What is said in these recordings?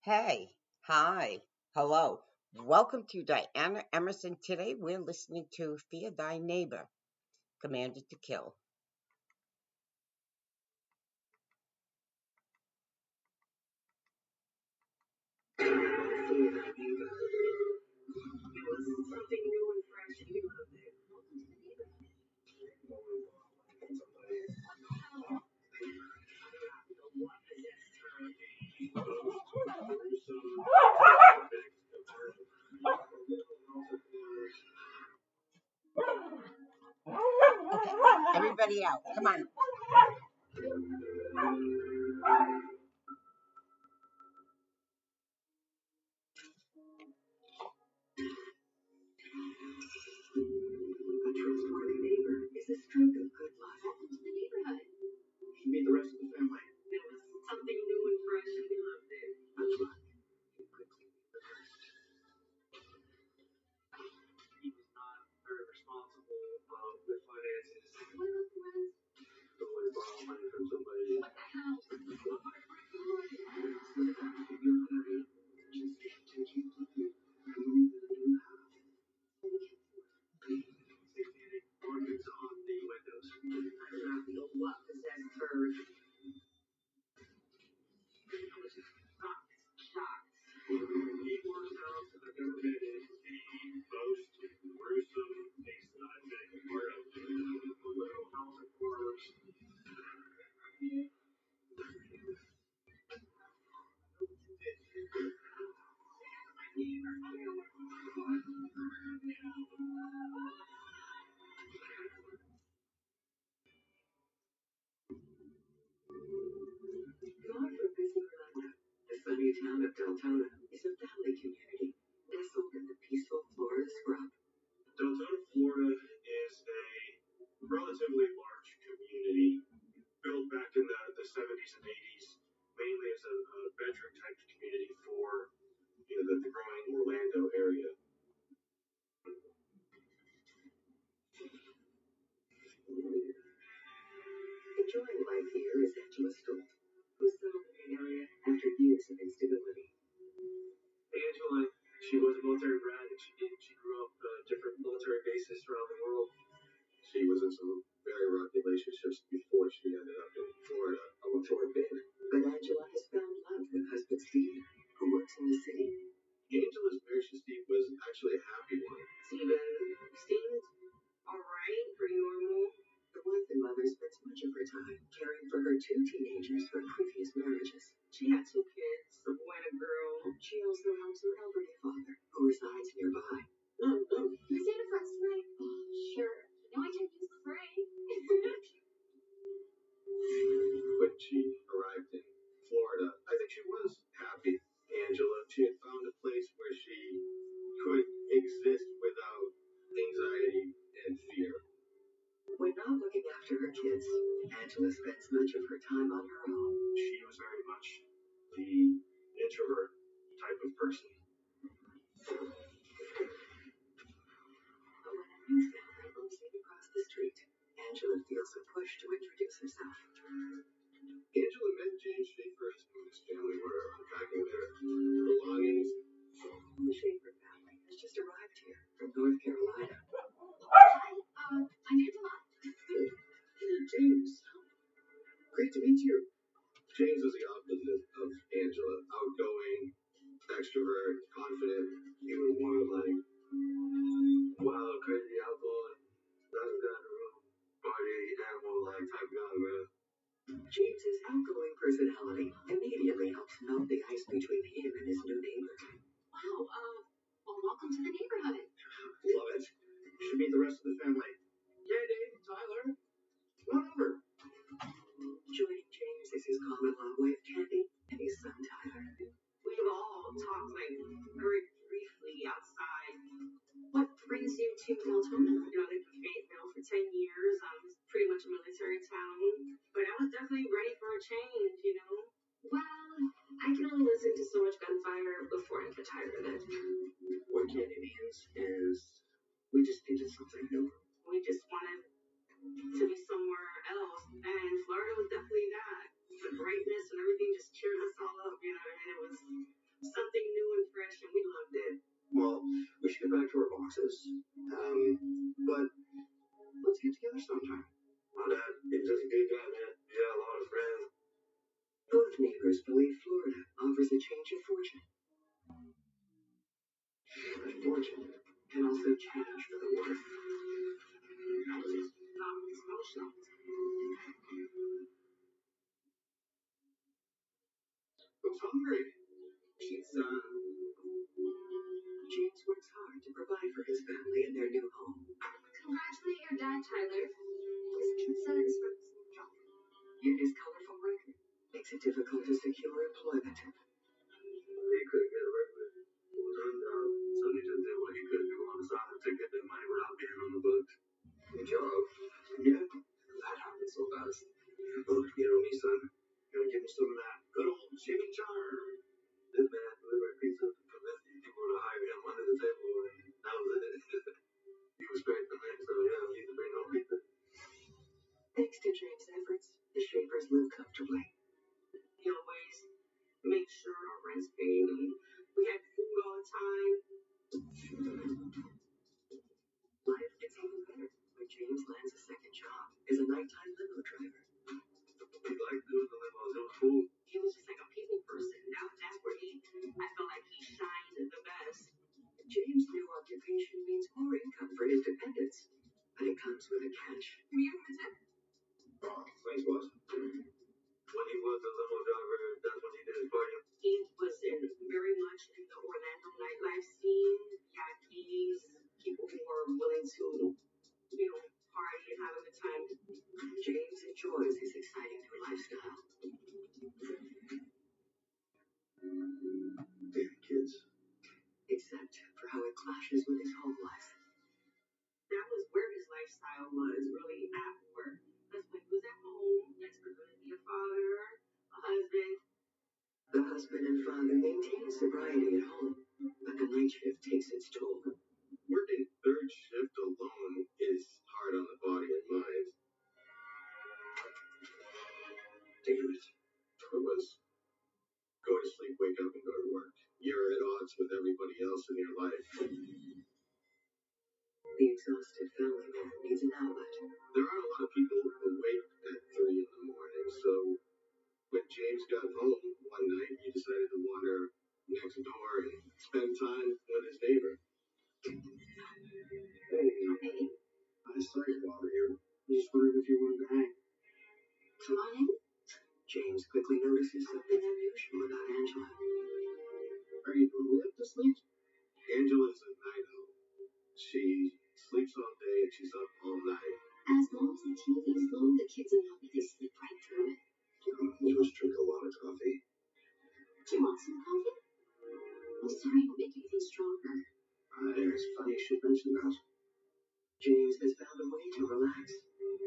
Hey, hi, hello. Welcome to Diana Emerson. Today we're listening to Fear Thy Neighbor, Commanded to Kill. Fear thy neighbor. It was something new and fresh, and you loved it. What possessed Okay, everybody out. Come on. A trustworthy neighbor is a stroke of good luck. Welcome to the neighborhood. You meet the rest of the family. It was something new and fresh, and we loved it. That's right. You quickly meet the first. He was not very responsible with finances. What about the rent? Don't want to borrow money from somebody. What the hell? You're married. Just to keep looking. I know that I do have. Satanic organs on the windows. I do not know what possessed her. I was shocked. He works out that I've never been in the most gruesome case that I've been a part of. A little house of horrors. Far from busy Orlando, the sunny town of Deltona is a family community nestled in the peaceful Florida scrub. Deltona, Florida is a relatively large community built back in the 70s and 80s, mainly as a bedroom type community for the growing Orlando area. Enjoying life here is Angela Stolt, who settled in the area after years of instability. Angela, she was a military brat, and she grew up different military bases around the world. She was in some very rough relationships before she ended up in Florida, for a bit. But Angela has found love with husband Steve, who works in the city. Angela's marriage to Steve was actually a happy one. Steven seemed alright, pretty normal. The wife and mother spends much of her time caring for her two teenagers from previous marriages. She had two kids, a boy and a girl. She also helps her elderly father, who resides nearby. Can I stay in front tonight? Sure. No, I didn't use the spray. When she arrived in Florida, I think she was happy. Angela, she had found a place where she could exist without anxiety and fear. When not looking after her kids, Angela spends much of her time on her own. She was very much the introvert type of person. But when a new family moves in across the street, Angela feels a push to introduce herself. Angela met James Schaefer as his family were unpacking their belongings. The Schaefer family has just arrived here from North Carolina. Hi, I'm Angela. James. Great to meet you. James was the opposite of Angela. Outgoing, extrovert, confident. He was more like wild, crazy, outgoing, doesn't got a room, party, animal like type guy, man. James's outgoing personality immediately helps melt the ice between him and his new neighbor. Wow, well, welcome to the neighborhood. Love it. You should meet the rest of the family. Yeah, Dave, Tyler. Come on over. Joining James is his common-law wife, Candy, and his son, Tyler. We've all talked, very briefly outside. What brings you to Deltona? I've been in Fayetteville for 10 years. It's pretty much a military town. But I was definitely ready for a change. Well, I can only listen to so much gunfire before I get tired of it. What Candy means is we just needed something new. We just wanted to be somewhere else. And Florida was definitely that. The brightness and everything just cheered us all up. It was boxes. But let's get together sometime. My dad, he's just a good guy, man. He had a lot of friends. Both neighbors believe Florida offers a change of fortune. But fortune can also change for the worse. Who's hungry? Pizza. James works hard to provide for his family in their new home. Congratulate your dad, Tyler. His pizza is from the same shop. Yet his colorful record makes it difficult to secure employment. He couldn't get a regular full-time job, so he just did what he could do on the side to get that money without being on the books. Good job. Yeah, that happened so fast. Oh, you know me, son. Gotta give me some of that good old Jimmy Jar. This man delivered pizza to convince these people to hire him under the table, and that was it. He was great for me, so yeah, he used to bring home pizza. Thanks to James' efforts, the Shapers live comfortably. He always made sure our rent's paid and we had food all the time. Life gets even better when James lands a second job as a nighttime limo driver. He liked doing the limos. It was cool. He was just like a people person. Now that's where I felt like he shined the best. James' new occupation means more income for his dependents, but it comes with a catch. Can you give him a tip? Oh, thanks, boss. When he was a limo driver, that's when he did his party. He was very much in the Orlando nightlife scene. Yankees, people who were willing to, party and have a good time. James enjoys his exciting new lifestyle. Damn kids. Except for how it clashes with his home life. That was where his lifestyle was really at work. That's when he was at home. That's where going to be a father, a husband. The husband and father maintain sobriety at home, but the night shift takes its toll. Working third shift alone is hard on the body and mind. Damn it. It was go to sleep, wake up, and go to work. You're at odds with everybody else in your life. The exhausted family man needs an outlet. There aren't a lot of people awake at 3 in the morning, so when James got home one night, he decided to wander next door and spend time with his neighbor. Hey. I saw you while here. I just wondered if you wanted to hang. Come on in. James quickly notices something unusual about Angela. Are you normally up this late? Angela's a night owl. She sleeps all day and she's up all night. As long as the TV's low, the kids are not, they sleep right through it. You must drink a lot of coffee. Do you want some coffee? I'm sorry I don't make anything stronger. It's funny you should mention that. James has found a way to relax,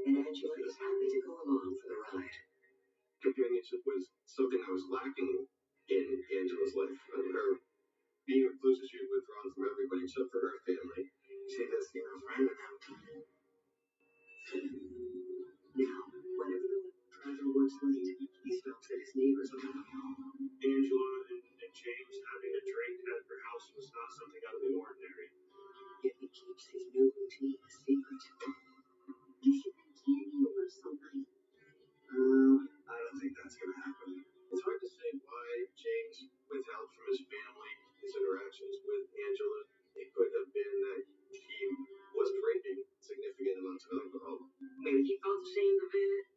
and Angela is happy to go along for the ride. Companionship was something I was lacking in Angela's life. Her being reclusive, she had withdrawn from everybody except for her family. She just, friend of them. Now, whenever the driver works late, he stops at his neighbor's around home. Angela and James having a drink at her house was not something out of the ordinary. Yet he keeps his new routine a secret. You should bring candy over some night. I don't think that's going to happen. It's hard to say why James withheld from his family his interactions with Angela. It could have been that he was drinking significant amounts of alcohol. Maybe he felt ashamed of it,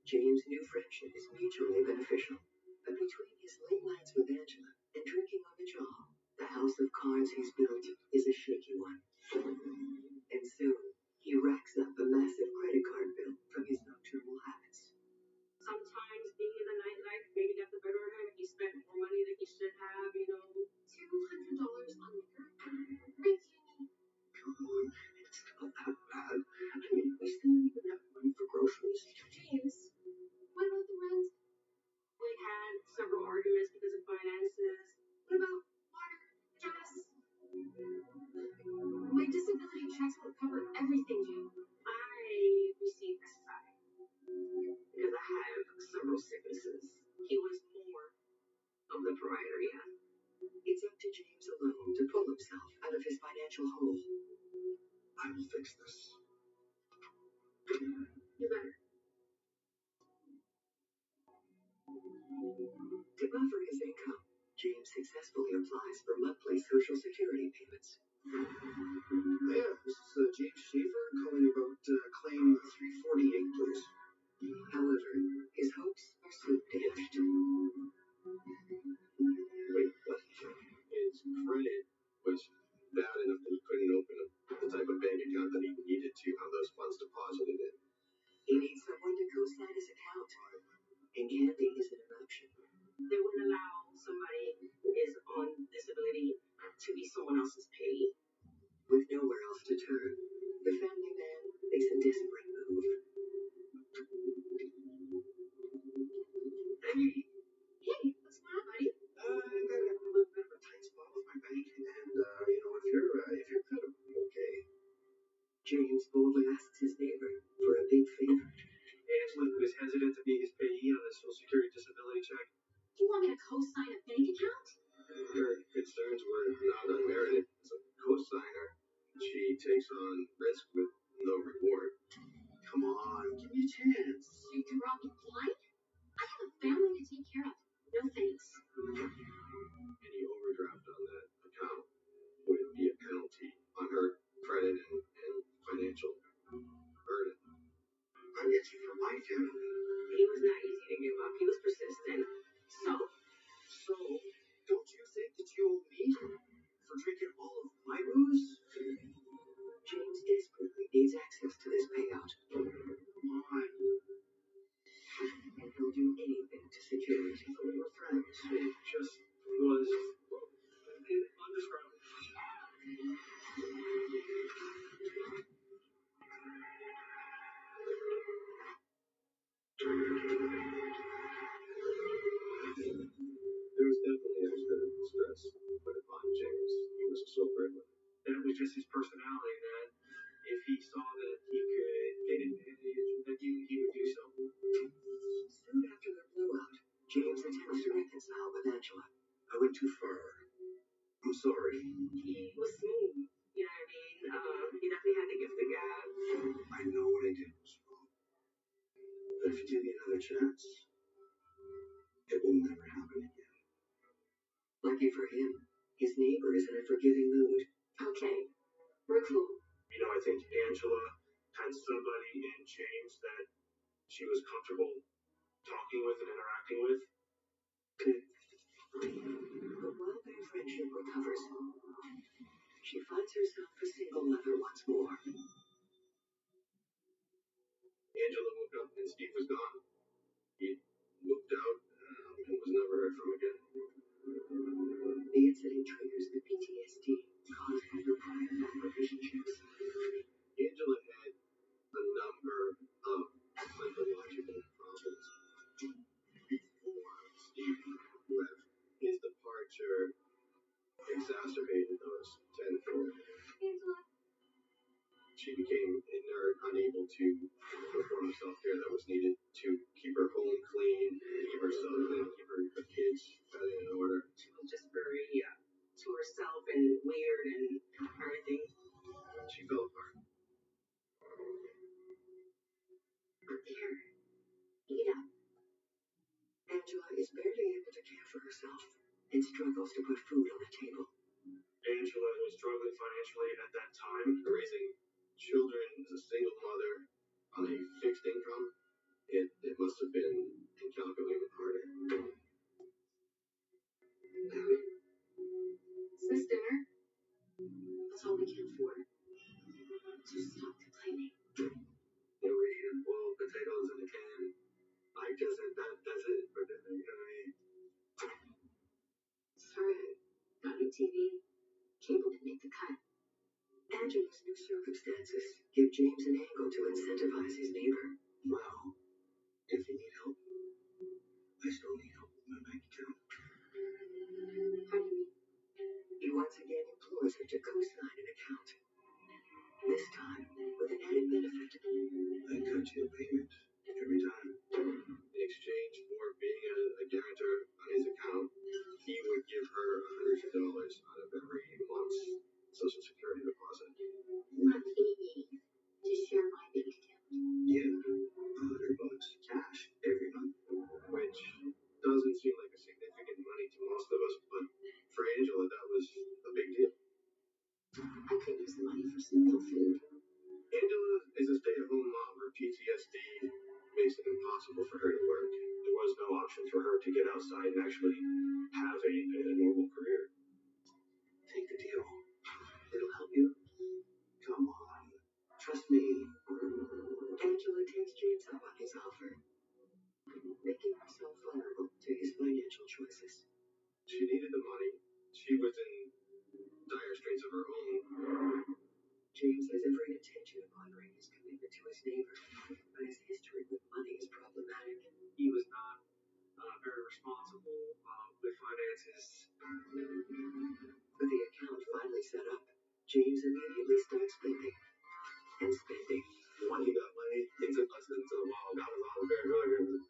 James' new friendship is mutually beneficial. But between his late nights with Angela and drinking on the job, the house of cards he's built is a shaky one. And soon, he racks up a massive credit card bill from his nocturnal habits. Sometimes being in the nightlife maybe got the better of him. He spent more money than he should have, $200 on liquor. Are you kidding me? Come on, it's not that bad. We still even have money for groceries. James, what about the rent? We had several arguments because of finances. What about water, gas? My disability checks won't cover everything, Jim. I received SSI because I have several sicknesses. He was more of the provider, yeah. It's up to James alone to pull himself out of his financial hole. I will fix this. You better. To buffer his income, James successfully applies for monthly Social Security payments. Yeah, this is James Schaefer calling about claim 348, please. However, his hopes are soon dashed. Wait, what? His credit was bad enough that he couldn't open the type of bank account that he needed to have those funds deposited in. He needs someone to co-sign his account, and Candy isn't an option. They wouldn't allow somebody who is on disability to be someone else's payee. With nowhere else to turn, the family man makes a desperate move. Hey, what's going on, buddy? I got a little bit of a tight spot with my bank, and if you're kind of okay. James boldly asks his neighbor for a big favor. Angela was hesitant to be his payee on the Social Security disability check. You want me to co-sign a bank account? Her concerns were not unmerited. As a co-signer, she takes on risk with no reward. Come on, give me a chance. You can rob me blind? I have a family to take care of. No thanks. Any overdraft on that account would be a penalty on her credit and financial burden. But it's for my family. He was not easy to give up. He was persistent. So, don't you think that you owe me for drinking all of my booze? James desperately needs access to this payout, Come on. and he'll do anything to secure it. We were friends. It just was undescribable. There was definitely extra stress put upon James. He was a sole breadwinner. That was just his personality, that if he saw that he could get advantage, that he would do so. Soon after their blowout, James attempts to reconcile with Angela. I went too far. I'm sorry. He was smooth. You know what I mean? He definitely had the gift of gab. I know what I did was wrong. But if you give me another chance, it will never happen again. Lucky for him, his neighbor is in a forgiving mood. Okay, we're cool. I think Angela had somebody in James that she was comfortable talking with and interacting with. But while their friendship recovers, she finds herself a single mother once more. Angela woke up and Steve was gone. He moved out and was never heard from again. The incident triggers the PTSD caused by her prior bad relationships. Angela had a number of psychological problems. Before Steve left, his departure exacerbated those tenfold. Angela. She became inert, unable to perform the self-care that was needed to keep her home clean, keep herself clean, keep her kids in order. She was just very to herself and weird and everything. She fell apart. Here, eat up. Angela is barely able to care for herself and struggles to put food on the table. Angela was struggling financially at that time, raising children as a single mother on a fixed income. It must have been incalculably harder. Is this dinner? That's all we can afford. So stop complaining. We're eating boiled potatoes in a can. Like, does it for dinner? You know what I mean? Sorry, got new TV. Cable didn't make the cut. Angela's new circumstances give James an angle to incentivize his neighbor. Well, if you need help, I still need help with my bank account. How do you mean? He once again implores her to co-sign an account. This time, with an added benefit. I cut you a payment every time. In exchange for being a guarantor on his account, he would give her $150 doesn't seem like a significant money to most of us, but for Angela, that was a big deal. I could use the money for some real food. Angela is a stay-at-home mom. Her PTSD makes it impossible for her to work. There was no option for her to get outside and actually have a normal career. Take the deal. It'll help you. Come on. Trust me. Angela takes James up on his offer, making herself vulnerable to his financial choices. She needed the money. She was in dire straits of her own. James has every intention of honoring his commitment to his neighbor, but his history with money is problematic. He was not very responsible with finances. With the account finally set up, James immediately starts spending and spending. When he got money, he took us into the mall, got us all a pair of joggers.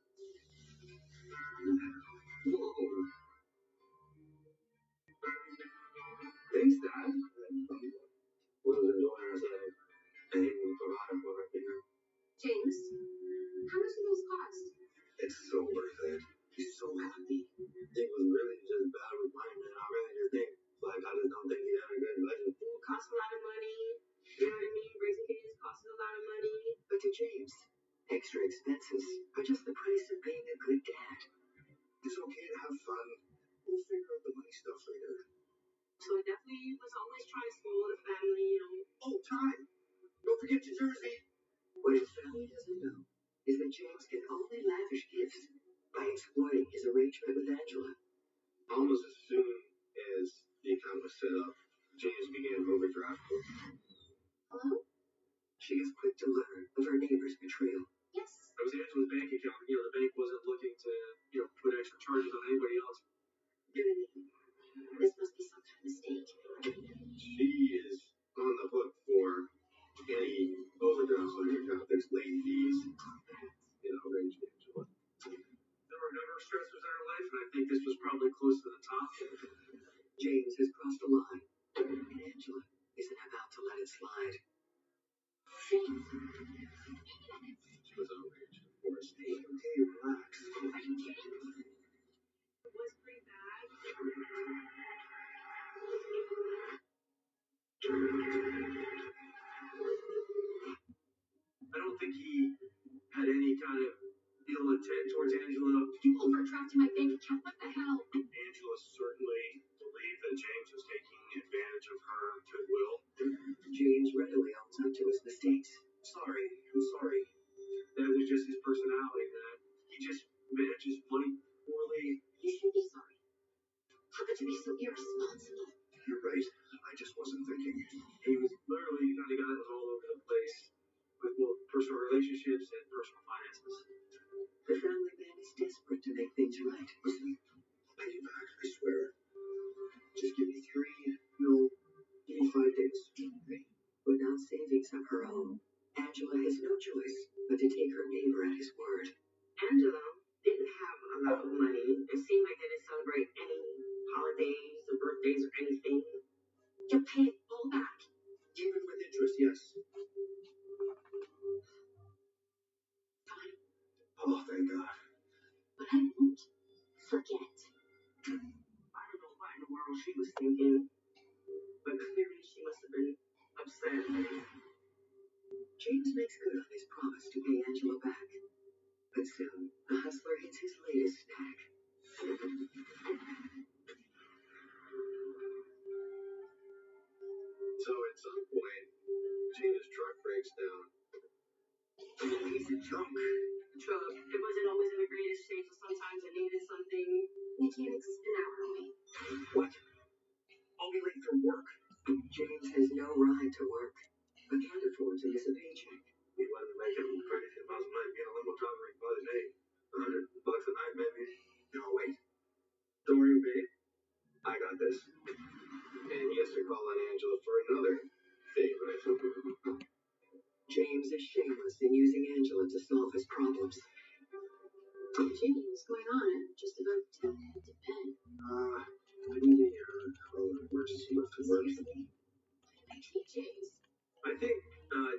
Whoa. Thanks, Dad. We was enjoying ourselves, and he provided for her dinner. James, how much do those cost? It's so worth it. He's so happy. He was really just bad with money, man. I really just think, like, I just don't think he had a good life. Food costs a lot of money. You know what I mean? Raising kids costs a lot of money. But to James, extra expenses are just the price of being a good dad. It's okay to have fun. We'll figure out the money stuff later. So I definitely was always trying to spoil the family, you know. Oh, time. Don't forget your jersey. What his family doesn't know is that James can only lavish gifts by exploiting his arrangement with Angela. Almost as soon as the account was set up, James began overdrafting. Hello? She is quick to learn of her neighbor's betrayal. Yes. It was Angela's bank account. You know, the bank wasn't looking to, put extra charges on anybody else. This must be some kind of mistake. She is on the hook for any overdrafts on her account. There's late fees, arranged Angela. There were a number of stressors in her life, and I think this was probably close to the top. James has crossed the line, and Angela isn't about to let it slide. James. She was outraged, of course. Hey, okay, relax. Are you kidding? It was pretty bad. I don't think he had any kind of ill intent towards Angela. You overdrafted my bank account. What the hell? Angela certainly believed that James was taking advantage of her goodwill. James readily owns up to his mistakes. I'm sorry. That was just his personality, that he just manages money poorly. You should be sorry. How could you be so irresponsible? You're right. I just wasn't thinking. He was literally the kind of guy that was all over the place with both personal relationships and personal finances. The family man is desperate to make things right. Listen, I'll pay you back, I swear. Just give me 5 days. Okay. Without savings of her own, Angela has no choice but to take her neighbor at his word. Angela didn't have a lot of money. It seemed like they didn't celebrate any holidays or birthdays or anything. You'll pay it all back. Even with interest, yes. Fine. Oh, thank God. But I won't forget. I don't know what in the world she was thinking, but clearly she must have been upset. James makes good on his promise to pay Angela back. But soon, the hustler hits his latest snag. So at some point, Gina's truck breaks down. Piece of junk. Truck, it wasn't always in the greatest shape, so sometimes it needed something. Mechanics an hour away. What? I'll be late for work. James has no ride to work, but can't afford to miss a paycheck. He wasn't making $32,000 a night, being a limo driver by the day. $100 a night, maybe. No, wait. Don't worry, babe. I got this. And he has to call on Angela for another favor. James is shameless in using Angela to solve his problems. Jimmy, what's going on? I'm just about to head to bed. I need a emergency lift to work. I hate James. I think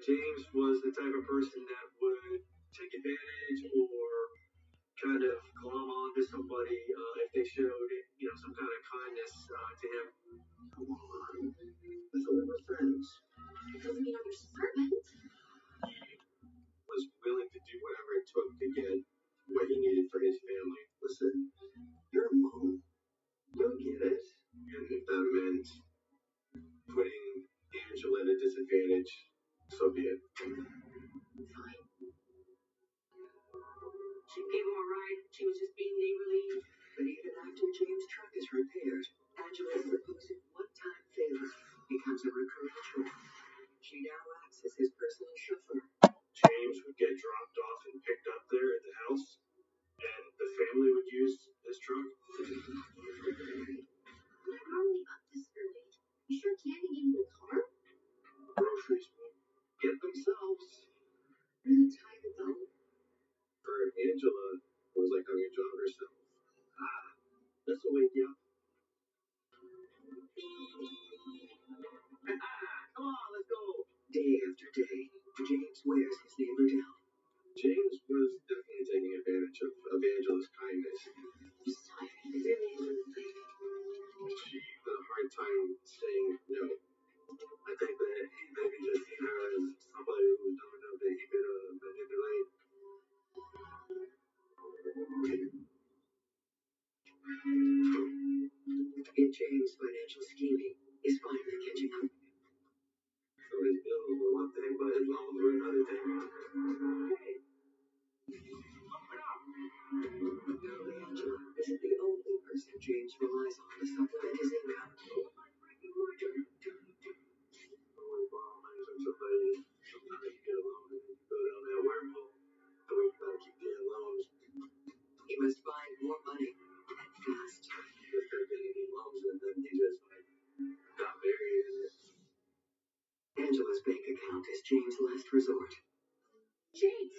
James was the type of person that would take advantage or kind of glom on to somebody somebody if they showed, some kind of kindness to him. Come on. I thought we were friends. Doesn't mean I'm your servant. Was willing to do whatever it took to get what he needed for his family. Listen, you're a mom. You'll get it. And if that meant putting Angela at a disadvantage, so be it. Fine. She gave him a ride. She was just being neighborly. But even after James' truck is repaired, Angela's supposed one-time favor becomes a recurring chore. She now acts as his personal chauffeur. James would get dropped off and picked up there at the house, and the family would use his truck. Why are we up this early? You sure Candy gave you the car? Groceries will get themselves. Really tired though. For Angela, it was like having a job herself. This will wake you up. Come on, let's go. Day after day, James wears his neighbor down. James was definitely taking advantage of Angela's kindness. I'm sorry. I really am. She had a hard time saying no. I think that he maybe just seen her as somebody who was dumb enough that he could manipulate. Yet James' financial scheming is finally catching up. So his bills were one thing, but his loans were another thing. Hey, Apparently, Angela isn't the only person James relies on to supplement his income. Sometimes you get a loan and you go down that wormhole. So you gotta keep getting loans. He must find more money, and fast. If they're getting any loans, and then he just got buried in it. Angela's bank account is James' last resort. James,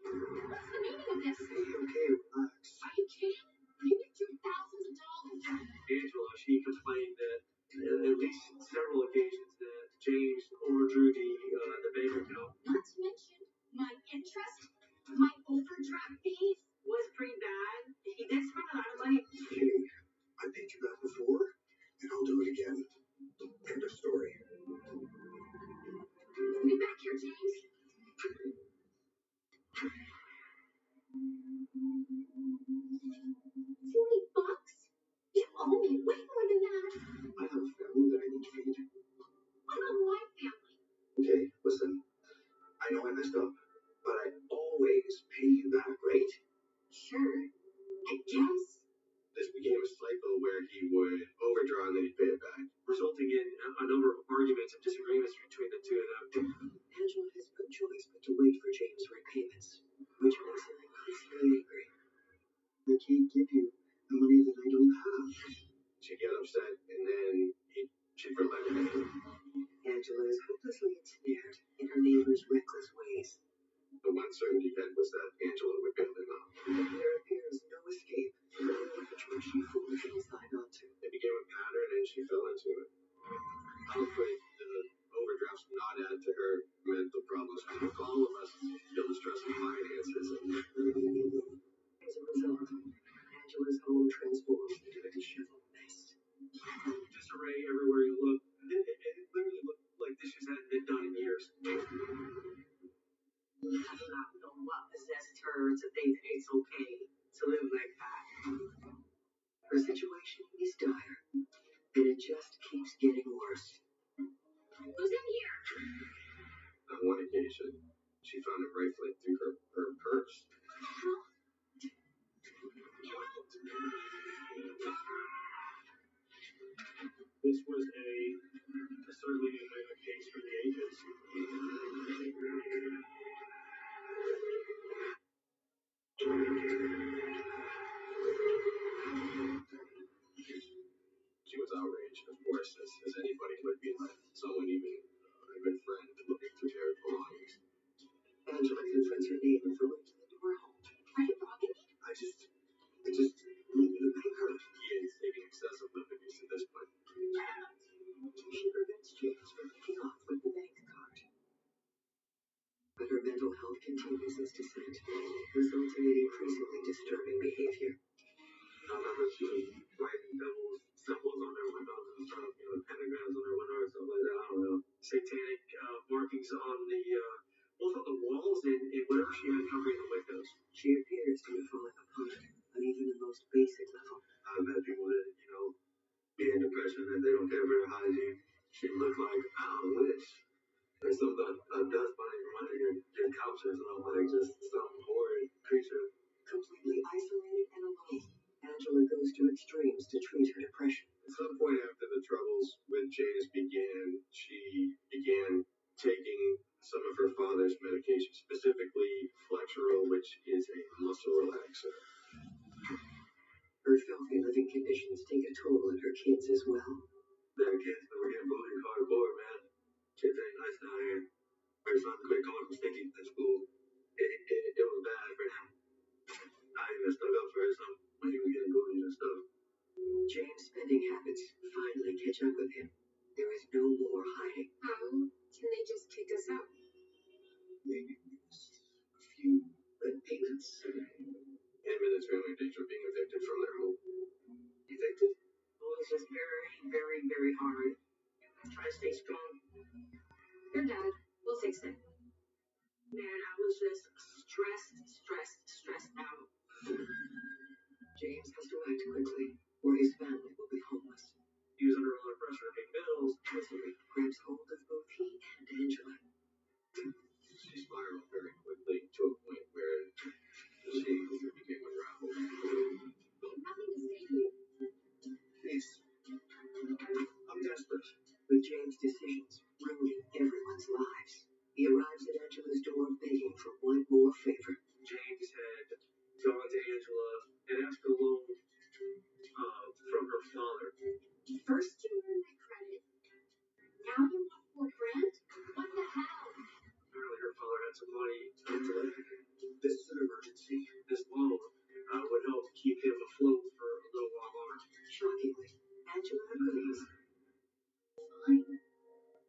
what's the meaning of this? Okay, relax. Are you kidding? You withdrew thousands of dollars. Angela, she complained that at least several occasions that James overdrew the bank account. Not to mention my interest, my overdraft fees was pretty bad. He did spend a lot of money. Hey, I paid you back before, and I'll do it again. End of story. Be back here, James. $40? You owe me way more than that. I have a family that I need to feed. What about my family? Okay, listen. I know I messed up, but I always pay you back, right? Sure, I guess. This became a cycle where he would overdraw and then he'd pay it back, resulting in a number of arguments and disagreements between the two of them. Angela has no choice but to wait for James' repayments, which makes her increasingly angry. I can't give you the money that I don't have. She'd get upset and then she'd relent. Angela is hopelessly ensnared in her neighbor's reckless ways. The one certainty had was that Angela would bail him out. There appears no escape from the leverage she foolishly signed on to. It became a pattern and she fell into it. Hopefully, the overdrafts would not add to her mental problems. With all of us, feel the stress of finances. As a result, Angela's home transforms into a disheveled mess. Disarray everywhere you look. It literally looked like dishes hadn't been done in years. I do not know what possessed her to think it's okay to live like that. Her situation is dire, and it just keeps getting worse. Who's in here? On one occasion, she found him rifling through her purse. This was certainly a case for the ages. She was outraged, of course, as anybody would be, like someone, even a good friend, looking through their belongings. Angela confronts her neighbor for breaking into her home. Are you robbing me? I just need you to pay her. He is taking excessive liberties at this point. She prevents James from making off with the bank card. But her mental health continues its descent, resulting in increasingly disturbing behavior. she was writing devils, symbols on their windows and stuff, pentagrams on their windows and stuff like that. I don't know. Satanic markings on the, both on the walls and whatever she had covering the windows. She appears to be falling apart on even the most basic level. I've met people that, be in depression and they don't care for their hygiene. She looked like a witch. There's some a dust bunny from under your couches, and I'm like, just some horrid creature. Completely isolated and alone, Angela goes to extremes to treat her depression. At some point after the troubles with James began, she began taking some of her father's medication, specifically Flexeril, which is a muscle relaxer. Her filthy living conditions take a toll on her kids as well. Their kids, but we're getting bullied hardcore, man. Kids ain't nice down here. Our son quit calling him Stinky at school. It was bad for him. I even stuck up for his son when he was getting bullied and stuff. James' spending habits finally catch up with him. There is no more hiding. How can they just kick us out? Maybe just a few But payments. him and his family in danger of being evicted from their home. Evicted? Well, it's just very, very, very hard. Try to stay strong. Your dad. We'll fix it. Man, I was just stressed out. James has to act quickly, or his family will be homeless. He was under a lot of pressure to pay bills. Misery grabs hold of both he and Angela. She spiraled very quickly to a point where she became unraveled. They have nothing to say to you. Please. I'm desperate. With James' decisions ruining everyone's lives, he arrives at Angela's door begging for one more favor. James had gone to Angela and asked for a loan from her father. First you earn my credit. Now you want $4,000? What the hell? Apparently her father had some money. Angela, this is an emergency. This loan would help keep him afloat for a little while longer. Shockingly, Angela agrees. Fine.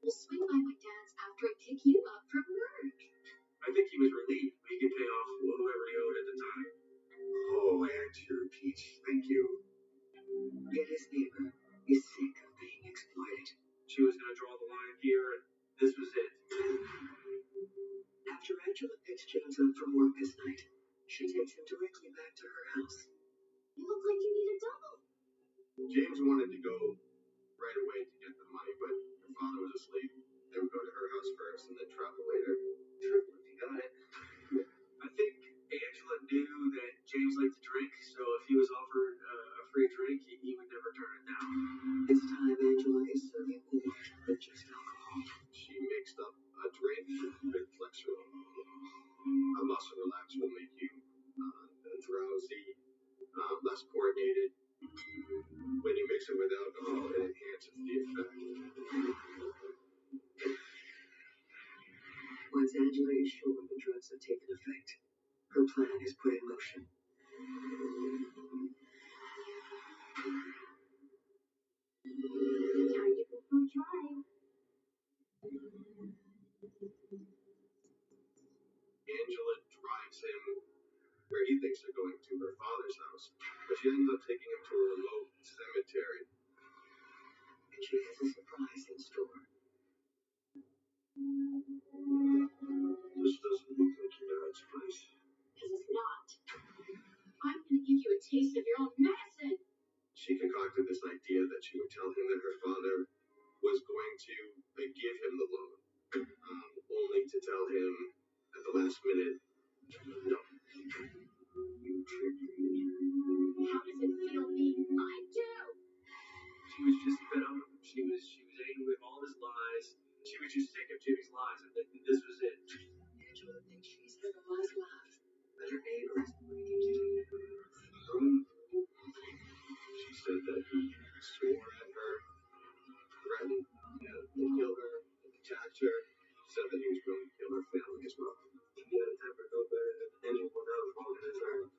We'll swing by my dad's after I pick you up from work. I think he was relieved he could pay off whoever he owed at the time. Oh, Aunt Peach, thank you. Yet his neighbor is sick of being exploited. She was going to draw the line here, and this was it. After Angela picks James up from work this night, she takes him directly back to her house. You look like you need a double. James wanted to go right away to get the money, but her father was asleep. They would go to her house first and then travel later. Triple if he got it. I think Angela knew that James liked to drink, so if he was offered a free drink, he would never turn it down. This time, Angela is serving more than just alcohol. She mixed up a drink with Flexeril. A muscle relax will make you drowsy, less coordinated. When you mix it with alcohol, it enhances the effect. Once Angela is sure the drugs have taken effect, her plan is put in motion. Time to go for a drive. Angela drives him where he thinks they're going to her father's house, but she ends up taking him to a remote cemetery. And she has a surprise in store. This doesn't look like your dad's place. This is not. I'm gonna give you a taste of your own medicine. She concocted this idea that she would tell him that her father was going to give him the loan, only to tell him at the last minute, no. You tricked me. How does it feel being lied to? She was just fed up. She was angry with all his lies. She was just sick of Jimmy's lies, and this was it. Angela thinks she's had a last laugh, but her neighbor is breaking She said that he swore at her, threatened to kill her, attacked her, said that he was going to kill her family as well. He had a temper no better than anyone else walking his earth.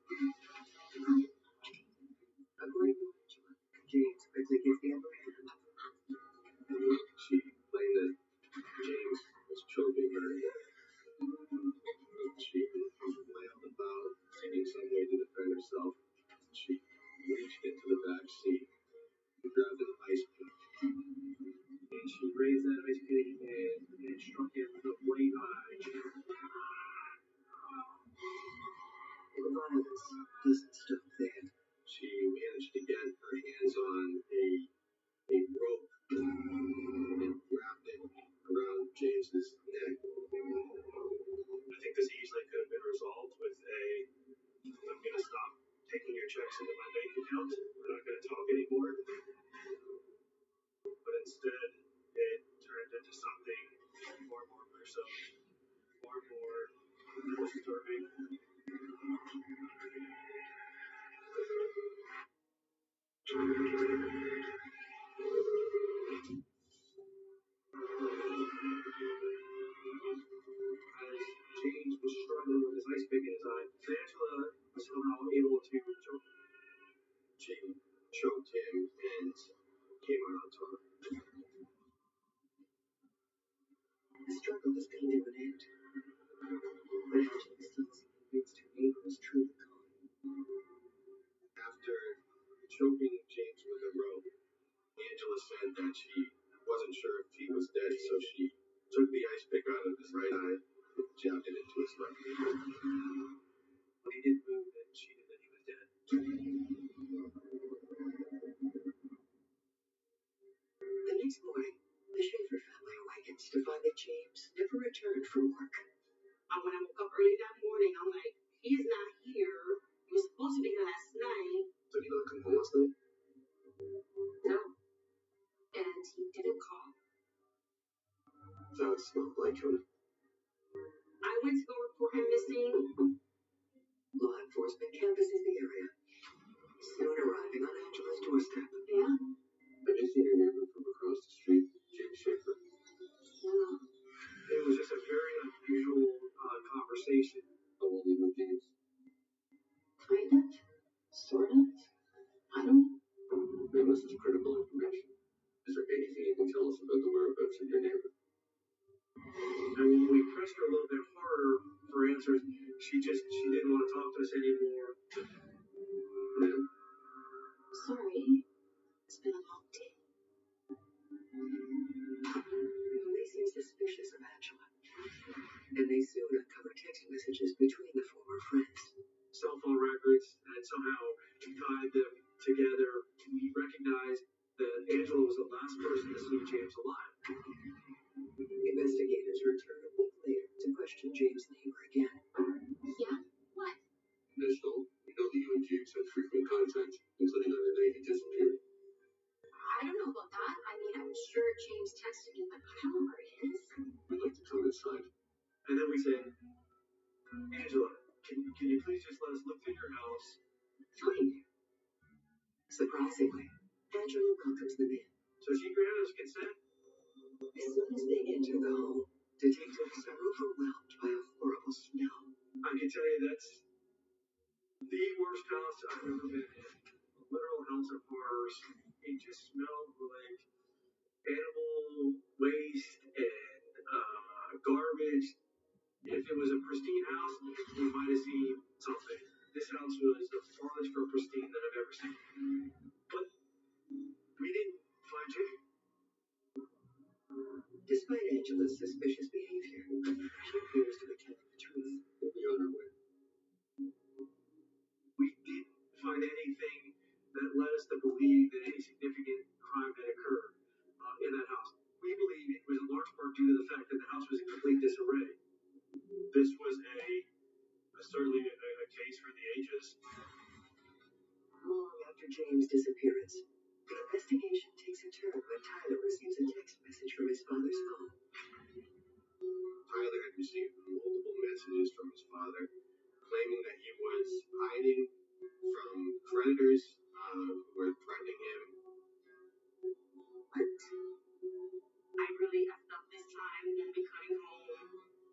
According to Angela, James quickly gets the upper hand. She claimed that James was choking her. She wailed about seeking some way to defend herself. She reached into the back seat and grabbed an ice pick. And she raised that ice pick and struck him in the right eye. The violence doesn't stop there. She managed to get her hands on a rope and wrapped it around James's neck. I think this easily could have been resolved with I'm going to stop taking your checks into my bank account. We're not going to talk anymore. But instead, it turned into something far more gruesome, far more disturbing. As James was struggling with his ice pick in his eye, Angela was somehow able to choke. She choked him and came out on top. The struggle has come to an end. But Angela still isn't convinced her neighbor is truly gone. After choking James with a rope, Angela said that she wasn't sure if he was dead, so she took the ice pick out of his right eye and jabbed it into his left ear. When he didn't move, then she knew that he was dead. The next morning, the Schaefer family awakens to find that James never returned from work. When I woke up early that morning, I'm like, he's not here. He was supposed to be here last night. Did he not come home last night? No. And he didn't call. That's not like him. I went to go report him missing. Law enforcement canvasses the area, soon arriving on Angela's doorstep. Yeah? Have you seen your neighbor from across the street, James Schaefer? No. It was just a very unusual conversation. How old do you know James? Kind of. Sort of. I don't. Man, this is critical information. Is there anything you can tell us about the whereabouts of your neighbor? And when we pressed her a little bit harder for answers, she didn't want to talk to us anymore. Yeah. Sorry. It's been a long day. Police seem suspicious of Angela, and they soon uncover text messages between the former friends. Cell phone records and somehow tied them together. We recognized that Angela was the last person to see James alive. Investigators return a week later to question James' neighbor again. Yeah? What? National, we know that you and James had frequent contact, including on the day he disappeared. I don't know about that. I mean, I'm sure James texted me, but I don't know where he is. We'd like to come inside. And then we said, Angela, can you please just let us look through your house? Fine. Surprisingly, Angela welcomes them in. So she granted us consent. As soon as they enter the home, detectives are overwhelmed by a horrible smell. I can tell you that's the worst house I've ever been in. A literal house of horrors. It just smelled like animal waste and garbage. If it was a pristine house, we might have seen something. This house was the farthest from pristine that I've ever seen. But we didn't find James. Despite Angela's suspicious behavior, she appears to be telling the truth. We'll be on our way. We didn't find anything that led us to believe that any significant crime had occurred in that house. We believe it was in large part due to the fact that the house was in complete disarray. This was certainly a case for the ages. Long after James' disappearance, the investigation takes a turn when Tyler receives a text message from his father's phone. Tyler had received multiple messages from his father claiming that he was hiding from creditors who were threatening him. What? I really effed up this time. I'm gonna be coming home.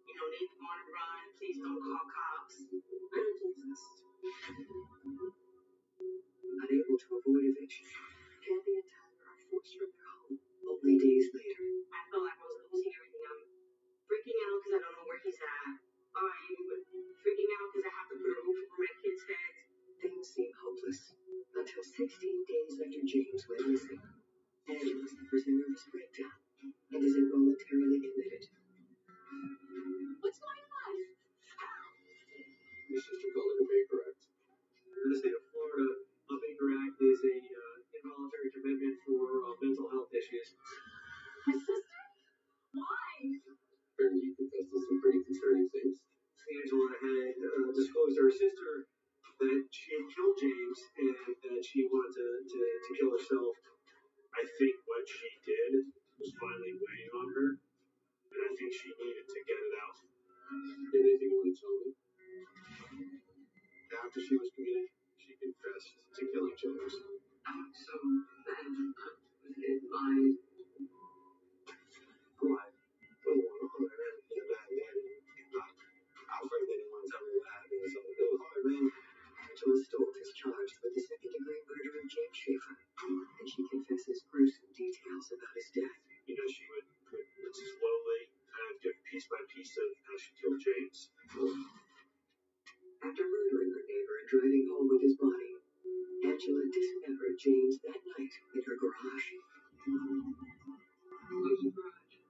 You know, need to go on a run. Please don't call cops. I don't believe this. Unable to avoid eviction, Kathy and Tyler are forced from their home only days later. I feel like I was losing everything. I'm freaking out because I don't know where he's at. I'm freaking out because I have to put a roof over my kids' heads. Things seem hopeless until 16 days after James went missing, Angela suffers a nervous breakdown and is involuntarily committed. What's going on? Your sister called it a Baker Act. In the state of Florida, a Baker Act is a involuntary commitment for mental health issues. My sister? Why? Apparently, you confessed to some pretty concerning things. Angela had disclosed to her sister that she had killed James and that she wanted to kill herself. I think what she did was finally weighing on her, and I think she needed to get it out. Anything you want to tell me? After she was committed, she confessed to killing James. So Angela was hit by Why? Well, hard, man. He's a bad man. I was afraid they didn't want to tell me what happened, so it was hard, man. Angela Stolt is charged with the second-degree murder of James Schaefer, and she confesses gruesome details about his death. You know, she would slowly kind of give piece by piece of how she killed James. After murdering her neighbor and driving home with his body, Angela dismembered James that night in her garage. Close the garage.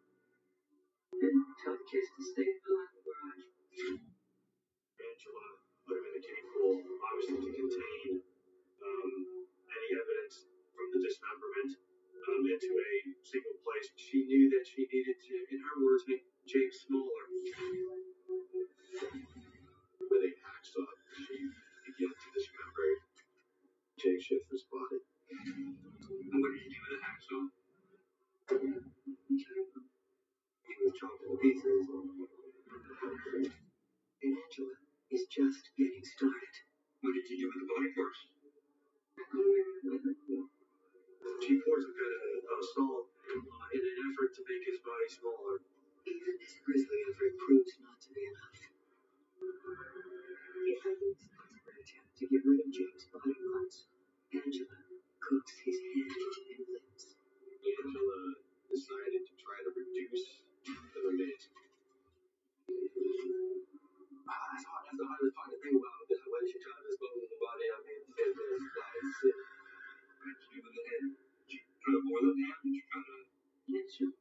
And tell the kids to stay behind the garage. Angela put him in the kiddie pool, obviously to contain any evidence from the dismemberment into a single place. She knew that she needed to, in her words, make James smaller. With a hacksaw, she began to dismember Jake Schaefer's body. And what did you do with the hacksaw? He was chopped into pieces. And Angela is just getting started. What did you do with the body parts? I put them in the pool. She poured some kind of salt in an effort to make his body smaller. Even this grisly effort proves not to be enough. In her least desperate attempt to get rid of James' body parts, Angela cooks his head and limbs. Angela decided to try to reduce the remains. That's hard. That's the hardest part to think about. The way she tried to dispose of the body. I mean, it was like shit. What did you do with the head? She put a boiler pan and she kind of. Yeah, sure.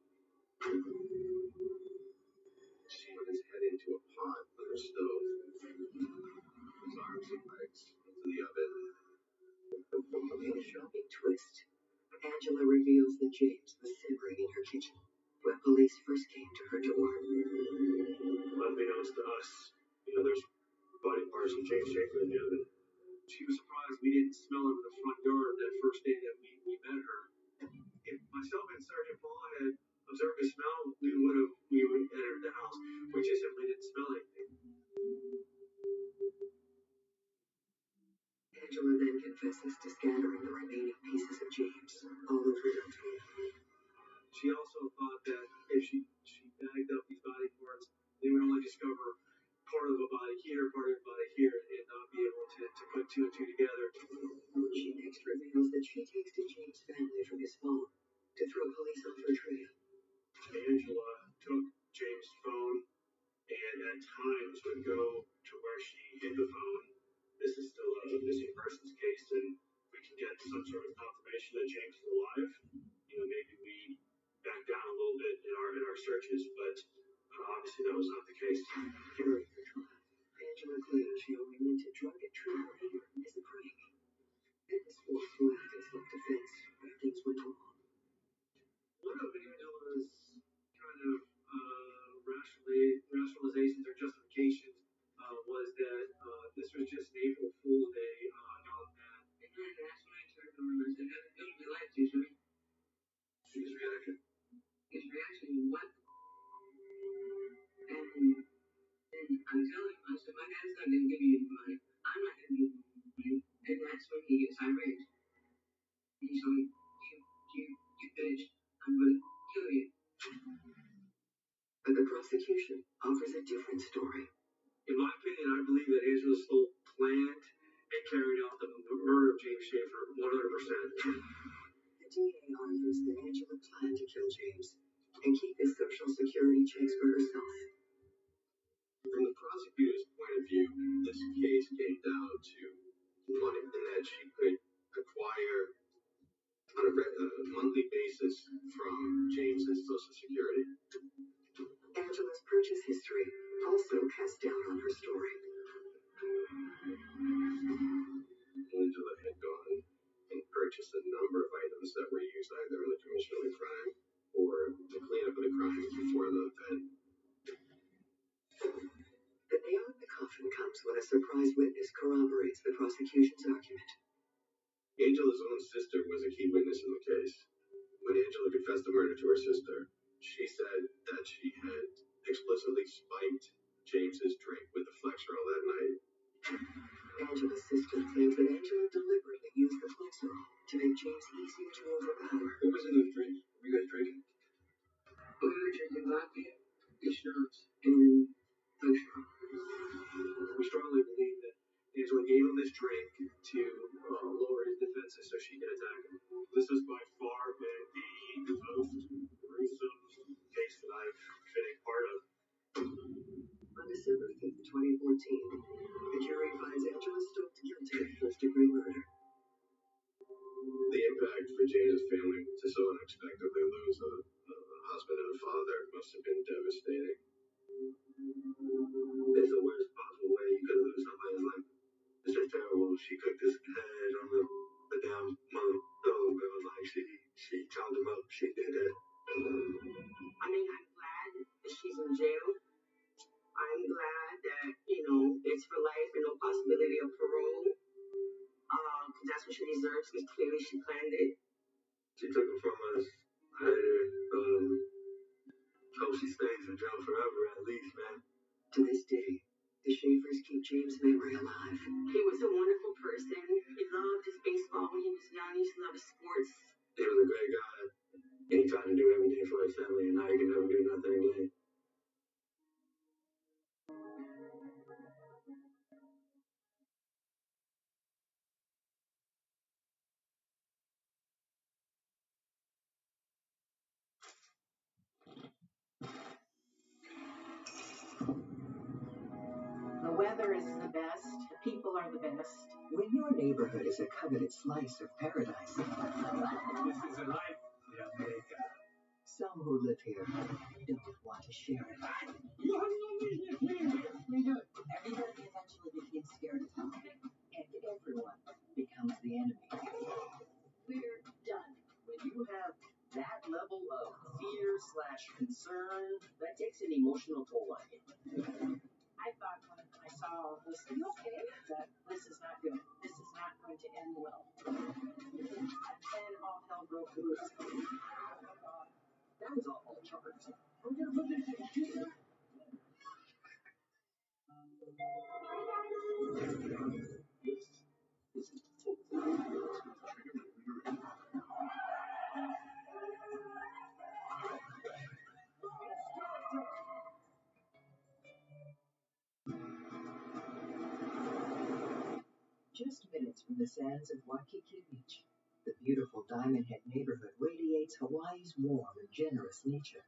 She put his head into a pot on her stove. His arms and legs into the oven. In a shocking twist, Angela reveals that James was simmering in her kitchen when police first came to her door. Unbeknownst to us, there's body parts of James Schaefer in the oven. She was surprised we didn't smell him in the front yard that first day that we met her. If myself and Sergeant Paul had observed the smell, we would have entered the house. We just simply didn't smell anything. Angela then confesses to scattering the remaining pieces of James all over her home. She also thought that if she bagged up these body parts, they would only discover part of a body here, part of a body here, and not be able to put two and two together. She next reveals that she texted James' family from his phone to throw police off her trail. Angela took James' phone and at times would go to where she hid the phone. This is still a missing persons case, and we can get some sort of confirmation that James is alive. Maybe we back down a little bit in our searches, but obviously that was not the case. During her trial, Angela claimed she only meant to drug and trap her as a prank, and was forced to act in self-defense when things went wrong. One of Angela's kind of rationalizations or justifications was that this was just an April Fool's Day young man. And then that's when I turned to him and said, "That's going to be like this, right?" His reaction. His reaction was, "What?" And I'm telling him, I said, "My dad's not going to give you any money. I'm not going to give you any money." And that's when he gets irate. He's like, you bitch, I'm going to kill you. But the prosecution offers a different story. In my opinion, I believe that Angela Stolt planned and carried out the murder of James Schaefer 100%. The DA argues that Angela planned to kill James and keep his social security checks for herself. From the prosecutor's point of view, this case came down to money and that she could acquire from James's Social Security. Angela's purchase history also cast doubt on her story. Angela had gone and purchased a number of items that were used either in the commission of the crime or to clean up the crime before the event. The nail in the coffin comes when a surprise witness corroborates the prosecution's argument. Angela's own sister was a key witness in the case. When Angela confessed the murder to her sister, she said that she had explicitly spiked James's drink with the Flexerol that night. Angela's sister claims that Angela deliberately used the Flexerol to make James easier to overpower. What was in those drinks? Were you guys drinking? We were drinking vodka and schnapps. And Flexerol. We strongly believe that Angela gave him this drink to lower his defenses so she could attack him. This has by far been the most gruesome case that I've been a part of. On December 5th, 2014, the jury finds Angela Stokes guilty of first-degree murder. The impact for James's family to so unexpectedly lose a husband and a father must have been devastating. It's the worst possible way you could lose somebody's life. It's just terrible. She cooked his head on the damn mother. Oh, it was like she chopped him up. She did that. I mean, I'm glad that she's in jail. I'm glad that, it's for life and no possibility of parole. Because that's what she deserves, because clearly she planned it. She took him from us. I hope she stays in jail forever at least, man. To this day, the Schaefers keep James' memory alive. He was a wonderful person. He loved his baseball when he was young. He used to love his sports. He was a great guy. And he tried to do everything for his family, and now he can never do nothing again. The weather is the best, the people are the best. When your neighborhood is a coveted slice of paradise, This is a life in America. some who live here don't want to share it. You have no business living here. We do. Everybody eventually became scared of him. And everyone becomes the enemy. We're done. When you have that level of fear/concern, that takes an emotional toll on you. I thought when I saw this, okay, that this is not good. This is not going to end well. And then all hell broke loose. That was all charged. We're going to put this in here. Just minutes from the sands of Waikiki Beach, the beautiful Diamond Head neighborhood radiates Hawaii's warm and generous nature.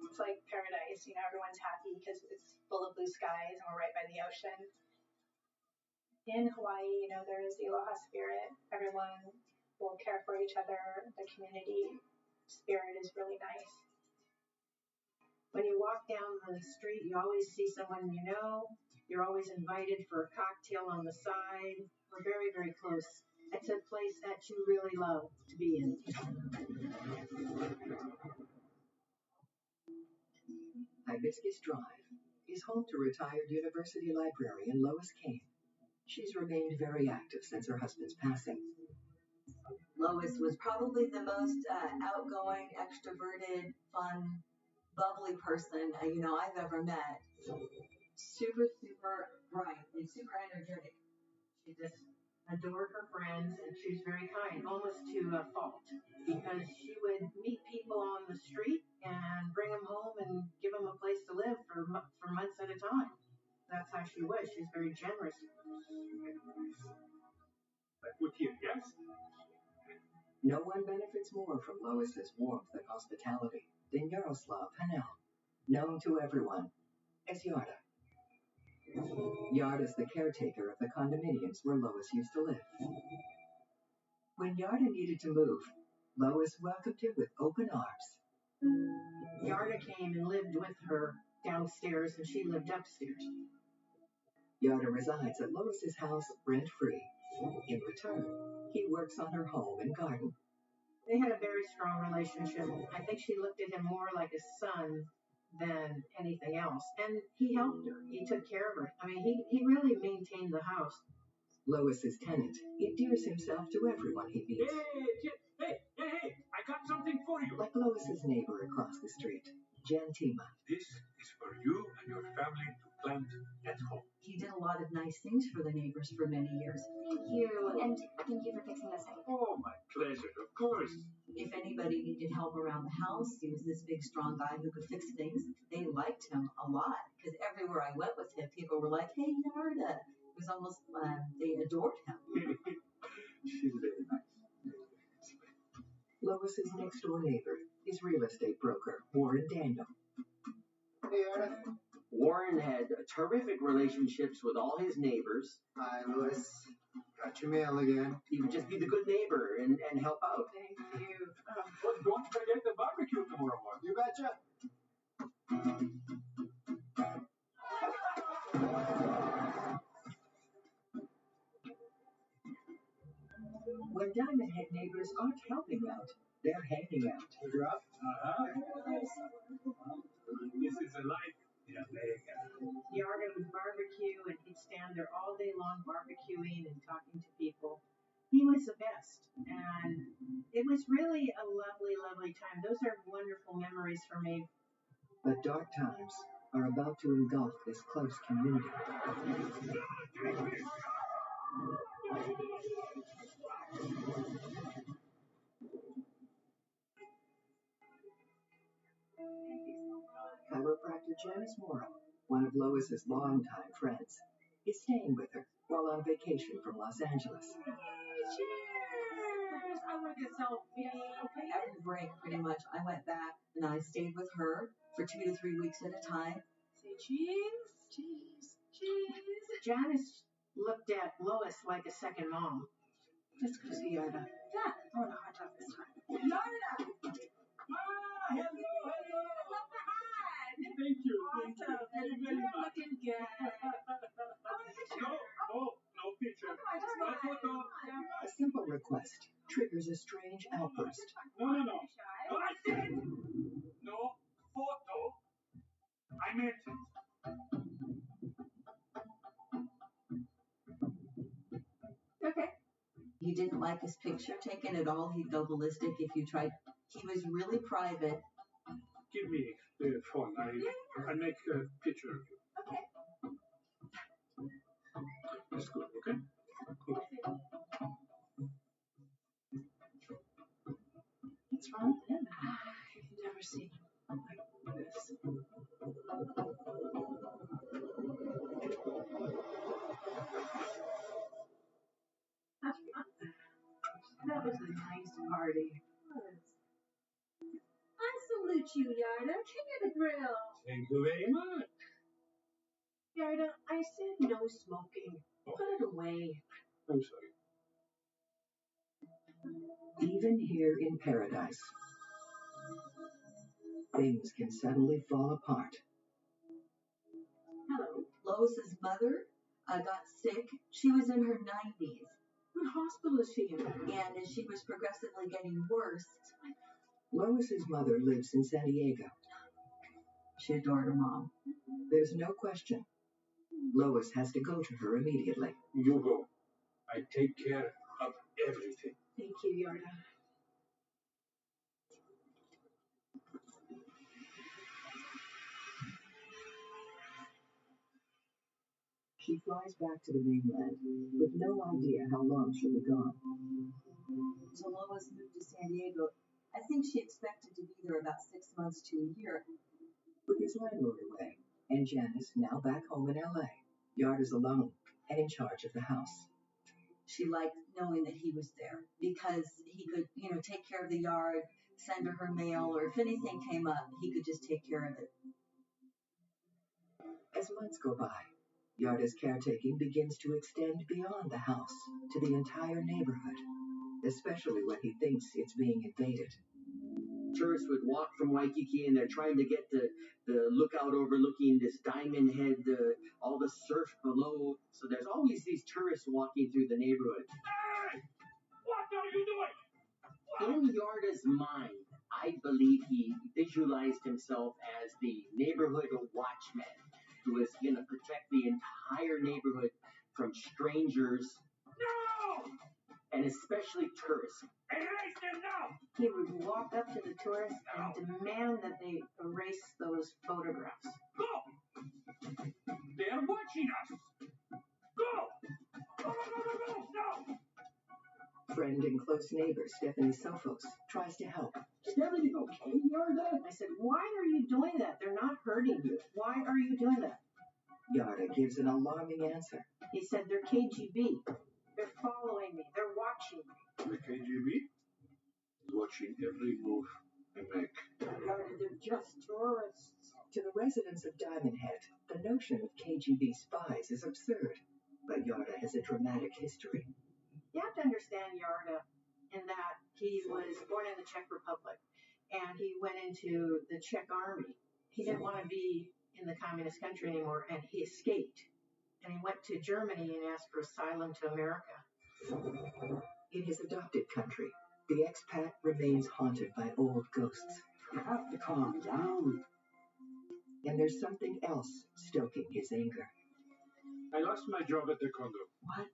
It's like paradise, everyone's happy because it's full of blue skies and we're right by the ocean. In Hawaii, there is the aloha spirit. Everyone will care for each other. The community spirit is really nice. When you walk down the street, you always see someone you know. You're always invited for a cocktail on the side. We're very, very close. It's a place that you really love to be in. Hibiscus Drive is home to retired university librarian Lois Kane. She's remained very active since her husband's passing. Lois was probably the most outgoing, extroverted, fun, bubbly person I've ever met. Super, super bright and super energetic. She just adored her friends, and she was very kind, almost to a fault, because she would meet people on the street and bring them home and give them a place to live for months at a time. That's how she was. She's very generous. With you, yes? No one benefits more from Lois's warmth and hospitality than Yaroslav Hanel, known to everyone as Yarda. Yarda's the caretaker of the condominiums where Lois used to live. When Yarda needed to move, Lois welcomed him with open arms. Yarda came and lived with her downstairs, and she lived upstairs. Yarda resides at Lois's house rent-free. In return, he works on her home and garden. They had a very strong relationship. I think she looked at him more like a son than anything else. And he helped her. He took care of her. I mean, he really maintained the house. Lois's tenant endears himself to everyone he meets. Hey, I got something for you. Like Lois's neighbor across the street, Jen Tima. This is for you and your family to plant at home. He did a lot of nice things for the neighbors for many years. Thank you, and thank you for fixing the sink. Oh, my pleasure, of course. If anybody needed help around the house, he was this big, strong guy who could fix things. They liked him a lot because everywhere I went with him, people were like, "Hey, Yarda." It was almost, they adored him. She's very nice. Lois's next-door neighbor is real estate broker Warren Daniel. Hey, Yarda. Warren had terrific relationships with all his neighbors. Hi, Lois. Got your mail again. He would just be the good neighbor and help out. Thank you. Well, don't forget the barbecue tomorrow morning. You betcha. When Diamond Head neighbors aren't helping out, they're hanging out. Photograph? This is a life in America. Yarda would barbecue, and he'd stand there all day long barbecuing and talking to people. He was the best, and it was really a lovely, lovely time. Those are wonderful memories for me. But dark times are about to engulf this close community. Chiropractor Janice Morrow, one of Lois's longtime friends, is staying with her while on vacation from Los Angeles. Cheers! I want to get selfie. Every break, pretty much, I went back and I stayed with her for 2 to 3 weeks at a time. Say cheese. Cheese. Cheese. Janice looked at Lois like a second mom. Let's go see Yarda. Yeah, I want a hot dog this time. Yarda! Hello. Thank you. Awesome. Thank you very You're much. looking good. I want a picture. No picture. Come on, just No one. photo. A simple request triggers a strange outburst. No. No, I said no photo. I meant it. Okay. He didn't like his picture taken at all. He'd go ballistic if you tried. He was really private. Give me the phone. I make a picture of you. Okay. That's good, okay? What's wrong with him? I've never seen him like this. That was a nice party. I salute you, Yarda, king of the grill. Thank you very much. Yarda, I said no smoking. Put it away. I'm sorry. Even here in paradise, things can suddenly fall apart. Hello. Lois's mother got sick. She was in her 90s. What hospital is she in? And as she was progressively getting worse, Lois's mother lives in San Diego. she adored her mom. There's no question. Lois has to go to her immediately. You go. I take care of everything. Thank you, Yarda. She flies back to the mainland with no idea how long she'll be gone. So Lois moved to San Diego. I think she expected to be there about 6 months to a year. With his landlord away, and Janice now back home in L.A., Yarda's alone and in charge of the house. She liked knowing that he was there because he could, take care of the yard, send her mail, or if anything came up, he could just take care of it. As months go by, Yarda's caretaking begins to extend beyond the house to the entire neighborhood. especially when he thinks it's being invaded. Tourists would walk from Waikiki and they're trying to get to the lookout overlooking this Diamond Head, all the surf below. So there's always these tourists walking through the neighborhood. Hey! What are you doing? In Yarda's mind, I believe he visualized himself as the neighborhood watchman who was going to protect the entire neighborhood from strangers No! and especially tourists. Erase them now! He would walk up to the tourists and demand that they erase those photographs. Go! They're watching us! Go! Go, go, go, go, go! No! Friend and close neighbor Stephanie Sophos tries to help. Is everything okay, Yarda? I said, why are you doing that? They're not hurting you. Why are you doing that? Yarda gives an alarming answer. He said, they're KGB. They're following me. They're watching me. The KGB is watching every move I make. Yarda, they're just tourists. To the residents of Diamond Head, the notion of KGB spies is absurd. But Yarda has a dramatic history. You have to understand Yarda in that he was born in the Czech Republic and he went into the Czech army. He didn't want to be in the communist country anymore and he escaped. And he went to Germany and asked for asylum to America. In his adopted country, the expat remains haunted by old ghosts. You have to calm down. And there's something else stoking his anger. I lost my job at the condo. What?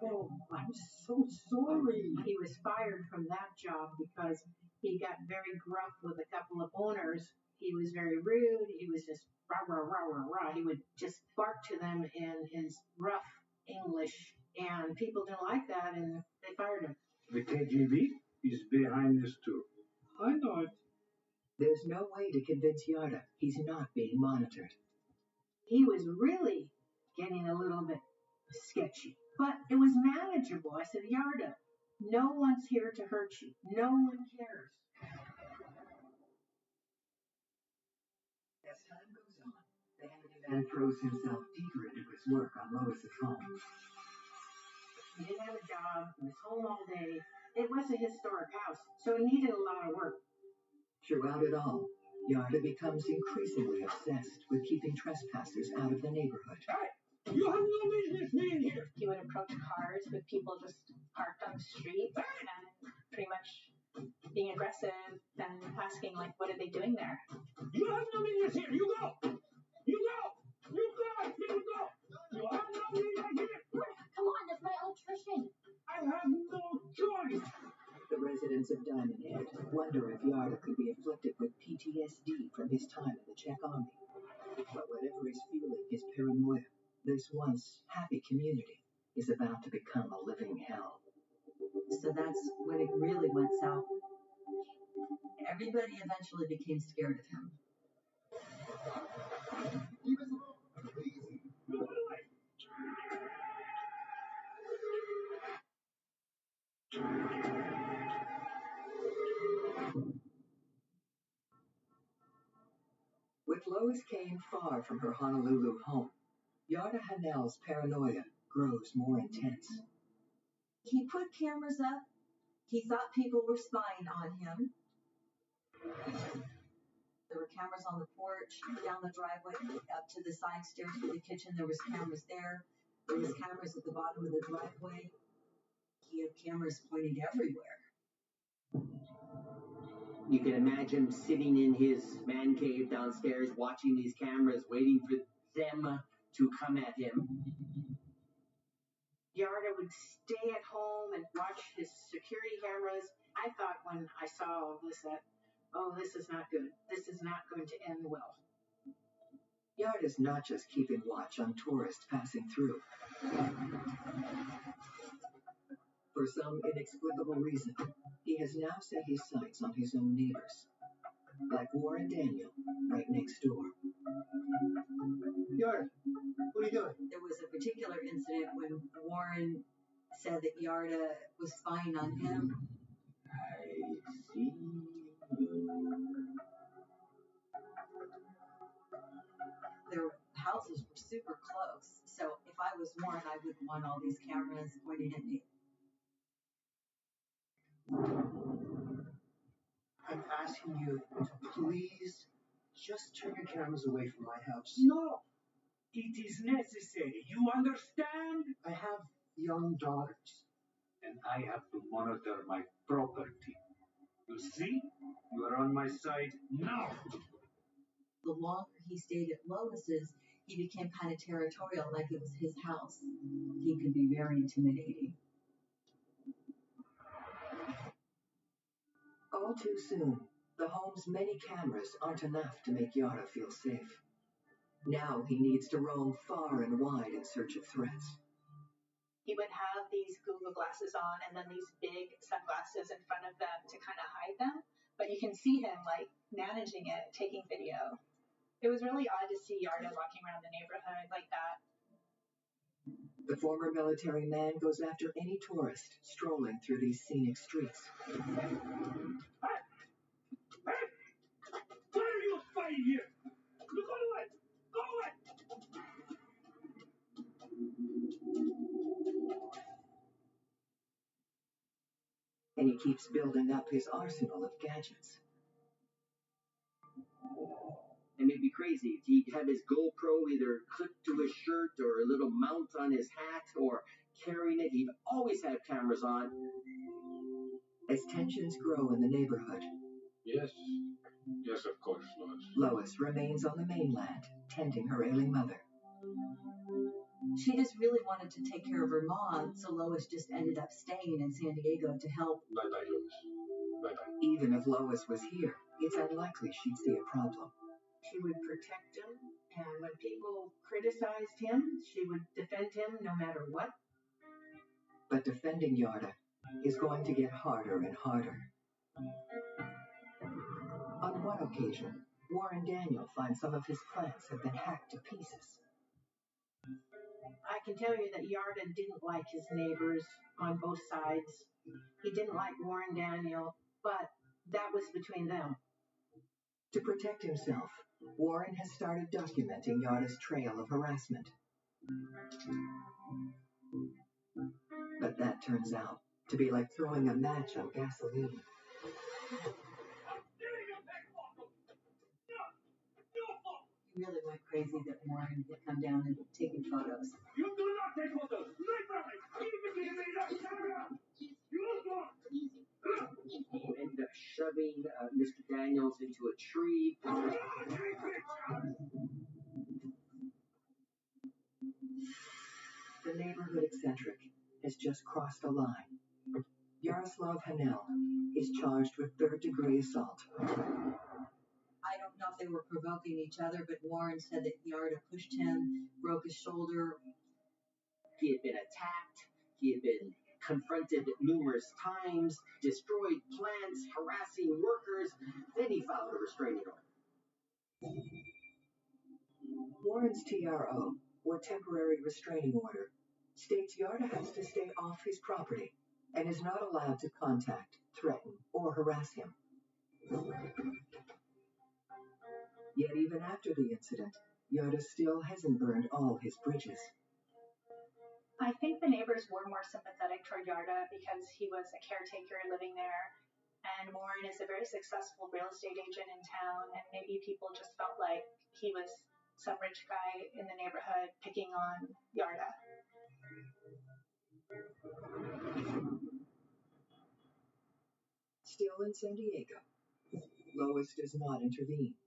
Oh, I'm so sorry. He was fired from that job because he got very gruff with a couple of owners. He was very rude. He was just rah, rah, rah, rah, rah. He would just bark to them in his rough English, and people didn't like that, and they fired him. The KGB is behind this too. I know it. There's no way to convince Yarda he's not being monitored. He was really getting a little bit sketchy, but it was manageable. I said, Yarda, no one's here to hurt you. No one cares. As time goes on, the handyman throws himself deeper into his work on Lois's home. He didn't have a job. He was home all day. It was a historic house, so it needed a lot of work. Throughout it all, Yarda becomes increasingly obsessed with keeping trespassers out of the neighborhood. Hey! You have no business being here! He would approach cars with people just parked on the street and pretty much being aggressive and asking, like, what are they doing there? You have no business here! You go! You go! You go! I say you go! You have no business here! Come on, that's my electrician. I have no choice! The residents of Diamond Head wonder if Yarda could be afflicted with PTSD from his time in the Czech army. But whatever is fueling his paranoia, this once happy community is about to become a living hell. So that's when it really went south. Everybody eventually became scared of him. He was crazy. Go away! With Lois Kane far from her Honolulu home, Yarda Hanel's paranoia grows more intense. He put cameras up. He thought people were spying on him. There were cameras on the porch, down the driveway, up to the side stairs to the kitchen. There was cameras there. There was cameras at the bottom of the driveway. He had cameras pointed everywhere. You can imagine sitting in his man cave downstairs watching these cameras, waiting for them to come at him. Yarda would stay at home and watch his security cameras. I thought when I saw all this that, oh, this is not good. This is not going to end well. Yarda's not just keeping watch on tourists passing through. For some inexplicable reason, he has now set his sights on his own neighbors, like Warren Daniel, right next door. Yarda, what are you doing? There was a particular incident when Warren said that Yarda was spying on him. I see. Their houses were super close, so if I was Warren, I wouldn't want all these cameras pointed at me. I'm asking you to please just turn your cameras away from my house. No, it is necessary. You understand? I have young daughters. And I have to monitor my property. You see? You are on my side now. The longer he stayed at Lois's, he became kind of territorial, like it was his house. He could be very intimidating. All too soon, the home's many cameras aren't enough to make Yara feel safe. Now he needs to roam far and wide in search of threats. He would have these Google glasses on and then these big sunglasses in front of them to kind of hide them. But you can see him like managing it, taking video. It was really odd to see Yarda walking around the neighborhood like that. The former military man goes after any tourist strolling through these scenic streets. Hey! What are you fighting here? You go away! Go away! And he keeps building up his arsenal of gadgets. And it'd be crazy. He'd have his GoPro either clipped to his shirt or a little mount on his hat or carrying it. He'd always have cameras on. As tensions grow in the neighborhood, Yes. Yes, of course, Lois. Lois remains on the mainland, tending her ailing mother. She just really wanted to take care of her mom, so Lois just ended up staying in San Diego to help. Bye-bye, Lois. Bye-bye. Even if Lois was here, it's unlikely she'd see a problem. She would protect him, and when people criticized him, she would defend him no matter what. But defending Yarda is going to get harder and harder. On one occasion, Warren Daniel finds some of his plants have been hacked to pieces. I can tell you that Yarda didn't like his neighbors on both sides. He didn't like Warren Daniel, but that was between them. To protect himself, Warren has started documenting Yarda's trail of harassment. But that turns out to be like throwing a match on gasoline. He really went crazy that Warren had come down and taken photos. You do not take photos! Literally! Even give me that camera! You don't! He ended up shoving Mr. Daniels into a tree. The neighborhood eccentric has just crossed a line. Yaroslav Hanel is charged with third-degree assault. I don't know if they were provoking each other, but Warren said that Yarda pushed him, broke his shoulder. He had been attacked. He had been confronted numerous times, destroyed plants, harassing workers. Then he filed a restraining order. Warren's TRO, or temporary restraining order, states Yarda has to stay off his property and is not allowed to contact, threaten, or harass him. Yet even after the incident, Yarda still hasn't burned all his bridges. I think the neighbors were more sympathetic toward Yarda because he was a caretaker living there, and Warren is a very successful real estate agent in town, and maybe people just felt like he was some rich guy in the neighborhood picking on Yarda. Still in San Diego, Lois does not intervene.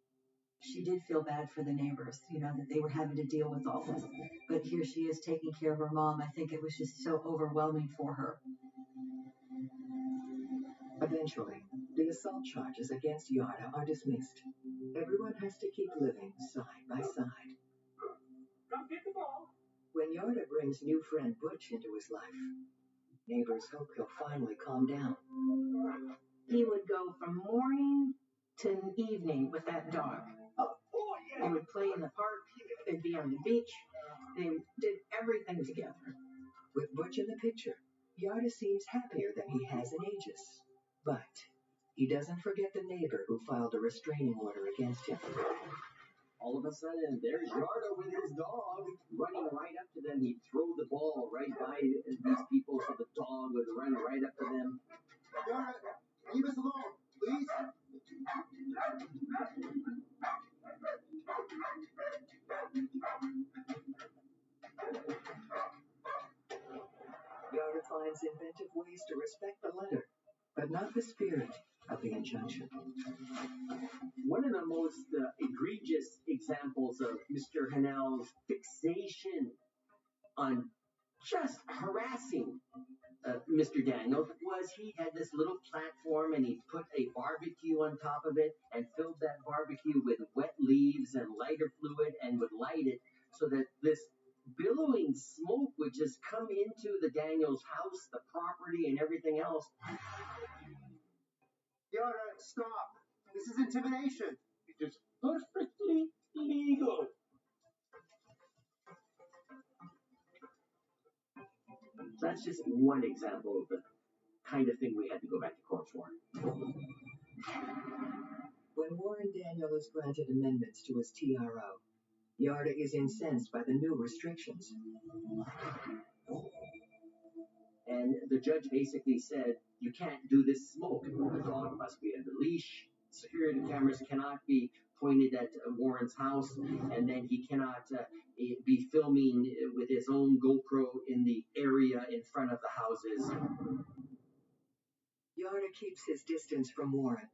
She did feel bad for the neighbors, that they were having to deal with all this. But here she is taking care of her mom. I think it was just so overwhelming for her. Eventually, the assault charges against Yarda are dismissed. Everyone has to keep living side by side. Come get the ball! When Yarda brings new friend Butch into his life, neighbors hope he'll finally calm down. He would go from morning to evening with that dog. They would play in the park, they'd be on the beach, they did everything together. With Butch in the picture, Yarda seems happier than he has in ages. But he doesn't forget the neighbor who filed a restraining order against him. All of a sudden, there's Yarda with his dog running right up to them. He'd throw the ball right by these people, so the dog would run right up to them. Yarda, leave us alone, please. to respect the letter, but not the spirit of the injunction. One of the most egregious examples of Mr. Hanel's fixation on just harassing Mr. Daniels was he had this little platform and he put a barbecue on top of it and filled that barbecue with wet leaves and lighter fluid and would light it so that this billowing smoke would just come into the Daniels house, the property, and everything else. Yara, stop. This is intimidation. It is perfectly legal. So that's just one example of the kind of thing we had to go back to court for. When Warren Daniel is granted amendments to his TRO, Yarda is incensed by the new restrictions. And the judge basically said, you can't do this smoke. The dog must be under leash. Security cameras cannot be pointed at Warren's house, and then he cannot be filming with his own GoPro in the area in front of the houses. Yarda keeps his distance from Warren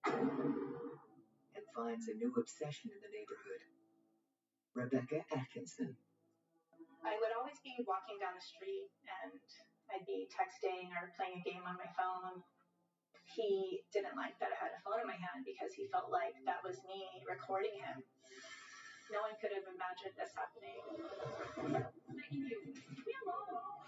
and finds a new obsession in the neighborhood. Rebecca Atkinson. I would always be walking down the street and I'd be texting or playing a game on my phone. He didn't like that I had a phone in my hand because he felt like that was me recording him. No one could have imagined this happening. Begging you, leave me alone.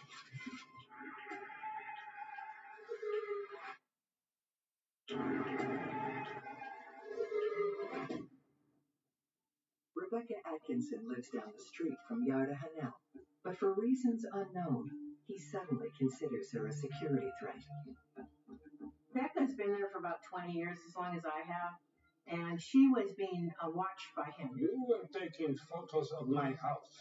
Rebecca Atkinson lives down the street from Yarda Hanel, but for reasons unknown, he suddenly considers her a security threat. Becca's been there for about 20 years, as long as I have, and she was being watched by him. You were taking photos of my house.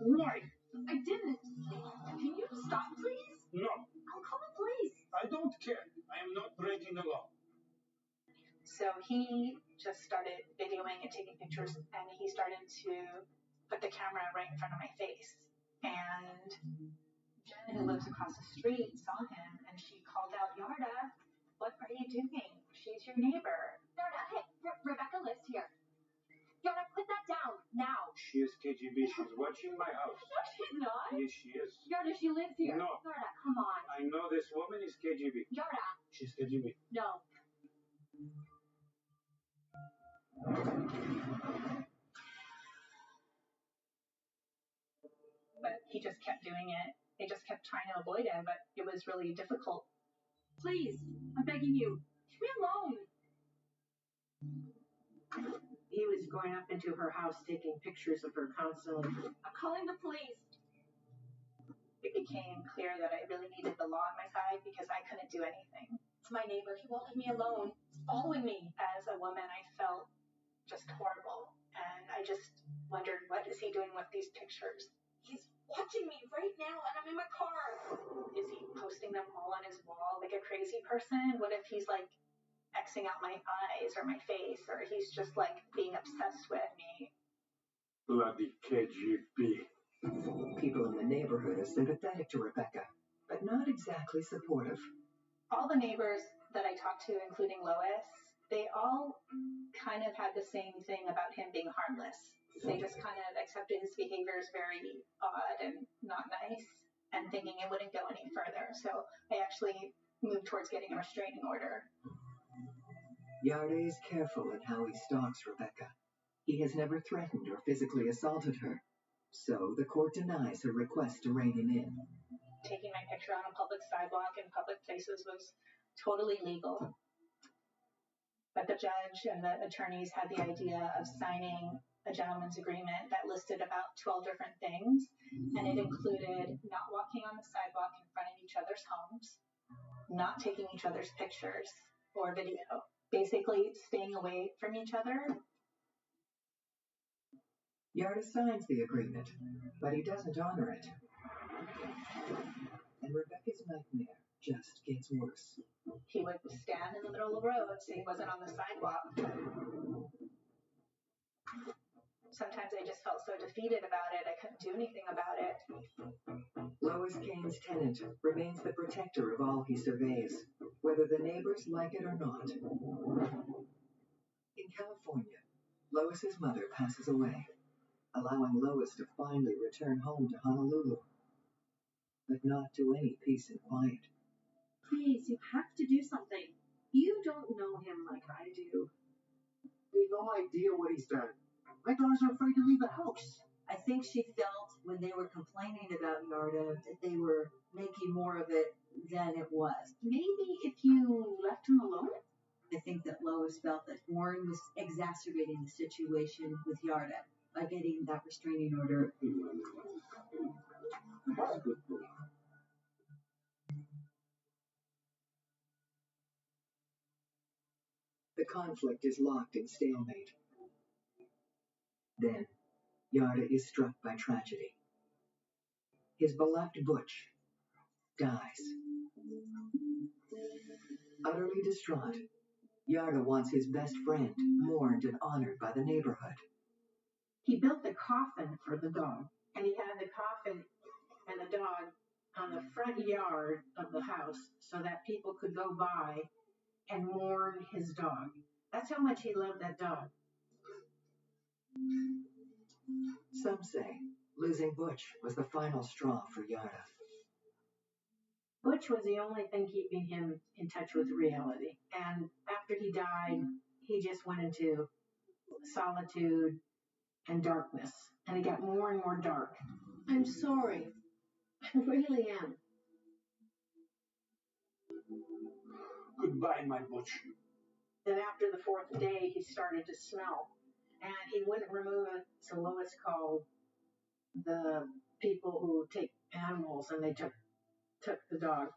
Why? I didn't. Can you stop, please? No, I'll call the police. I don't care. I am not breaking the law. So he just started videoing and taking pictures, and he started to put the camera right in front of my face. And Jen, who lives across the street, saw him, and she called out, Yarda, what are you doing? She's your neighbor. Yarda, hey, Rebecca lives here. Yarda, put that down, now. She is KGB. She's watching my house. No, she's not. Yes, she is. Yarda, she lives here. No. Yarda, come on. I know this woman is KGB. Yarda. She's KGB. No. But he just kept doing it. They just kept trying to avoid him, but it was really difficult. Please, I'm begging you. Leave me alone. He was going up into her house taking pictures of her constantly. I'm calling the police. It became clear that I really needed the law on my side because I couldn't do anything. It's my neighbor. He won't leave me alone. He's following me. As a woman, I felt just horrible. And I just wondered, what is he doing with these pictures? He's watching me right now, and I'm in my car. Is he posting them all on his wall like a crazy person? What if he's like Xing out my eyes or my face, or he's just like being obsessed with me? Bloody KGB. People in the neighborhood are sympathetic to Rebecca, but not exactly supportive. All the neighbors that I talked to, including Lois, they all kind of had the same thing about him being harmless. They just kind of accepted his behavior as very odd and not nice and thinking it wouldn't go any further. So I actually moved towards getting a restraining order. Yarda is careful in how he stalks Rebecca. He has never threatened or physically assaulted her, so the court denies her request to rein him in. Taking my picture on a public sidewalk in public places was totally legal. But the judge and the attorneys had the idea of signing a gentleman's agreement that listed about 12 different things, and it included not walking on the sidewalk in front of each other's homes, not taking each other's pictures or video, basically staying away from each other. Yarda signs the agreement, but he doesn't honor it. And Rebecca's nightmare just gets worse. He would stand in the middle of the road, say he wasn't on the sidewalk. Sometimes I just felt so defeated about it, I couldn't do anything about it. Lois Kane's tenant remains the protector of all he surveys, whether the neighbors like it or not. In California, Lois's mother passes away, allowing Lois to finally return home to Honolulu, but not to any peace and quiet. Please, you have to do something. You don't know him like I do. We have no idea what he's done. My daughters are afraid to leave the house. I think she felt when they were complaining about Yarda that they were making more of it than it was. Maybe if you left him alone? I think that Lois felt that Warren was exacerbating the situation with Yarda by getting that restraining order. That's a good point. The conflict is locked in stalemate. Then, Yarda is struck by tragedy. His beloved Butch dies. Utterly distraught, Yarda wants his best friend mourned and honored by the neighborhood. He built the coffin for the dog, and he had the coffin and the dog on the front yard of the house so that people could go by and mourn his dog. That's how much he loved that dog. Some say losing Butch was the final straw for Yarda. Butch was the only thing keeping him in touch with reality. And after he died, he just went into solitude and darkness. And he got more and more dark. I'm sorry. I really am. Goodbye, my Butch. Then after the fourth day, he started to smell. And he wouldn't remove it, so Lois called the people who take animals, and they took the dog.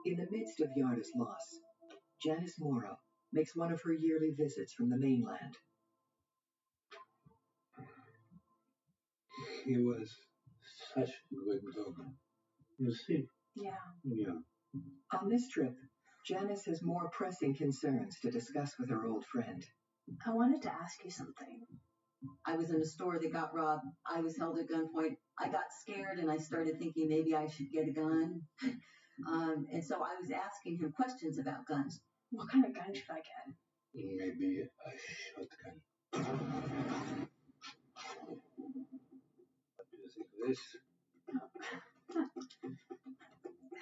In the midst of Yarda's loss, Janice Morrow makes one of her yearly visits from the mainland. He was such a good dog. You see? Yeah. Yeah. On this trip, Janice has more pressing concerns to discuss with her old friend. I wanted to ask you something. I was in a store that got robbed. I was held at gunpoint. I got scared and I started thinking maybe I should get a gun. And so I was asking him questions about guns. What kind of gun should I get? Maybe a shotgun. What do you think of this?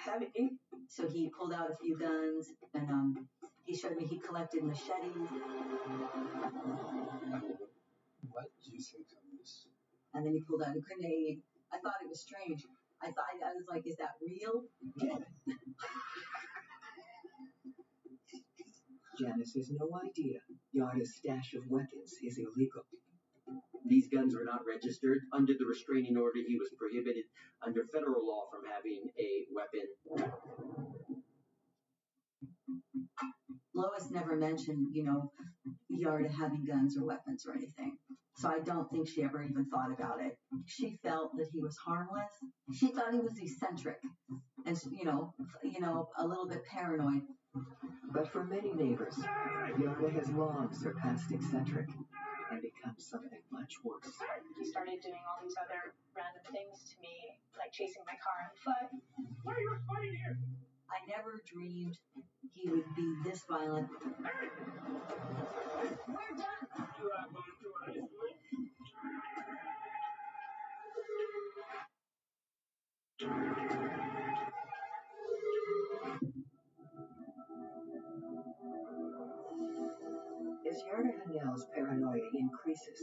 Heavy. So he pulled out a few guns and he showed me he collected machetes. What do you think of this? And then he pulled out a grenade. I thought it was strange. I was like, is that real? Janice has no idea Yarda's stash of weapons is illegal. These guns were not registered. Under the restraining order, he was prohibited under federal law from having a weapon. Lois never mentioned, Yarda having guns or weapons or anything. So I don't think she ever even thought about it. She felt that he was harmless. She thought he was eccentric and, a little bit paranoid. But for many neighbors, Yarda has long surpassed eccentric and become something much worse. He started doing all these other random things to me, like chasing my car on foot. Why are you fighting here? I never dreamed he would be this violent. We're done. You are going to high school? As Yarda Hanel's paranoia increases,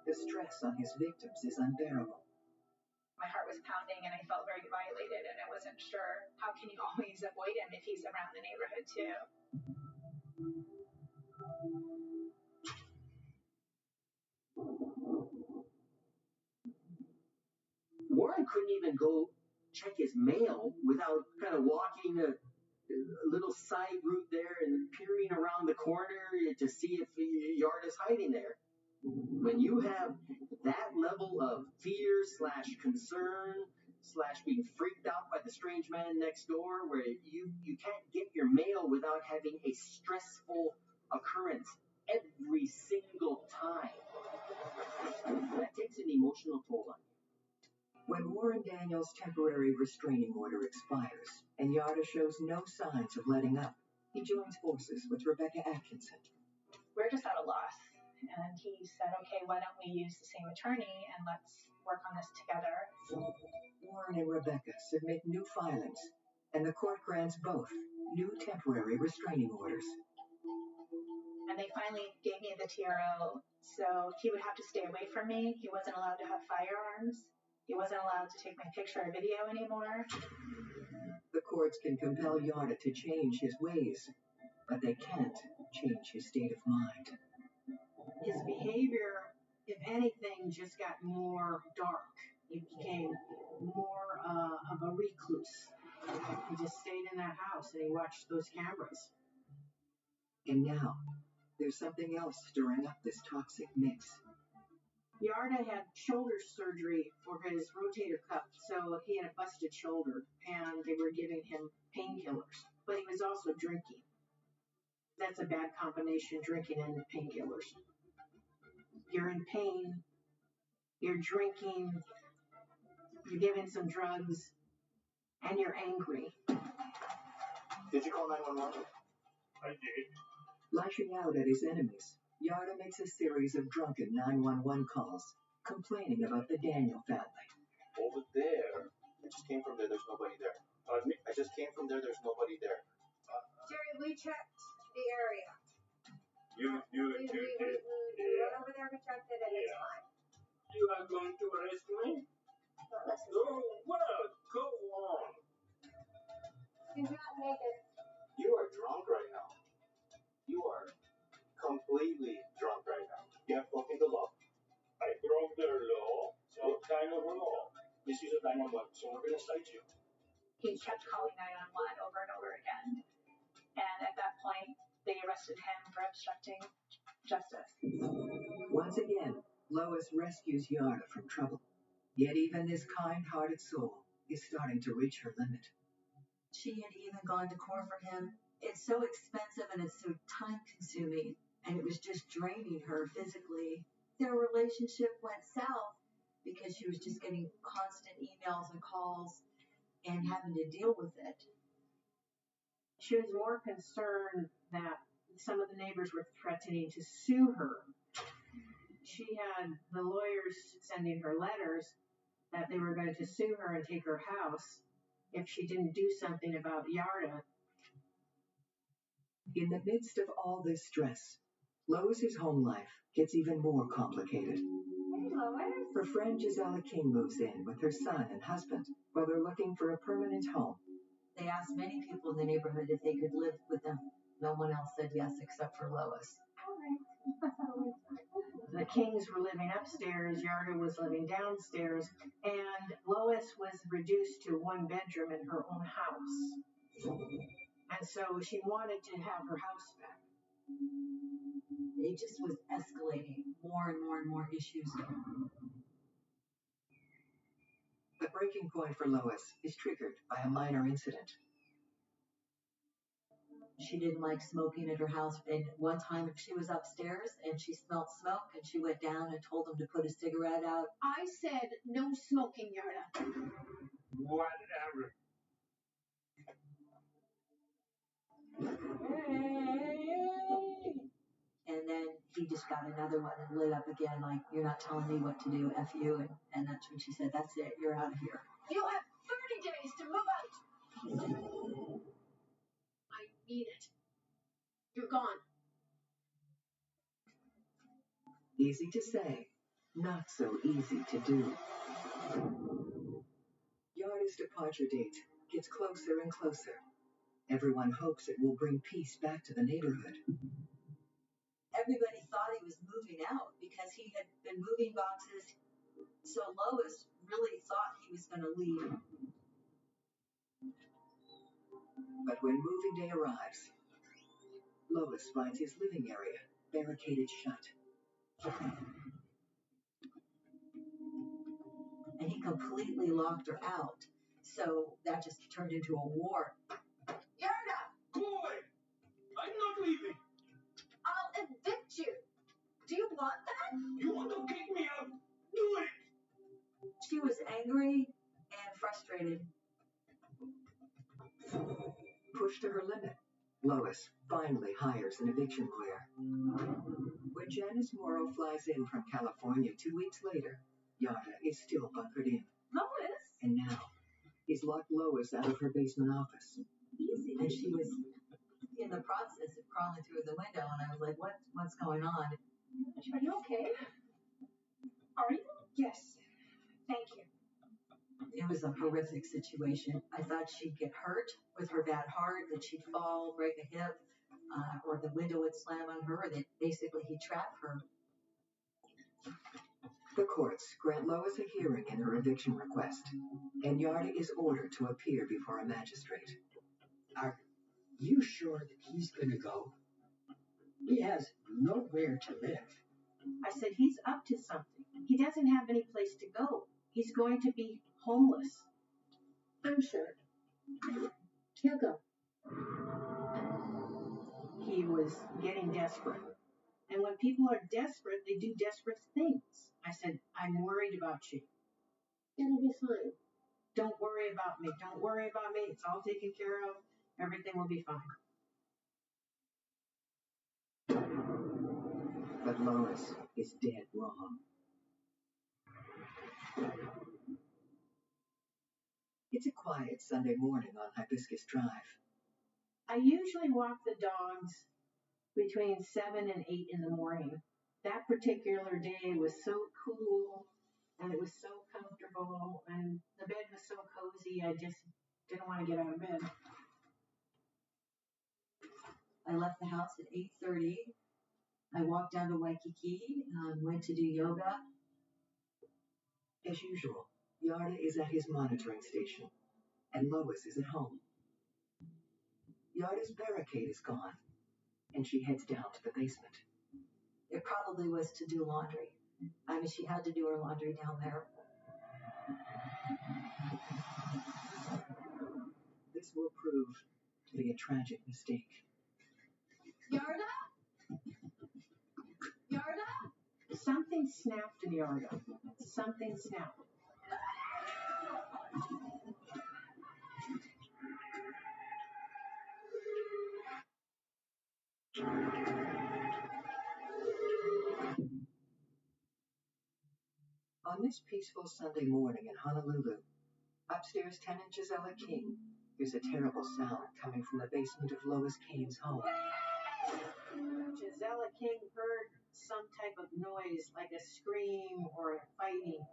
the stress on his victims is unbearable. My heart was pounding and I felt very violated, and I wasn't sure, how can you always avoid him if he's around the neighborhood too? Warren couldn't even go check his mail without kind of walking a little side route there and peering around the corner to see if Yarda's hiding there. When you have that level of fear / concern / being freaked out by the strange man next door, where you can't get your mail without having a stressful occurrence every single time. That takes an emotional toll on you. When Warren Daniels' temporary restraining order expires and Yarda shows no signs of letting up, he joins forces with Rebecca Atkinson. We're just at a loss. And he said, okay, why don't we use the same attorney and let's work on this together. Warren and Rebecca submit new filings, and the court grants both new temporary restraining orders. And they finally gave me the TRO, so he would have to stay away from me. He wasn't allowed to have firearms. He wasn't allowed to take my picture or video anymore. The courts can compel Yarda to change his ways, but they can't change his state of mind. His behavior, if anything, just got more dark. He became more of a recluse. He just stayed in that house and he watched those cameras. And now, there's something else stirring up this toxic mix. Yarda had shoulder surgery for his rotator cuff, so he had a busted shoulder, and they were giving him painkillers. But he was also drinking. That's a bad combination, drinking and painkillers. You're in pain, you're drinking, you're giving some drugs, and you're angry. Did you call 911? I did. Lashing out at his enemies, Yarda makes a series of drunken 911 calls, complaining about the Daniel family. Over there. I just came from there. There's nobody there. Pardon me? I just came from there. There's nobody there. Jerry, we checked the area. You We did. went over there, we checked it, and it's fine. You are going to arrest me? So listen, No, well, go on. do not make it. You are drunk right now. You are completely drunk right now. You have broken the law. I broke their law. What kind of law? This is a 911, so we're going to cite you. He kept calling 911 over and over again. And at that point, they arrested him for obstructing justice. Once again, Lois rescues Yarda from trouble. Yet even this kind-hearted soul is starting to reach her limit. She had even gone to court for him. It's so expensive and it's so time-consuming, and it was just draining her physically. Their relationship went south because she was just getting constant emails and calls and having to deal with it. She was more concerned that some of the neighbors were threatening to sue her. She had the lawyers sending her letters that they were going to sue her and take her house if she didn't do something about Yarda. In the midst of all this stress, Lois's home life gets even more complicated. Hey, Lois. Her friend Gisela King moves in with her son and husband while they're looking for a permanent home. They asked many people in the neighborhood if they could live with them. No one else said yes except for Lois. The Kings were living upstairs, Yarda was living downstairs, and Lois was reduced to one bedroom in her own house. And so she wanted to have her house back. It just was escalating, more and more and more issues. The breaking point for Lois is triggered by a minor incident. She didn't like smoking at her house, and one time she was upstairs and she smelled smoke and she went down and told them to put a cigarette out. I said no smoking, Yarda. Whatever. And then he just got another one and lit up again, like, you're not telling me what to do, F you. And that's when she said, that's it, you're out of here. You have 30 days to move out. I need it. You're gone. Easy to say, not so easy to do. Yarda's departure date gets closer and closer. Everyone hopes it will bring peace back to the neighborhood. Everybody thought he was moving out because he had been moving boxes. So Lois really thought he was going to leave. But when moving day arrives, Lois finds his living area barricaded shut. And he completely locked her out. So that just turned into a war. Yarda, Go away. I'm not leaving. I'll evict you. Do you want that? You want to kick angry and frustrated. Pushed to her limit, Lois finally hires an eviction lawyer. When Janice Morrow flies in from California 2 weeks later, Yarda is still bunkered in. Lois? And now, he's locked Lois out of her basement office. Easy. And she was in the process of crawling through the window, and I was like, what's going on? Are you okay? Are you? Yes. Thank you. It was a horrific situation. I thought she'd get hurt with her bad heart, that she'd fall, break a hip, or the window would slam on her, or that basically he'd trap her. The courts grant Lois a hearing in her eviction request, and Yarda is ordered to appear before a magistrate. Are you sure that he's going to go? He has nowhere to live. I said he's up to something. He doesn't have any place to go. He's going to be homeless. I'm sure. He'll go. He was getting desperate. And when people are desperate, they do desperate things. I said, I'm worried about you. It'll be fine. Don't worry about me. Don't worry about me. It's all taken care of. Everything will be fine. But Lois is dead wrong. It's a quiet Sunday morning on Hibiscus Drive. I usually walk the dogs between 7 and 8 in the morning. That particular day was so cool and it was so comfortable and the bed was so cozy, I just didn't want to get out of bed. I left the house at 8:30. I walked down to Waikiki, went to do yoga. As usual, Yarda is at his monitoring station, and Lois is at home. Yarda's barricade is gone, and she heads down to the basement. It probably was to do laundry. I mean, she had to do her laundry down there. This will prove to be a tragic mistake. Yarda? Yarda? Something snapped in Yarda. Something snapped. On this peaceful Sunday morning in Honolulu, upstairs tenant Gisela King hears a terrible sound coming from the basement of Lois Kane's home. Gisela King heard some type of noise, like a scream or a fighting.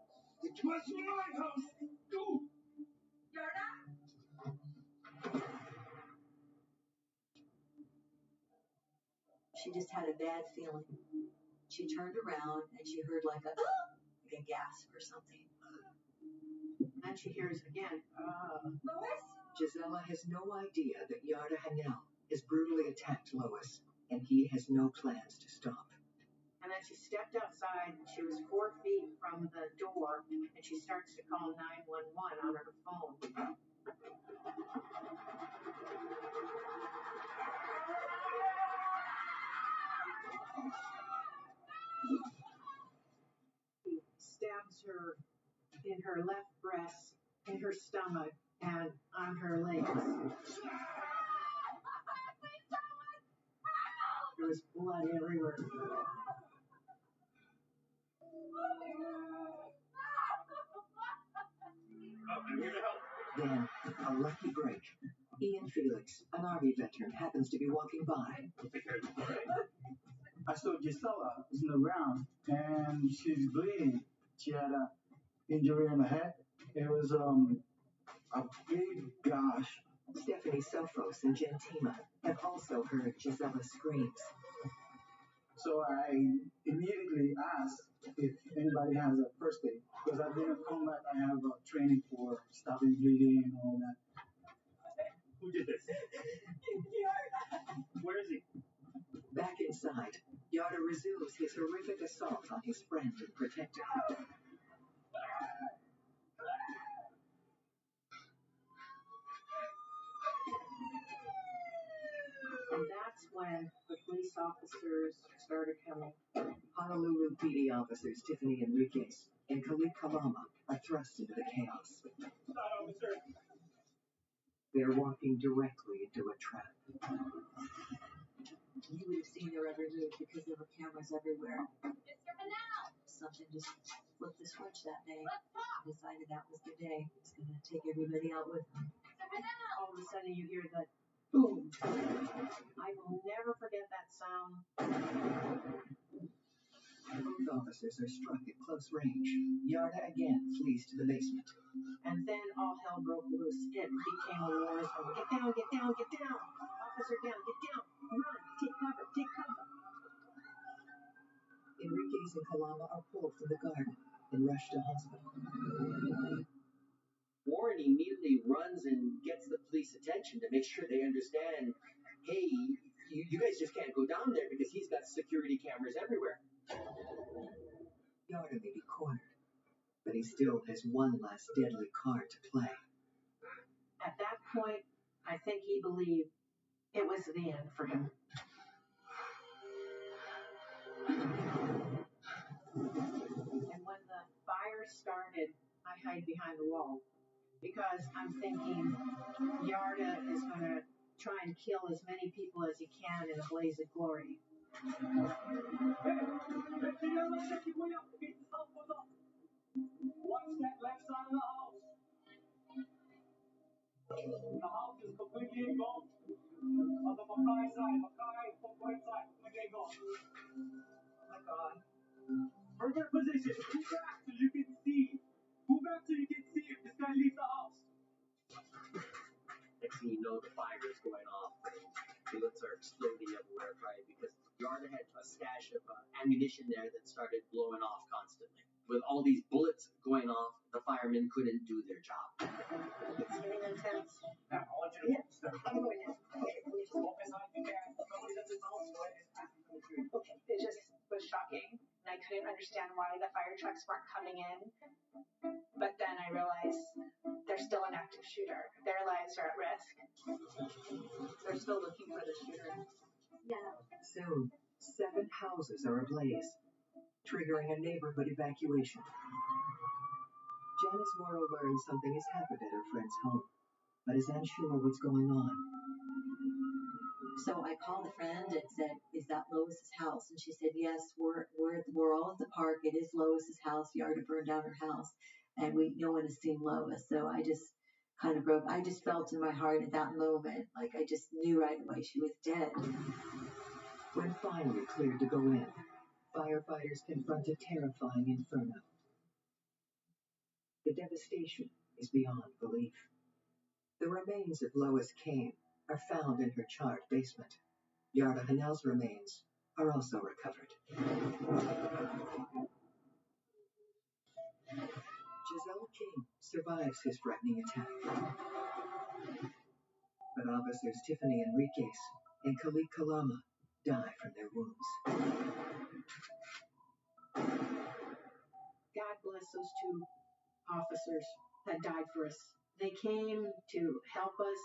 It was my house! Go! Yarda? She just had a bad feeling. She turned around and she heard like a gasp or something. And she hears again, Lois? Gisela has no idea that Yarda Hanel has brutally attacked Lois, and he has no plans to stop. And then she stepped outside. She was 4 feet from the door, and she starts to call 911 on her phone. He stabs her in her left breast, in her stomach, and on her legs. There was blood everywhere. I'm here to help. Then, a lucky break. Ian Felix, an Army veteran, happens to be walking by. I saw Gisela was in the ground and she's bleeding. She had an injury in the head. It was a big gash. Stephanie Sophos and Jen Tima have also heard Gisela's screams. So I immediately asked if anybody has a first aid, because I've been in combat. I have training for stopping bleeding and all that. Who did this? Where is he? Back inside, Yarda resumes his horrific assault on his friend and protector. And that's when the police officers started coming. Honolulu PD officers Tiffany Enriquez and Khalid Kalama are thrust into the chaos. They're walking directly into a trap. You would have seen their every move because there were cameras everywhere. Mr. Manal! Something just flipped the switch that day. Decided that was the day. It's going to take everybody out with them. Mr. Manal! All of a sudden you hear that boom. I will never forget that sound. Both officers are struck at close range. Yarda again flees to the basement. And then all hell broke loose. It became a war zone. Get down, get down, get down. Officer down, get down. Run, take cover, take cover. Enriquez and Kalama are pulled from the garden and rushed to hospital. Warren immediately runs and gets the police attention to make sure they understand, hey, you guys just can't go down there because he's got security cameras everywhere. Yarda may be cornered, but he still has one last deadly card to play. At that point, I think he believed it was the end for him. And when the fire started, I hide behind the wall because I'm thinking Yarda is going to try and kill as many people as he can in a blaze of glory. Watch that left side of the house. The house is completely engulfed. On the Mackay side, right side, completely engulfed. Oh my God. Perfect position. Move back so you can see. Move back so you can see if this guy leaves the house. Next thing you know, the fire is going off. Bullets are exploding everywhere, right? Because Yarda had a stash of ammunition there that started blowing off constantly. With all these bullets going off, the firemen couldn't do their job. It's getting intense. Now, I want you to start. I'm going in. Okay, let me just Go as high as you can. Nobody does this house, so it's passing through the tree. Okay, it just was shocking. And I couldn't understand why the fire trucks weren't coming in. But then I realized they're still an active shooter. Their lives are at risk. They're still looking for the shooter. Yeah. Soon, 7 houses are ablaze, triggering a neighborhood evacuation. Janice Morrow learns something has happened at her friend's home, but is unsure what's going on. So I called a friend and said, "Is that Lois's house?" And she said, "Yes, we're all at the park. It is Lois's house. Yarda burned down her house, and no one has seen Lois." So I just kind of broke. I just felt in my heart at that moment, like I just knew right away she was dead. When finally cleared to go in, firefighters confront a terrifying inferno. The devastation is beyond belief. The remains of Lois Kane are found in her charred basement. Yarda Hanel's remains are also recovered. Giselle King survives his frightening attack. But officers Tiffany Enriquez and Khalid Kalama die from their wounds. God bless those 2 officers that died for us. They came to help us,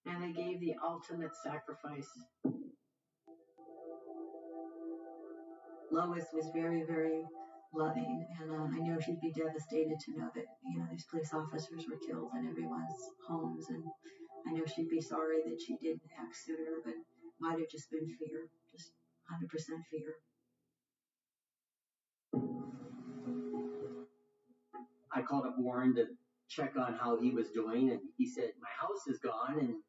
and they gave the ultimate sacrifice. Lois was very, very loving, and I know she'd be devastated to know that, these police officers were killed in everyone's homes, and I know she'd be sorry that she didn't act sooner, but might have just been fear, just 100% fear. I called up Warren to check on how he was doing, and he said, my house is gone and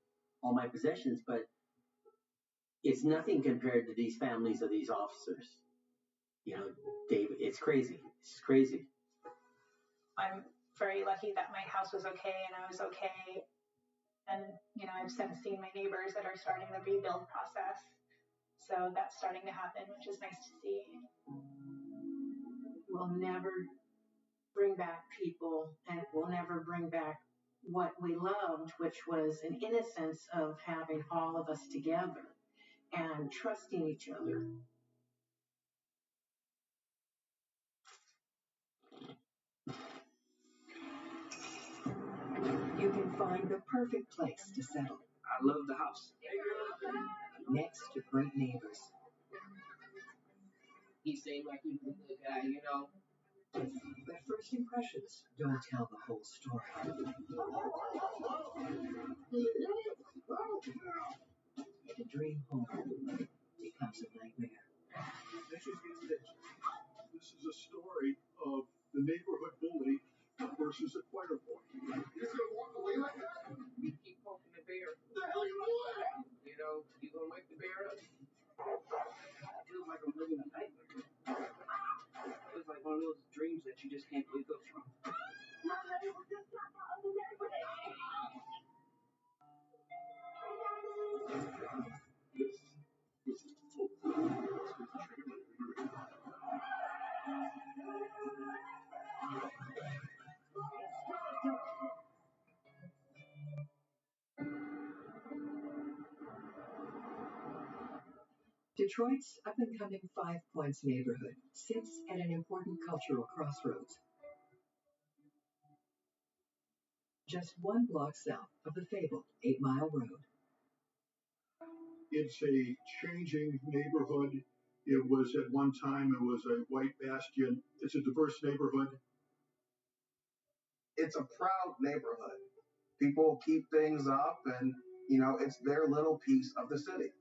all my possessions, but it's nothing compared to these families of these officers. Dave, it's crazy. It's crazy. I'm very lucky that my house was okay and I was okay. And, I've since seen my neighbors that are starting the rebuild process. So that's starting to happen, which is nice to see. We'll never bring back people, and we'll never bring back what we loved, which was an innocence of having all of us together and trusting each other. You can find the perfect place to settle. I love the house. Next to great neighbors. He seemed like he was a good guy, But first First impressions don't tell the whole story. The dream home becomes a nightmare. This is a story of the neighborhood bully versus a choir boy. You're just gonna walk away like that? You keep poking the bear. What the hell are you doing? You know, you gonna wake the bear up? It feels like I'm living a nightmare. It feels like one of those dreams that you just can't wake up from. Detroit's up-and-coming Five Points neighborhood sits at an important cultural crossroads. Just 1 block south of the fabled 8 Mile Road. It's a changing neighborhood. It was at one time, it was a white bastion. It's a diverse neighborhood. It's a proud neighborhood. People keep things up and, you know, it's their little piece of the city.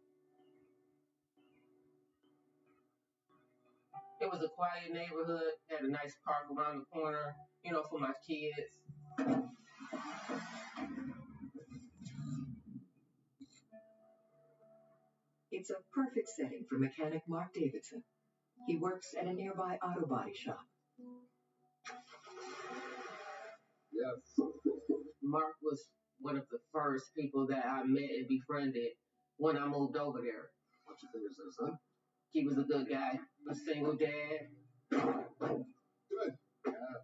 It was a quiet neighborhood, had a nice park around the corner, you know, for my kids. It's a perfect setting for mechanic Mark Davidson. He works at a nearby auto body shop. Yes. Mark was one of the first people that I met and befriended when I moved over there. What you think is this, huh? He was a good guy, a single dad. Good. Yeah.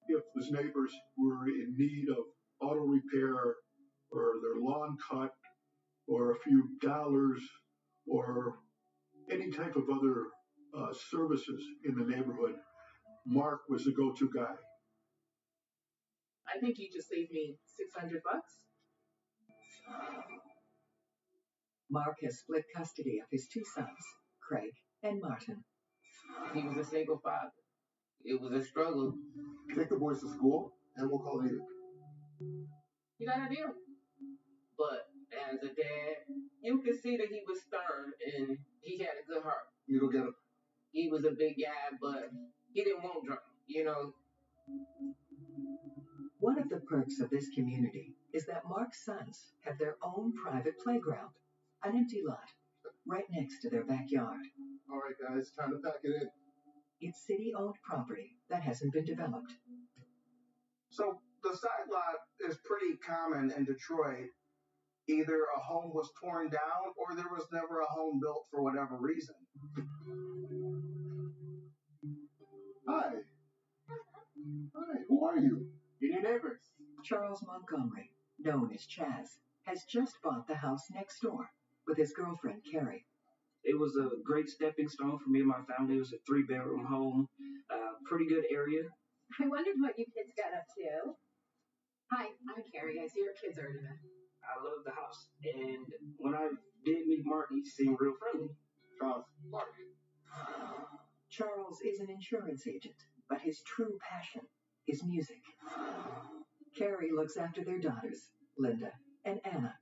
If his neighbors were in need of auto repair or their lawn cut or a few dollars or any type of other services in the neighborhood, Mark was the go-to guy. I think he just saved me $600. Mark has split custody of his 2 sons, Craig and Martin. He was a single father. It was a struggle. Take the boys to school and we'll call it even. You got a deal. But as a dad, you could see that he was stern and he had a good heart. You go get him. He was a big guy, but he didn't want drama, you know. One of the perks of this community is that Mark's sons have their own private playground, an empty lot, right next to their backyard. All right, guys, time to pack it in. It's city-owned property that hasn't been developed. So the side lot is pretty common in Detroit. Either a home was torn down or there was never a home built for whatever reason. Hi. Hi, who are you? Your new neighbors. Charles Montgomery, known as Chaz, has just bought the house next door with his girlfriend, Carrie. It was a great stepping stone for me and my family. It was a 3-bedroom home, pretty good area. I wondered what you kids got up to. Hi, I'm Carrie. I see your kids already met. I love the house. And when I did meet Mark, he seemed real friendly. Charles, Mark. Charles is an insurance agent, but his true passion is music. Carrie looks after their daughters, Linda and Anna.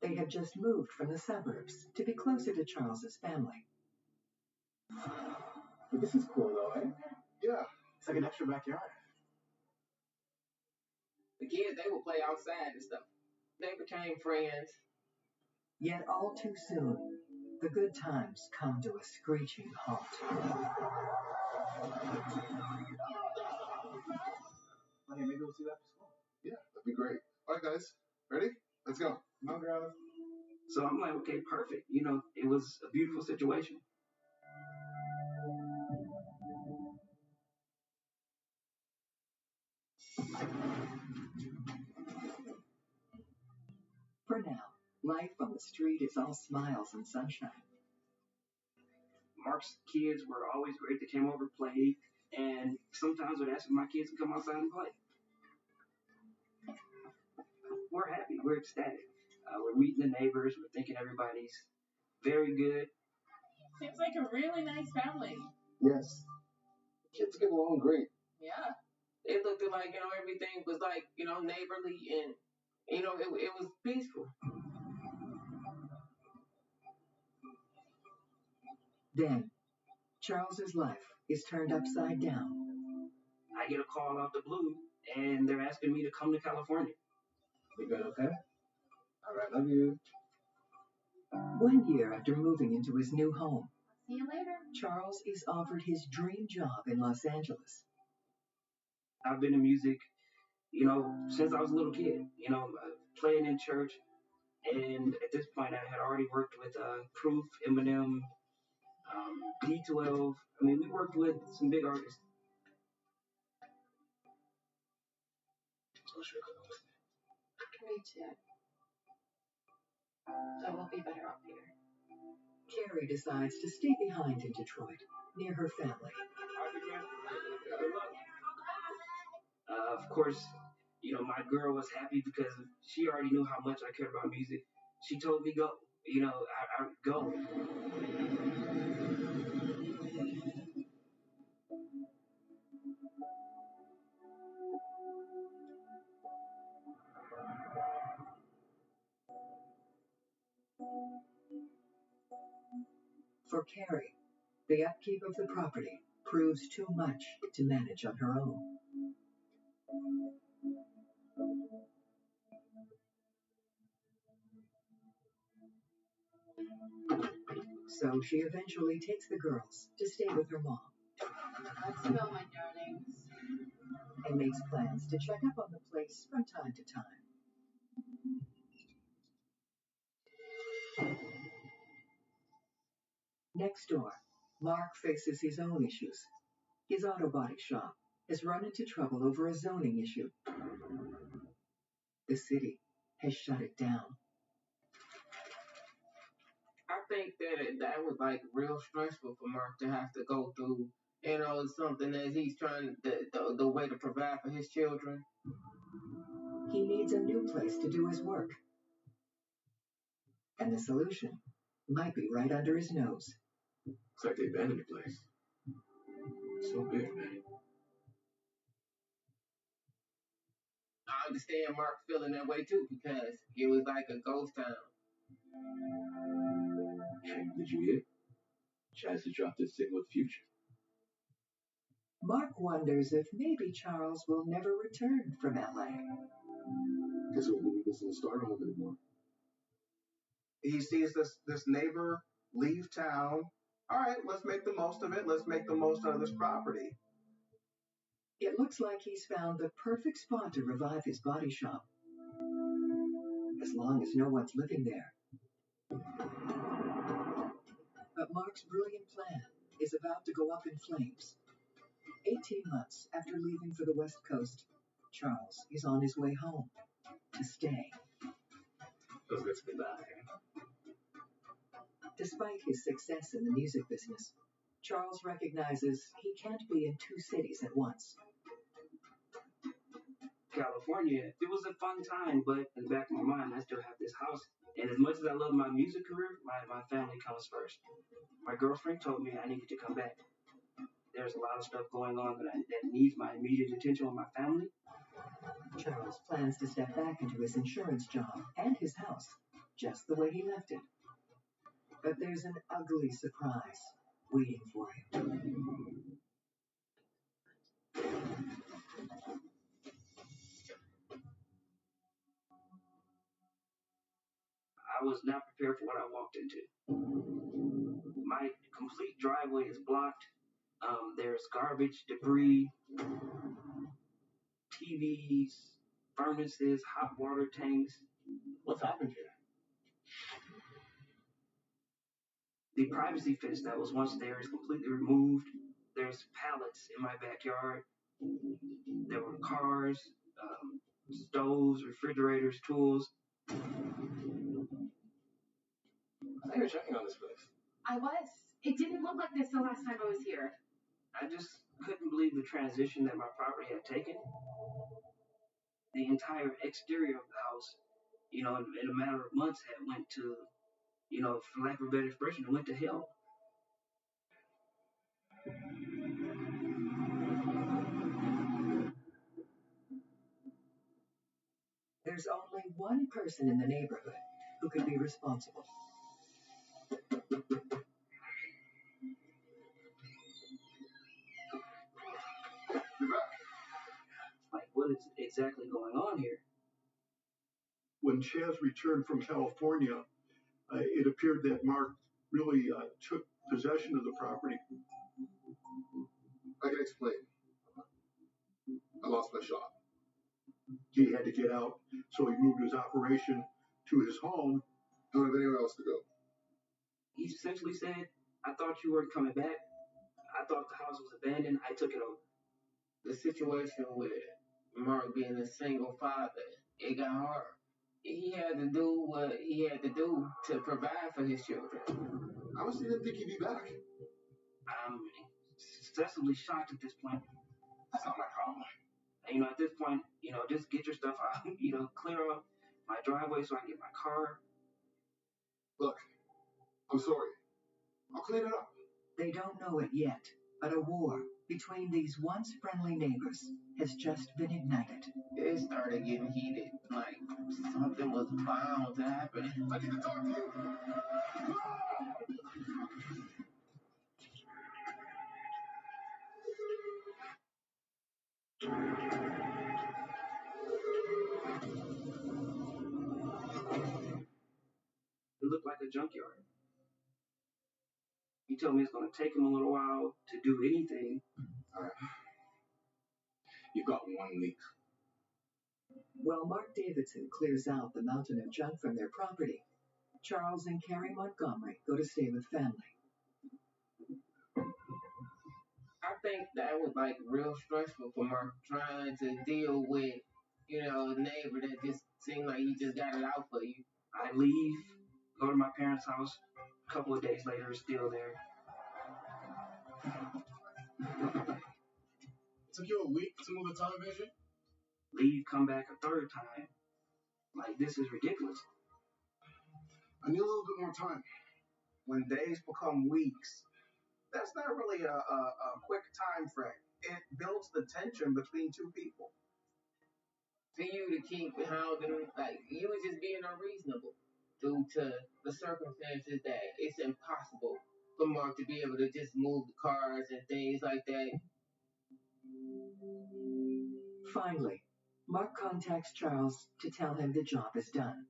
They have just moved from the suburbs to be closer to Charles's family. But this is cool, though, eh? Yeah. It's like an extra backyard. The kids, they would play outside and stuff. They became friends. Yet all too soon, the good times come to a screeching halt. Hey, maybe we'll see you after school. Yeah, that'd be great. All right, guys. Ready? Let's go. Come on, girls. So I'm like, okay, perfect. You know, it was a beautiful situation. For now, life on the street is all smiles and sunshine. Mark's kids were always great. They came over, played, and sometimes would ask if my kids would come outside and play. We're happy. We're ecstatic. We're meeting the neighbors. We're thinking everybody's very good. Seems like a really nice family. Yes. Kids get along great. Yeah. It looked like, everything was like, neighborly and, it was peaceful. Then, Charles's life is turned upside down. I get a call out the blue, and they're asking me to come to California. You good, okay? All right, love you. 1 year after moving into his new home, See you later. Charles is offered his dream job in Los Angeles. I've been in music, since I was a little kid, playing in church. And at this point, I had already worked with Proof, Eminem, D12. I mean, we worked with some big artists. So sure could have listened. Me too. So we'll be better off here. Carrie decides to stay behind in Detroit, near her family. Of course, my girl was happy because she already knew how much I cared about music. She told me go. I would go. For Carrie, the upkeep of the property proves too much to manage on her own. So she eventually takes the girls to stay with her mom Let's go, my darlings. and makes plans to check up on the place from time to time. Next door, Mark faces his own issues. His auto body shop has run into trouble over a zoning issue. The city has shut it down. I think that was like real stressful for Mark to have to go through, something that he's trying the way to provide for his children. He needs a new place to do his work. And the solution might be right under his nose. Looks like they abandoned the place. So big, man. I understand Mark feeling that way too because it was like a ghost town. Hey, did you hear? Chaz has dropped his single with Future. Mark wonders if maybe Charles will never return from LA. Guess what movie doesn't start on anymore? He sees this neighbor leave town. All right, let's make the most of it. Let's make the most out of this property. It looks like he's found the perfect spot to revive his body shop. As long as no one's living there. But Mark's brilliant plan is about to go up in flames. 18 months after leaving for the West Coast, Charles is on his way home to stay. Feels good to be back. Despite his success in the music business, Charles recognizes he can't be in two cities at once. California, it was a fun time, but in the back of my mind, I still have this house. And as much as I love my music career, my family comes first. My girlfriend told me I needed to come back. There's a lot of stuff going on that needs my immediate attention with my family. Charles plans to step back into his insurance job and his house, just the way he left it. But there's an ugly surprise waiting for him. I was not prepared for what I walked into. My complete driveway is blocked. There's garbage, debris, TVs, furnaces, hot water tanks. What's happened here? The privacy fence that was once there is completely removed. There's pallets in my backyard. There were cars, stoves, refrigerators, tools. I think you're checking on this place. I was. It didn't look like this the last time I was here. I just couldn't believe the transition that my property had taken. The entire exterior of the house, in a matter of months had went to, for lack of a better expression, it went to hell. there's only one person in the neighborhood who could be responsible. You're back. Like, what is exactly going on here? When Chaz returned from California, it appeared that Mark really took possession of the property. I can explain. I lost my shop. He had to get out, so he moved his operation to his home. Don't have anywhere else to go. He essentially said, I thought you weren't coming back. I thought the house was abandoned. I took it over. The situation with Mark being a single father, it got hard. He had to do what he had to do to provide for his children. I honestly didn't think he'd be back. I'm excessively shocked at this point. That's not my problem. And, at this point, just get your stuff out, clear up my driveway so I can get my car. Look, I'm sorry. I'll clean it up. They don't know it yet, but a war between these once friendly neighbors has just been ignited. It started getting heated, like something was bound to happen. I need to talk to you. It looked like a junkyard. He told me it's going to take him a little while to do anything. All right. You've got 1 week. While Mark Davidson clears out the mountain of junk from their property, Charles and Carrie Montgomery go to stay with family. I think that was like real stressful for Mark, trying to deal with, a neighbor that just seemed like he just got it out for you. I leave, go to my parents' house. A couple of days later, it's still there. It took you a week to move the television? Leave, come back a third time. Like, this is ridiculous. I need a little bit more time. When days become weeks, that's not really a quick time frame. It builds the tension between two people. For you to keep hounding him, like, you was just being unreasonable due to the circumstances that it's impossible for Mark to be able to just move the cars and things like that. Finally, Mark contacts Charles to tell him the job is done.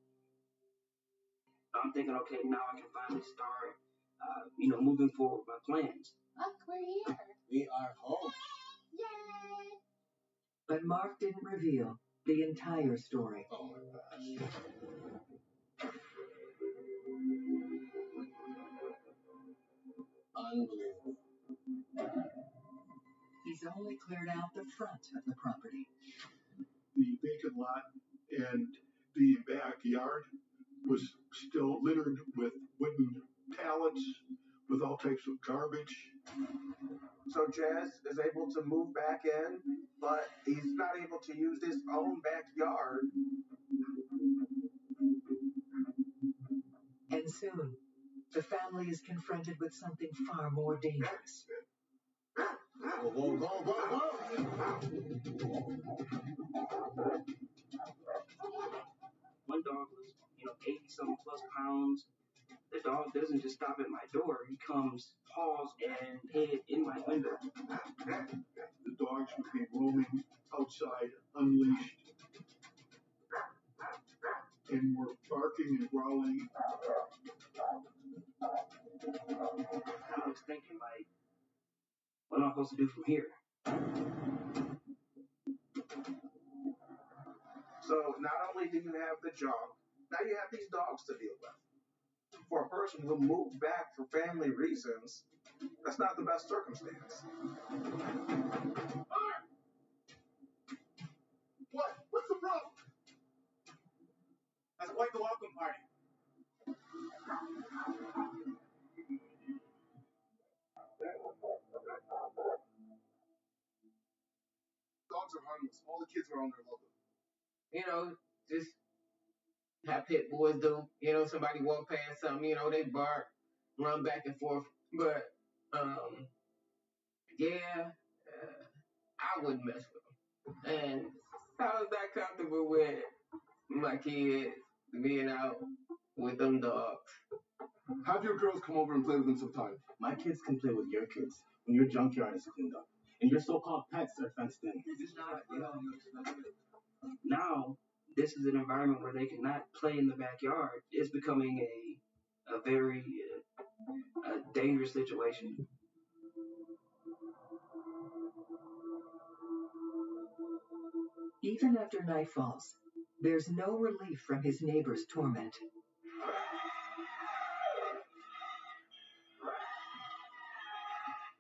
I'm thinking, okay, now I can finally start, moving forward with my plans. Look, we're here. We are home. Yay! But Mark didn't reveal the entire story. Oh my gosh. Unbelievable. He's only cleared out the front of the property. The vacant lot and the backyard was still littered with wooden pallets with all types of garbage. So Chaz is able to move back in, but he's not able to use his own backyard. And soon, the family is confronted with something far more dangerous. Go, go, go, go, go! One dog was, 80-something plus pounds. The dog doesn't just stop at my door. He comes, paws, and head in my window. The dogs would be roaming outside unleashed and were barking and growling. I was thinking, like, what am I supposed to do from here? So not only do you have the job, now you have these dogs to deal with. For a person who moved back for family reasons, that's not the best circumstance. What? What's the problem? That's quite the welcome party. Dogs are harmless. All the kids around there love them. Just have pit bulls do. Somebody walk past something, they bark, run back and forth. But, I wouldn't mess with them. And I was not comfortable with My kids being out with them dogs. Have your girls come over and play with them sometime. My kids can play with your kids when your junkyard is cleaned up and your so-called pets are fenced in. Now, this is an environment where they cannot play in the backyard. It's becoming a very dangerous situation. Even after night falls, there's no relief from his neighbor's torment.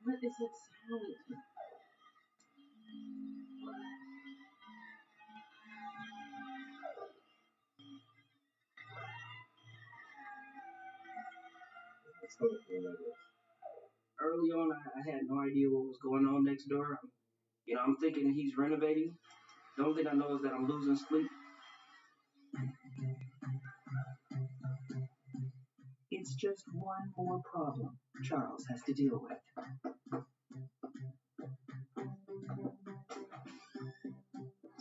What is that sound? Early on, I had no idea what was going on next door. I'm thinking he's renovating. The only thing I know is that I'm losing sleep. It's just one more problem Charles has to deal with.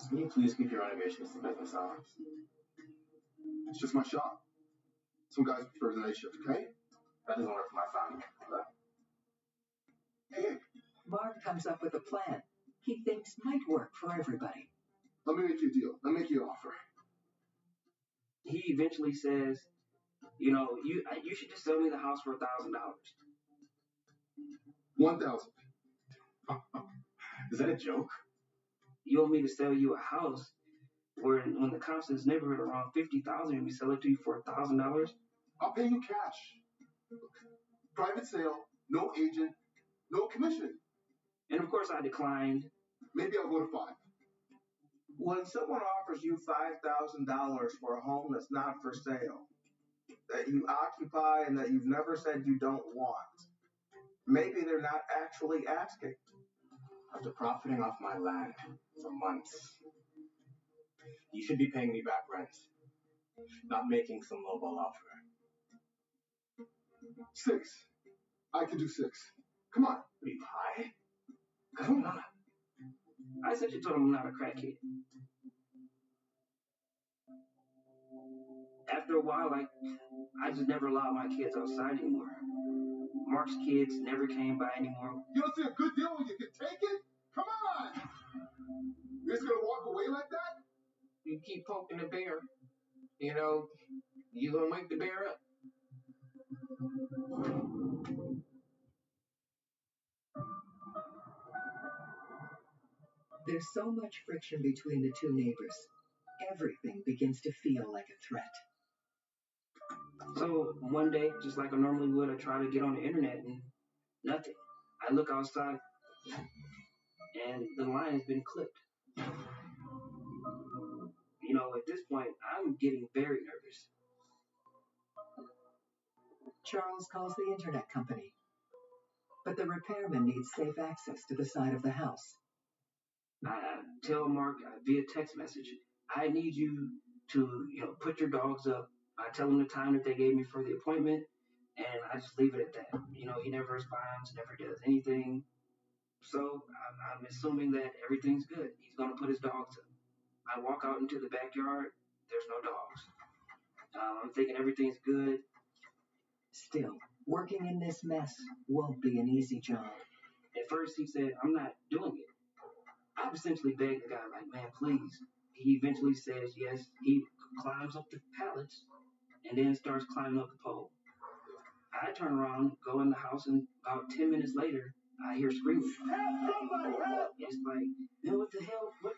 Can you please keep your renovations to business hours? It's just my shop. Some guys prefer the night shift, okay? That doesn't work for my family. Hey, Mark comes up with a plan he thinks might work for everybody. let me make you a deal. Let me make you an offer. He eventually says, you should just sell me the house for $1,000. 1,000. Is that a joke? You want me to sell you a house where when the comps in this neighborhood are around 50,000 and we sell it to you for $1,000? I'll pay you cash. Private sale, no agent, no commission. And of course I declined. Maybe I'll go to 5. When someone offers you $5,000 for a home that's not for sale, that you occupy and that you've never said you don't want, maybe they're not actually asking. After profiting off my land for months, you should be paying me back rent, not making some lowball offer. 6. I can do 6. Come on. Are you high? Because I'm not. I essentially told him I'm not a crackhead. After a while, I just never allowed my kids outside anymore. Mark's kids never came by anymore. You don't see a good deal when you can take it? Come on! You're just gonna walk away like that? You keep poking the bear, you gonna wake the bear up. There's so much friction between the two neighbors. Everything begins to feel like a threat. So one day, just like I normally would, I try to get on the internet and nothing. I look outside and the line has been clipped. At this point, I'm getting very nervous. Charles calls the internet company, but the repairman needs safe access to the side of the house. I tell Mark via text message, I need you to, put your dogs up. I tell him the time that they gave me for the appointment, and I just leave it at that. He never responds, never does anything. So I'm assuming that everything's good. He's going to put his dogs up. I walk out into the backyard. There's no dogs. I'm thinking everything's good. Still, working in this mess won't be an easy job. At first, he said, I'm not doing it. I've essentially begged the guy, like, man, please. He eventually says yes. He climbs up the pallets and then starts climbing up the pole. I turn around, go in the house, and about 10 minutes later, I hear screaming. It's like, man, what the hell? What?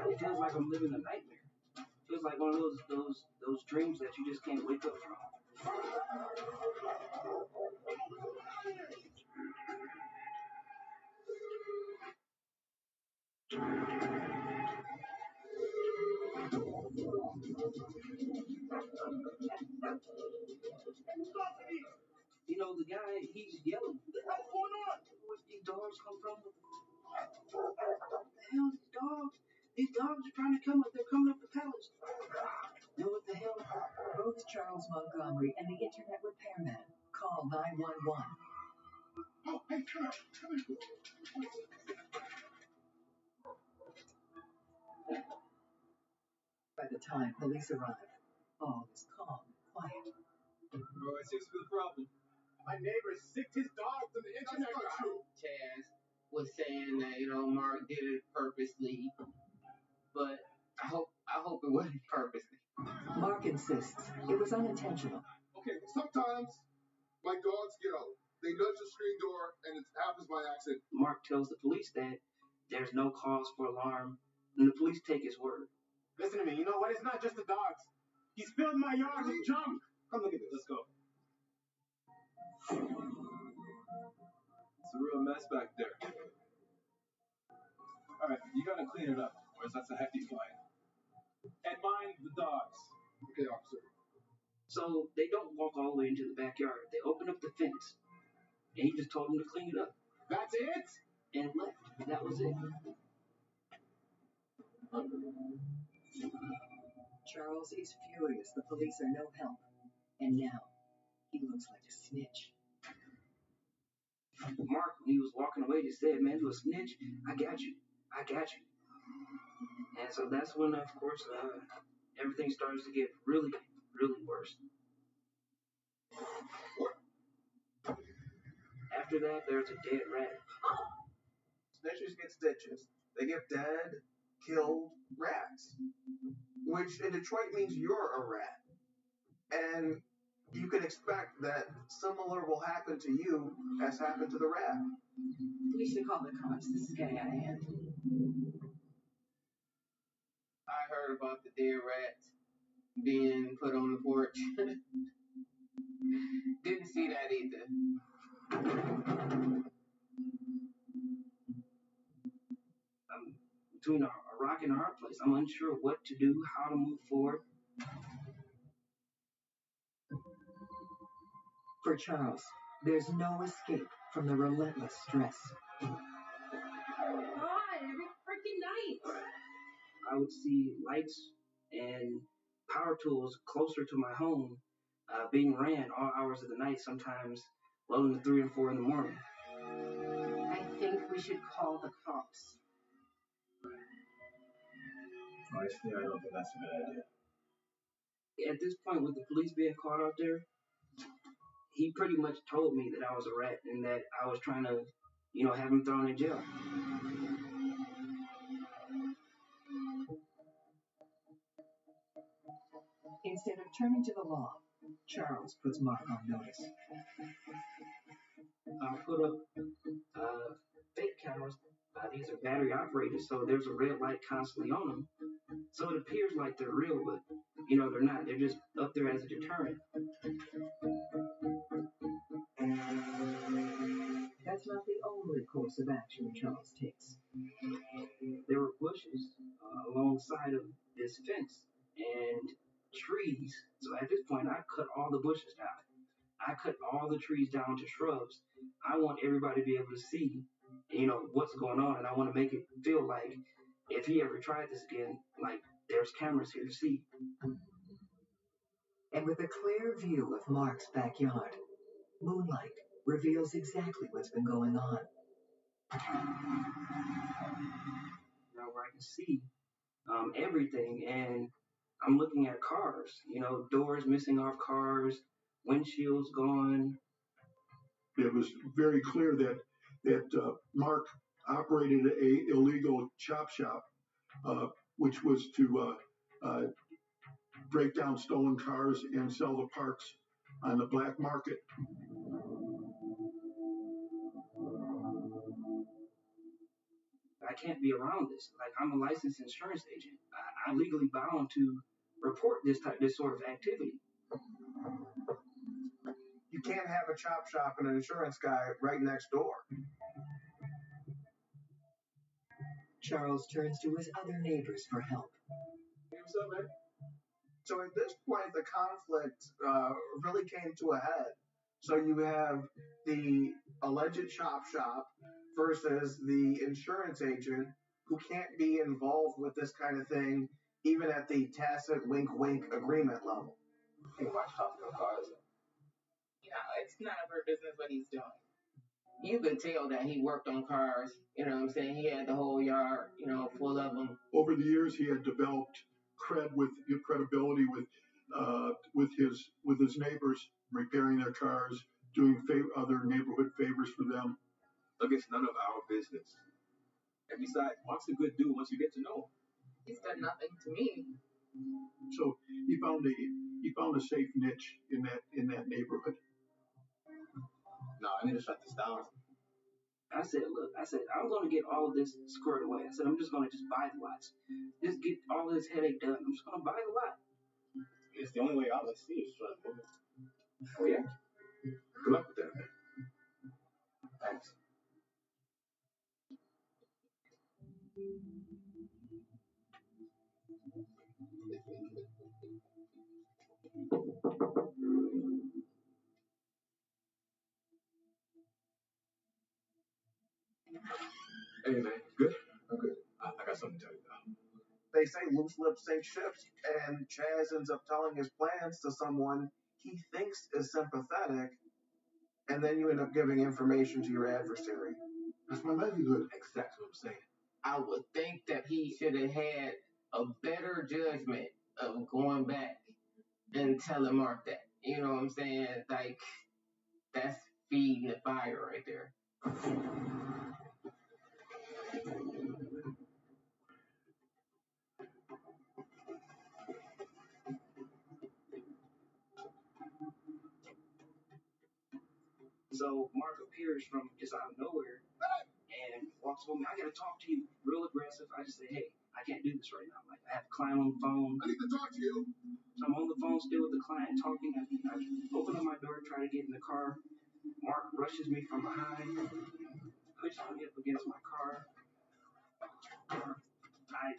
It feels like I'm living a nightmare. It feels like one of those dreams that you just can't wake up from. The guy, he's yelling. What the hell's going on? Where these dogs come from? What the hell, these dogs? These dogs are trying to come up. They're coming up the pallets. What the hell? Both Charles Montgomery and the internet repairman call 911. Oh, hey, come on. By the time police arrive, all is calm and quiet. Bro, it seems to be the problem. My neighbor sicked his dog to the internet. That's not true. Chaz was saying that, Mark did it purposely, but I hope it wasn't purposely. Mark insists it was unintentional. Okay, sometimes my dogs get out. They nudge the screen door and it happens by accident. Mark tells the police that there's no cause for alarm, and the police take his word. Listen to me. You know what? It's not just the dogs. He's filled my yard with junk. Come look at this. Let's go. It's a real mess back there. All right, you gotta clean it up, or else that's a hefty fine. And mind the dogs. Okay, officer. So they don't walk all the way into the backyard. They open up the fence, and he just told them to clean it up. That's it? And left. That was it. Charles is furious the police are no help. And now, he looks like a snitch. Mark, when he was walking away, just said, "Man, you a snitch? I got you. I got you." And so that's when, of course, everything starts to get really, really worse. After that, there's a dead rat. Snitches get stitches. They get dead, killed rats. Which in Detroit means you're a rat. And you can expect that similar will happen to you as happened to the rat. We should call the cops. This is getting out of hand. I heard about the dead rats being put on the porch. Didn't see that either. I'm between a rock and a hard place. I'm unsure what to do, how to move forward. For Charles, there's no escape from the relentless stress. God, every freaking night. I would see lights and power tools closer to my home being ran all hours of the night, sometimes well into 3 and 4 in the morning. I think we should call the cops. Honestly, I don't think that's a good idea. At this point, with the police being caught out there, he pretty much told me that I was a rat and that I was trying to, have him thrown in jail. Instead of turning to the law, Charles puts Mark on notice. I put up fake cameras. These are battery operated, so there's a red light constantly on them. So it appears like they're real, but they're not. They're just up there as a deterrent. That's not the only course of action Charles takes. There were bushes alongside of this fence and trees. So at this point, I cut all the bushes down. I cut all the trees down to shrubs. I want everybody to be able to see, what's going on, and I want to make it feel like if he ever tried this again, like there's cameras here to see. And with a clear view of Mark's backyard, moonlight reveals exactly what's been going on. Now where I can see everything, and I'm looking at cars, doors missing off cars, windshields gone. It was very clear that Mark operated a illegal chop shop, which was to break down stolen cars and sell the parts on the black market. I can't be around this. Like, I'm a licensed insurance agent. I'm legally bound to report this sort of activity. You can't have a chop shop and an insurance guy right next door. Charles turns to his other neighbors for help. What's up, man? So at this point, the conflict really came to a head. So you have the alleged chop shop versus the insurance agent who can't be involved with this kind of thing, even at the tacit wink-wink agreement level. Hey, watch hospital cars. It's none of her business what he's doing. You could tell that he worked on cars. You know what I'm saying? He had the whole yard, full of them. Over the years, he had developed credibility with his neighbors, repairing their cars, doing other neighborhood favors for them. Look, it's none of our business. And besides, Mark's a good dude once you get to know him. He's done nothing to me. So he found a safe niche in that neighborhood. No, I need to shut this down. I said, look, I'm going to get all of this squared away. I said, I'm just going to just buy the lots. Just get all of this headache done. I'm just going to buy the lot. It's the only way out. Let's see. It's trying to move it. Oh, yeah? Good luck with that, man. Thanks. Hey, man. Good? I'm good. I got something to tell you about. They say loose lips sink ships, and Chaz ends up telling his plans to someone he thinks is sympathetic, and then you end up giving information to your adversary. That's my livelihood. Exactly what I'm saying. I would think that he should have had a better judgment of going back and telling Mark that. You know what I'm saying? Like, that's feeding the fire right there. So Mark appears from just out of nowhere and walks over me. I got to talk to you. Real aggressive. I just say, hey, I can't do this right now. Like, I have a client on the phone. I need to talk to you. So I'm on the phone still with the client talking. I open up my door, try to get in the car. Mark rushes me from behind, pushes me up against my car. I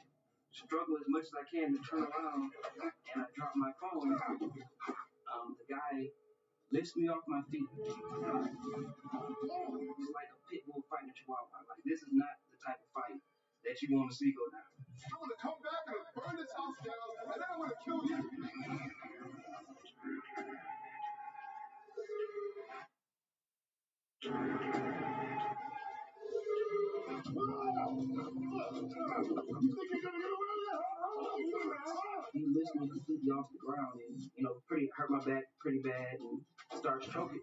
struggle as much as I can to turn around, and I drop my phone. The guy lifts me off my feet. It's like a pit bull fighting a chihuahua. Like, this is not the type of fight that you want to see go down. I'm gonna come back and burn this house down, and then I'm gonna kill you. He lifts me completely off the ground and, hurt my back pretty bad and starts choking.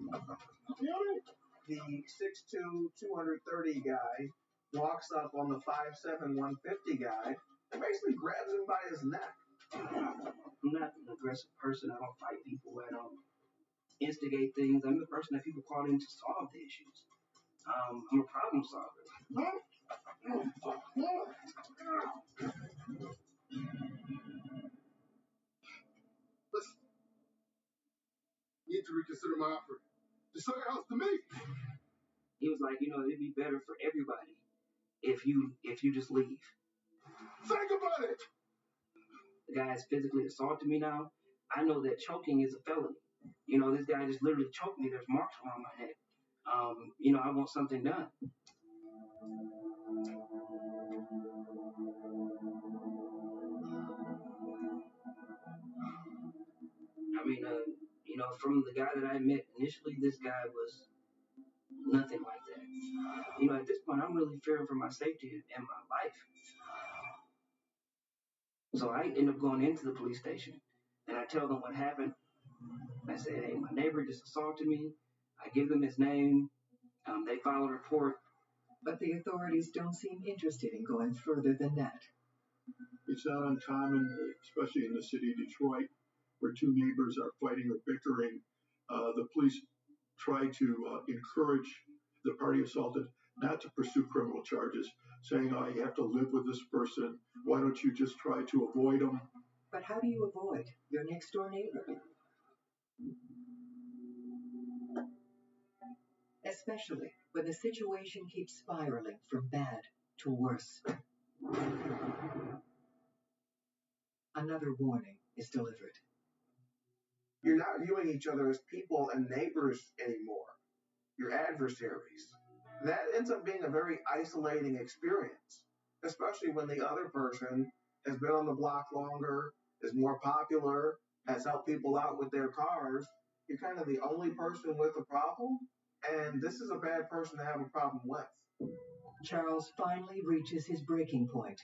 The 6'2", 230 guy walks up on the 5'7", 150 guy and basically grabs him by his neck. I'm not an aggressive person. I don't fight people. I don't instigate things. I'm the person that people call in to solve the issues. I'm a problem solver. Listen, you need to reconsider my offer. Just sell your house to me. He was like, it'd be better for everybody if you just leave. Think about it. The guy has physically assaulted me now. I know that choking is a felony. This guy just literally choked me. There's marks around my neck. I want something done. From the guy that I met initially, this guy was nothing like that. At this point, I'm really fearing for my safety and my life. So I end up going into the police station, and I tell them what happened. I say, hey, my neighbor just assaulted me. I give them his name. They file a report. But the authorities don't seem interested in going further than that. It's not uncommon, especially in the city of Detroit, where two neighbors are fighting or bickering. The police try to encourage the party assaulted not to pursue criminal charges, saying, oh, you have to live with this person. Why don't you just try to avoid them? But how do you avoid your next door neighbor? Especially when the situation keeps spiraling from bad to worse. Another warning is delivered. You're not viewing each other as people and neighbors anymore. You're adversaries. That ends up being a very isolating experience, especially when the other person has been on the block longer, is more popular, has helped people out with their cars. You're kind of the only person with a problem, and this is a bad person to have a problem with. Charles finally reaches his breaking point.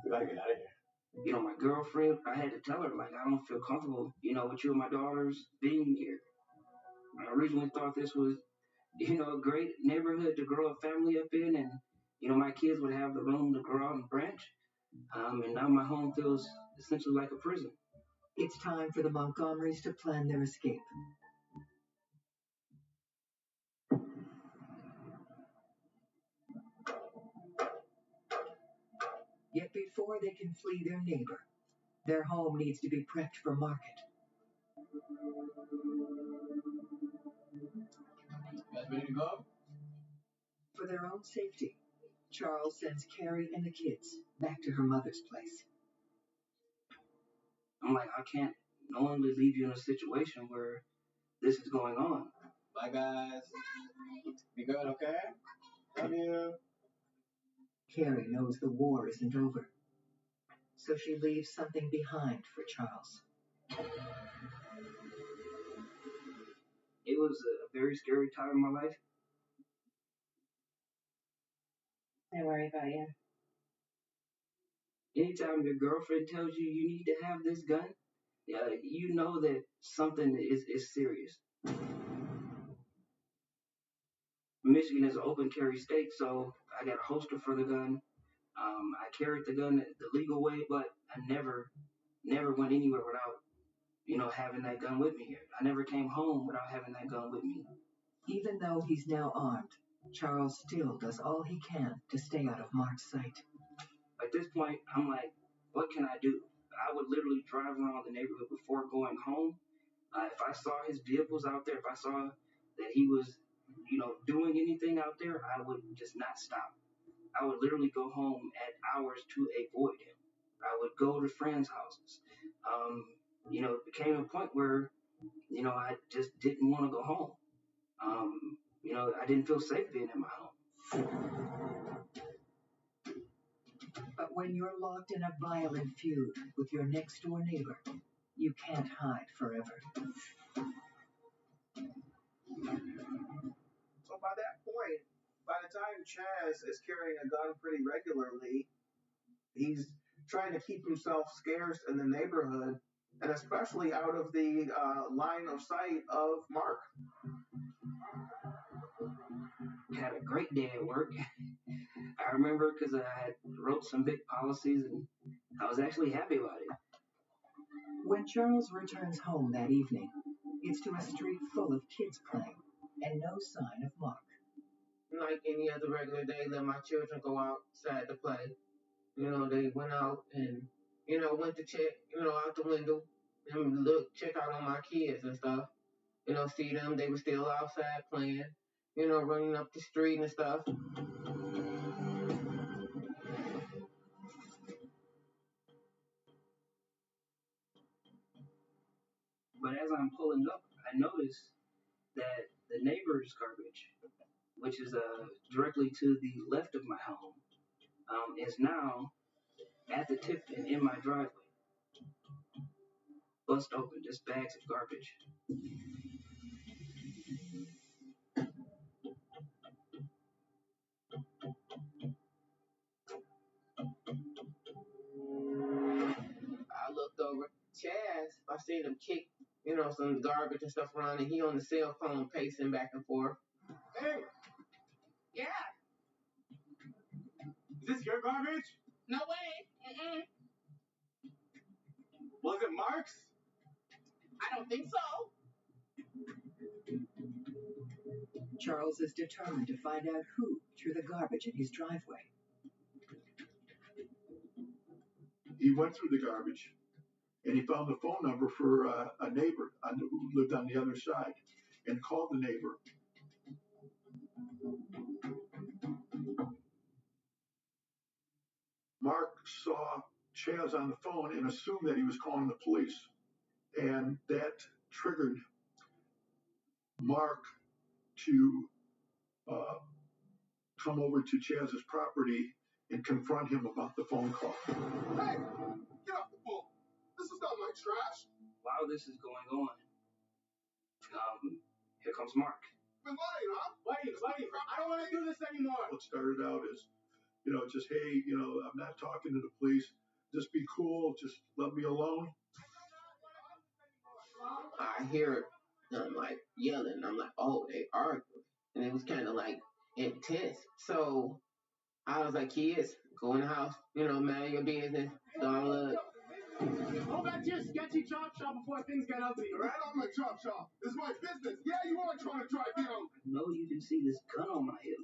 We gotta get out of here. My girlfriend, I had to tell her, like, I don't feel comfortable, with you and my daughters being here. I originally thought this was, a great neighborhood to grow a family up in, and, my kids would have the room to grow out and branch. And now my home feels essentially like a prison. It's time for the Montgomerys to plan their escape. Yet before they can flee their neighbor, their home needs to be prepped for market. You guys ready to go? For their own safety, Charles sends Carrie and the kids back to her mother's place. I'm like, I can't knowingly leave you in a situation where this is going on. Bye, guys. Be good, okay? Love you. Carrie knows the war isn't over, so she leaves something behind for Charles. It was a very scary time in my life. I worry about you. Anytime your girlfriend tells you you need to have this gun, you know that something is serious. Michigan is an open carry state, so I got a holster for the gun. I carried the gun the legal way, but I never went anywhere without, having that gun with me. I never came home without having that gun with me. Even though he's now armed, Charles still does all he can to stay out of Mark's sight. At this point, I'm like, what can I do? I would literally drive around the neighborhood before going home. If I saw his vehicles out there, if I saw that he was, doing anything out there, I would just not stop. I would literally go home at hours to avoid him. I would go to friends' houses. It became a point where, I just didn't want to go home. I didn't feel safe being in my home. But when you're locked in a violent feud with your next-door neighbor, you can't hide forever. So by that point, by the time Chaz is carrying a gun pretty regularly, he's trying to keep himself scarce in the neighborhood, and especially out of the line of sight of Mark. Had a great day at work. I remember because I had wrote some big policies and I was actually happy about it. When Charles returns home that evening, it's to a street full of kids playing and no sign of Mark. Like any other regular day, let my children go outside to play. They went out and, went to check, out the window and check out on my kids and stuff. See them, they were still outside playing, running up the street and stuff. But as I'm pulling up, I notice that the neighbor's garbage, which is directly to the left of my home, is now at the tip and in my driveway. Bust open, just bags of garbage. I looked over. Chaz, I seen him kick, some garbage and stuff around, and he on the cell phone pacing back and forth. Hey! Yeah. Is this your garbage? No way. Was it Mark's? I don't think so. Charles is determined to find out who threw the garbage in his driveway. He went through the garbage and he found the phone number for a neighbor who lived on the other side and called the neighbor. Mark saw Chaz on the phone and assumed that he was calling the police. And that triggered Mark to come over to Chaz's property and confront him about the phone call. Hey, get off the phone. This is not my trash. While this is going on, here comes Mark. Been lying, huh? Wait, I don't want to do this anymore. What started out as, just, hey, I'm not talking to the police. Just be cool. Just let me alone. I hear them like yelling. I'm like, oh, they arguing. And it was kind of like intense. So I was like, kids, go in the house, mind your business. Don't look. Oh, got you chop shop before things got ugly. Right on my chop shop. It's my business. Yeah, you are trying to drive me out. I know you can see this gun on my hip,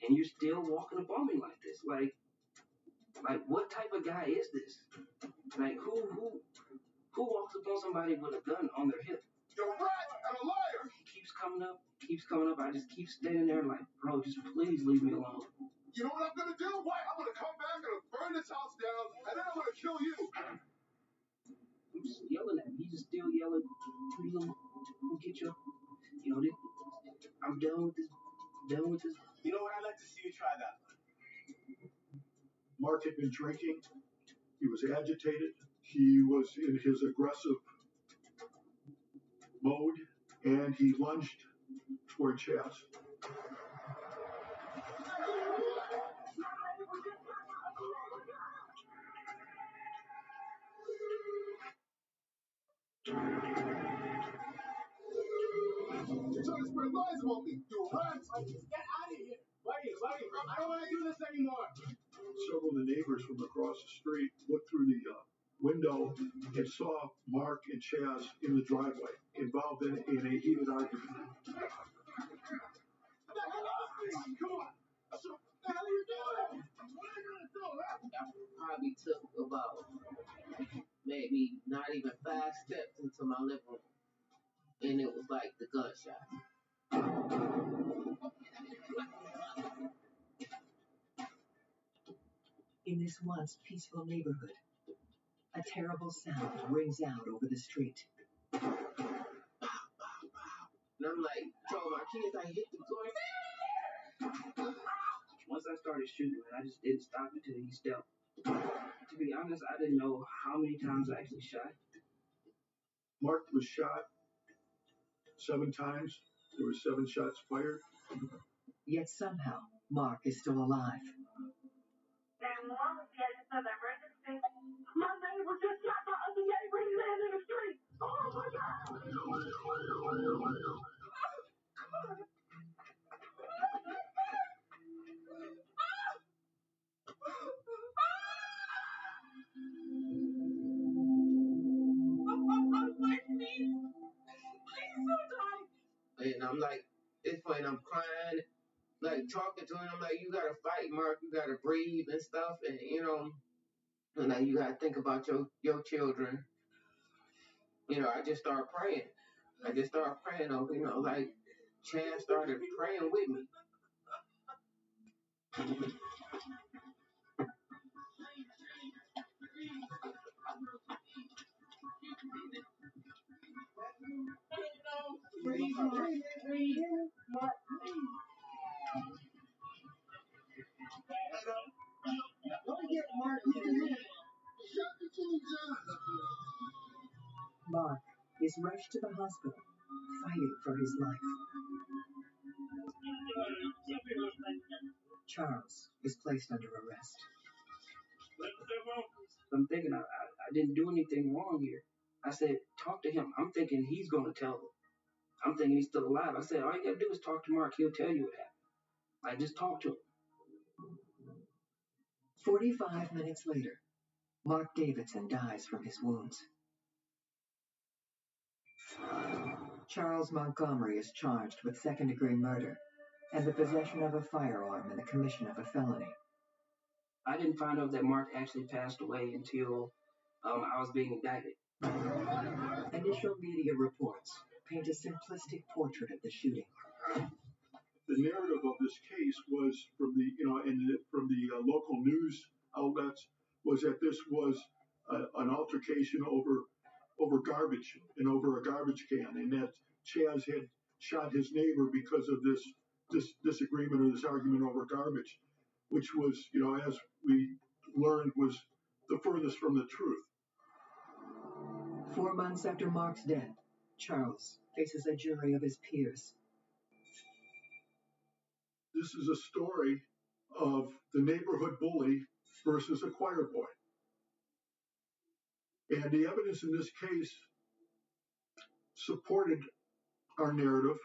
and you're still walking up on me like this. Like what type of guy is this? Like, who walks up on somebody with a gun on their hip? You're a rat and a liar. He keeps coming up. I just keep standing there like, bro, just please leave me alone. You know what I'm gonna do? What? I'm gonna come back, I'm gonna burn this house down, and then I'm gonna kill you. I'm just yelling at him. He's just still yelling. Please, we'll get you. I'm done with this. You know what? I'd like to see you try that. Mark had been drinking. He was agitated. He was in his aggressive mode, and he lunged toward Chaz. You're trying to spread lies about me. You rats. Get out of here. Buddy, I don't want to do this anymore. Several of the neighbors from across the street looked through the window and saw Mark and Chaz in the driveway, involved in a heated argument. Come on. What the hell are you doing? What are you going to do, huh? That probably took about maybe not even 5 steps into my living room. And it was like the gunshot. In this once peaceful neighborhood, a terrible sound rings out over the street. And I'm like, told my kids, I hit the door. Once I started shooting, I just didn't stop until he stepped. To be honest, I didn't know how many times I actually shot. Mark was shot 7 times. There were 7 shots fired. Yet somehow, Mark is still alive. My neighbor just shot my other neighbor. He ran in the street. Oh my God! And I'm like, at this point, I'm crying, like talking to him. I'm like, you gotta fight, Mark. You gotta breathe and stuff, and and like you gotta think about your children. I just started praying. Like Chad started praying with me. Mark is rushed to the hospital, fighting for his life. Charles is placed under arrest. I'm thinking I didn't do anything wrong here. I said, talk to him. I'm thinking he's going to tell them. I'm thinking he's still alive. I said, all you got to do is talk to Mark. He'll tell you what happened. I just talked to him. 45 minutes later, Mark Davidson dies from his wounds. Charles Montgomery is charged with second-degree murder and the possession of a firearm and the commission of a felony. I didn't find out that Mark actually passed away until I was being indicted. Initial media reports paint a simplistic portrait of the shooting. The narrative of this case was from the local news outlets was that this was an altercation over garbage and over a garbage can, and that Chaz had shot his neighbor because of this disagreement or this argument over garbage, which was, as we learned, was the furthest from the truth. 4 months after Mark's death, Charles faces a jury of his peers. This is a story of the neighborhood bully versus a choir boy. And the evidence in this case supported our narrative.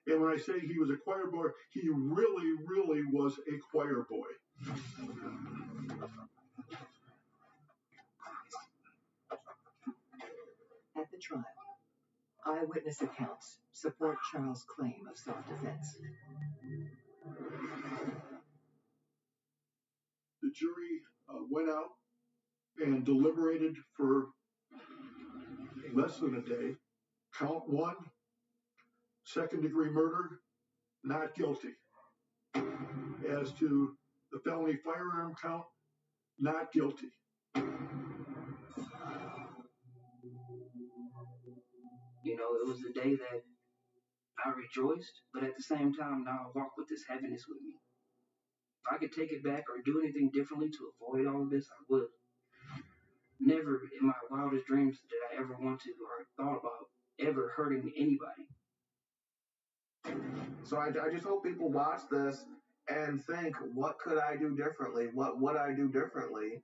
And when I say he was a choir boy, he really, really was a choir boy. At the trial, eyewitness accounts support Charles' claim of self-defense. The jury went out and deliberated for less than a day. Count 1, second-degree murder, not guilty. As to the felony firearm count, not guilty. You know, it was a day that I rejoiced, but at the same time, now I walk with this heaviness with me. If I could take it back or do anything differently to avoid all of this, I would. Never in my wildest dreams did I ever want to or thought about ever hurting anybody. So I just hope people watch this and think, what could I do differently? What would I do differently?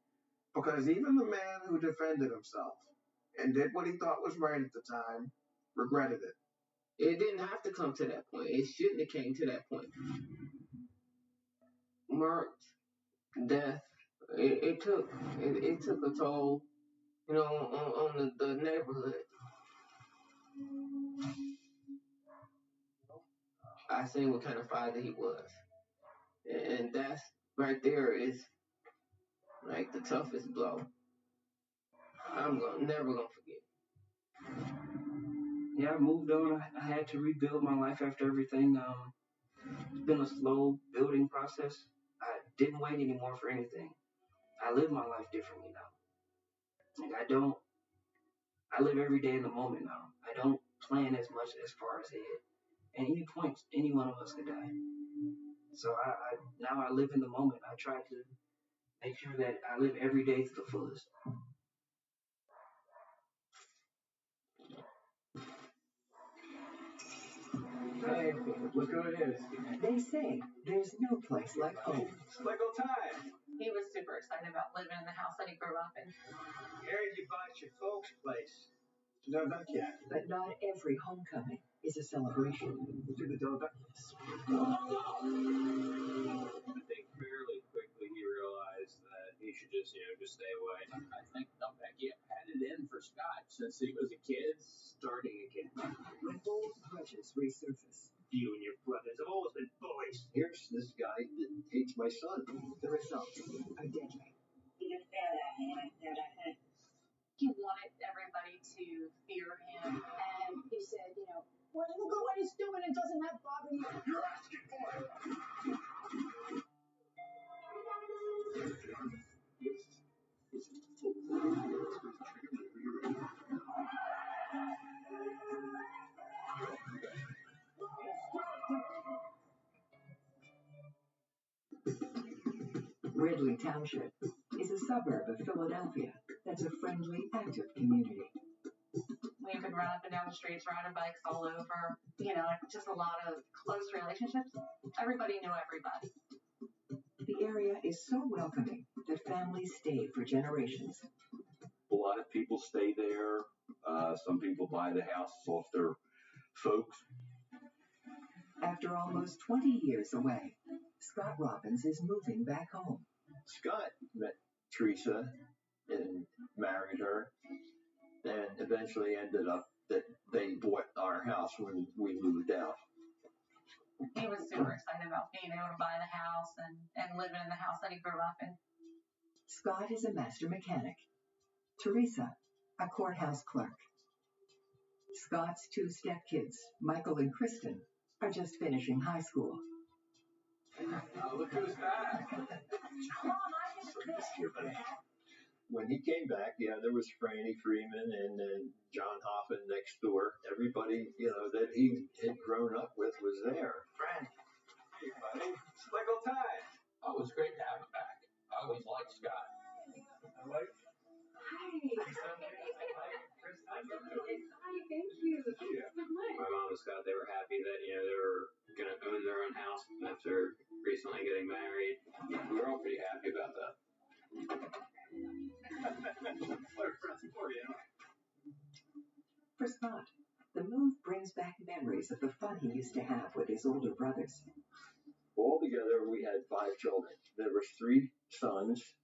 Because even the man who defended himself and did what he thought was right at the time regretted it. It didn't have to come to that point. It shouldn't have came to that point. Mark's death, it took a toll, you know, on the neighborhood. I seen what kind of father he was, and that's right there is like the toughest blow. I'm never gonna forget. Yeah, I moved on. I had to rebuild my life after everything. It's been a slow building process. I didn't wait anymore for anything. I live my life differently now. Like I live every day in the moment now. I don't plan as much as far ahead. At any point, any one of us could die. So now I live in the moment. I try to make sure that I live every day to the fullest. Hey, look who it is. They say there's no place like home. Slickle time. He was super excited about living in the house that he grew up in. Heard you bought your folks' place. No, not yet. But not every homecoming is a celebration. To the Del Douglas. I think fairly quickly he realized that he should just stay away. I think Becky had it in for Scott since he was a kid, starting again. When old grudges resurface, You and your brothers have always been bullies. Here's this guy that hates my son. the results are deadly. He wanted everybody to fear him, and he said, you know, well, look at what he's doing, and doesn't that bother you? You're asking for it. Ridley Township is a suburb of Philadelphia that's a friendly, active community. We could run up and down the streets, riding bikes all over, you know, just a lot of close relationships. Everybody knew everybody. The area is so welcoming that families stay for generations. A lot of people stay there. Some people buy the house off their folks. After almost 20 years away, Scott Robbins is moving back home. Scott met Teresa and married her, and eventually ended up that they bought our house when we moved out. He was super excited about being able to buy the house and living in the house that he grew up in. Scott is a master mechanic. Teresa, a courthouse clerk. Scott's two stepkids, Michael and Kristen, are just finishing high school. Look who's back. When he came back, there was Franny Freeman and John Hoffman next door. Everybody, that he had grown up with was there. Frank. Hey, buddy. Slickle time. Oh, it was great to have him back. I always liked Scott. Hi. Thank you. My mom and Scott, they were happy that they were going to own their own house after recently getting married. We were all pretty happy about that. What are friends for, you know? For Scott, the move brings back memories of the fun he used to have with his older brothers. Altogether, we had 5 children. There were 3 sons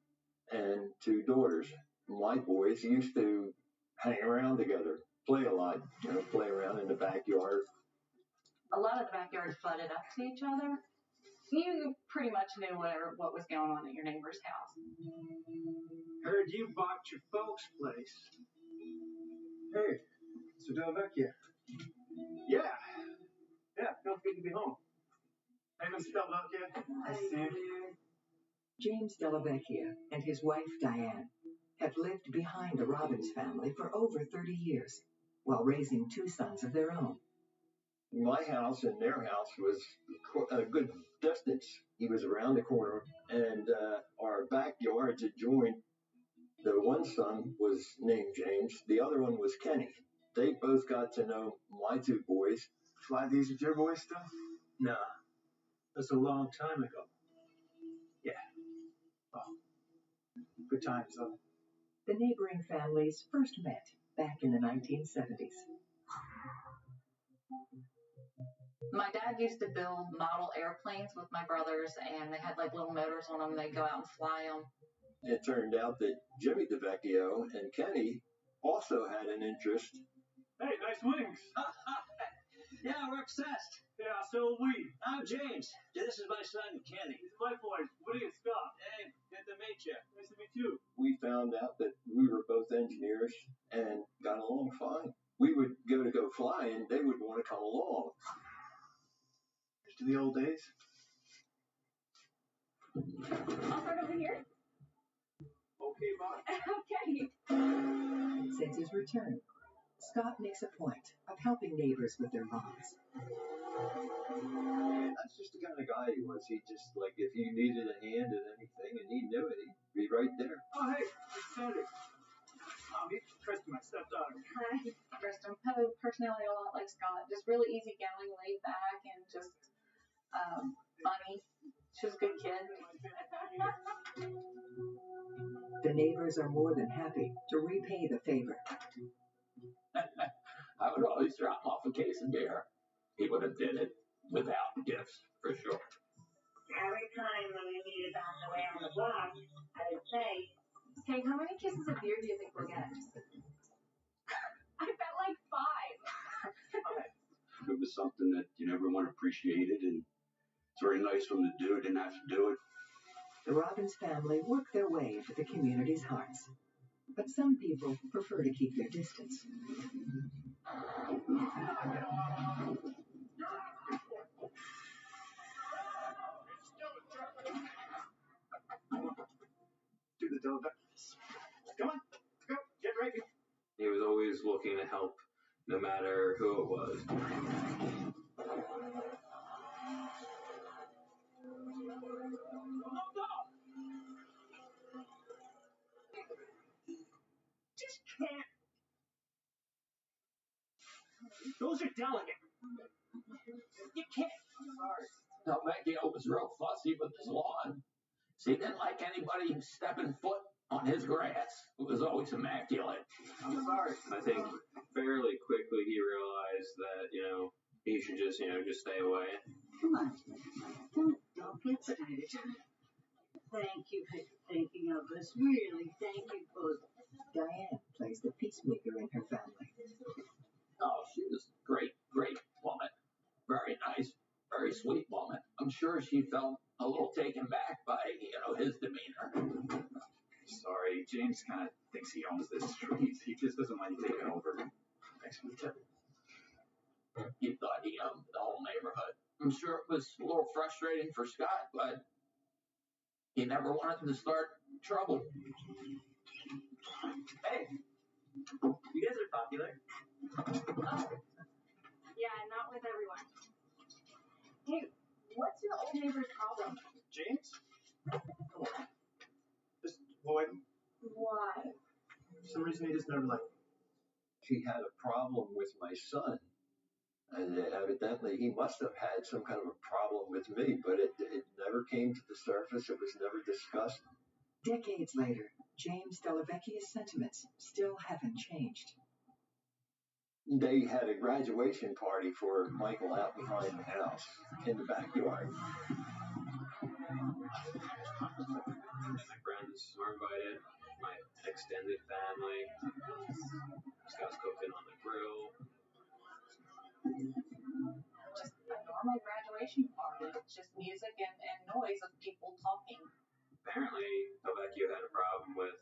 and 2 daughters. My boys used to hang around together, play a lot, play around in the backyard. A lot of the backyards butted up to each other. You pretty much knew what was going on at your neighbor's house. Heard you bought your folks' place. Hey, Mr. Delvecchia. Yeah. Yeah, feel free to be home. Hey, Mr. Delvecchia. Hi, Sam. James Dellavecchia and his wife Diane have lived behind the Robbins family for over 30 years while raising 2 sons of their own. My house and their house was a good distance. He was around the corner, and our backyards adjoined. The one son was named James. The other one was Kenny. They both got to know my 2 boys. Fly these with your boys still? Nah. That's a long time ago. Yeah. Oh. Good times, though. The neighboring families first met back in the 1970s. My dad used to build model airplanes with my brothers, and they had like little motors on them. They'd go out and fly them. It turned out that Jimmy DeVecchio and Kenny also had an interest. Hey, nice wings. Yeah, we're obsessed. Yeah, so are we. I'm James. This is my son, Kenny. These are my boys, Woody and Scott. Hey, good to meet you. Nice to meet you. We found out that we were both engineers and got along fine. We would go fly, and they would want to come along. To the old days. I'll start over here. Okay, bye. Okay. Since his return, Scott makes a point of helping neighbors with their lawns. That's just the kind of guy he was. He just, like, if you needed a hand in anything and he knew it, he'd be right there. Oh, hey, it's Sandra. Meet Kristen, my stepdaughter. Hi, Kristen. Had a personality a lot like Scott. Just really easygoing, laid back, and just funny. She was a good kid. The neighbors are more than happy to repay the favor. I would always drop him off a case of beer. He would have did it without gifts, for sure. Every time when we meet on the way on the block, I would say, Hey, how many cases of beer do you think we'll get? I bet like 5. It was something that, everyone appreciated, and it's very nice of him to do it. Didn't have to do it. The Robbins family work their way into the community's hearts, but some people prefer to keep their distance. Do the Delvecchias. Come on, let's go. Get ready. He was always looking to help, no matter who it was. Just can't. Those are delicate. You can't. Sorry. Delvecchio was real fussy with his lawn. So he didn't like anybody stepping foot on his grass. It was always immaculate. I'm sorry. I think fairly quickly he realized that, he should just stay away. come on, don't get started. Thank you for thinking of us. Really, thank you both. Diane plays the peacemaker in her family. Oh, she was a great, great woman. Very nice, very sweet woman. I'm sure she felt a little taken back by, his demeanor. Sorry, James kind of thinks he owns this street. He just doesn't mind taking over. Thanks for the tip. He thought he owned the whole neighborhood. I'm sure it was a little frustrating for Scott, but he never wanted to start trouble. Hey, you guys are popular. Oh. Yeah, not with everyone. Hey, what's your old neighbor's problem? James? Just avoid him. Why? For some reason, he just never liked me. She had a problem with my son. And evidently, he must have had some kind of a problem with me, but it never came to the surface. It was never discussed. Decades later, James Delavecchia's sentiments still haven't changed. They had a graduation party for Michael out behind the house in the backyard. My friends are invited, my extended family. Scott's cooking on the grill. Just a normal graduation party. It's just music and noise of people talking. Apparently, Delvecchio had a problem with,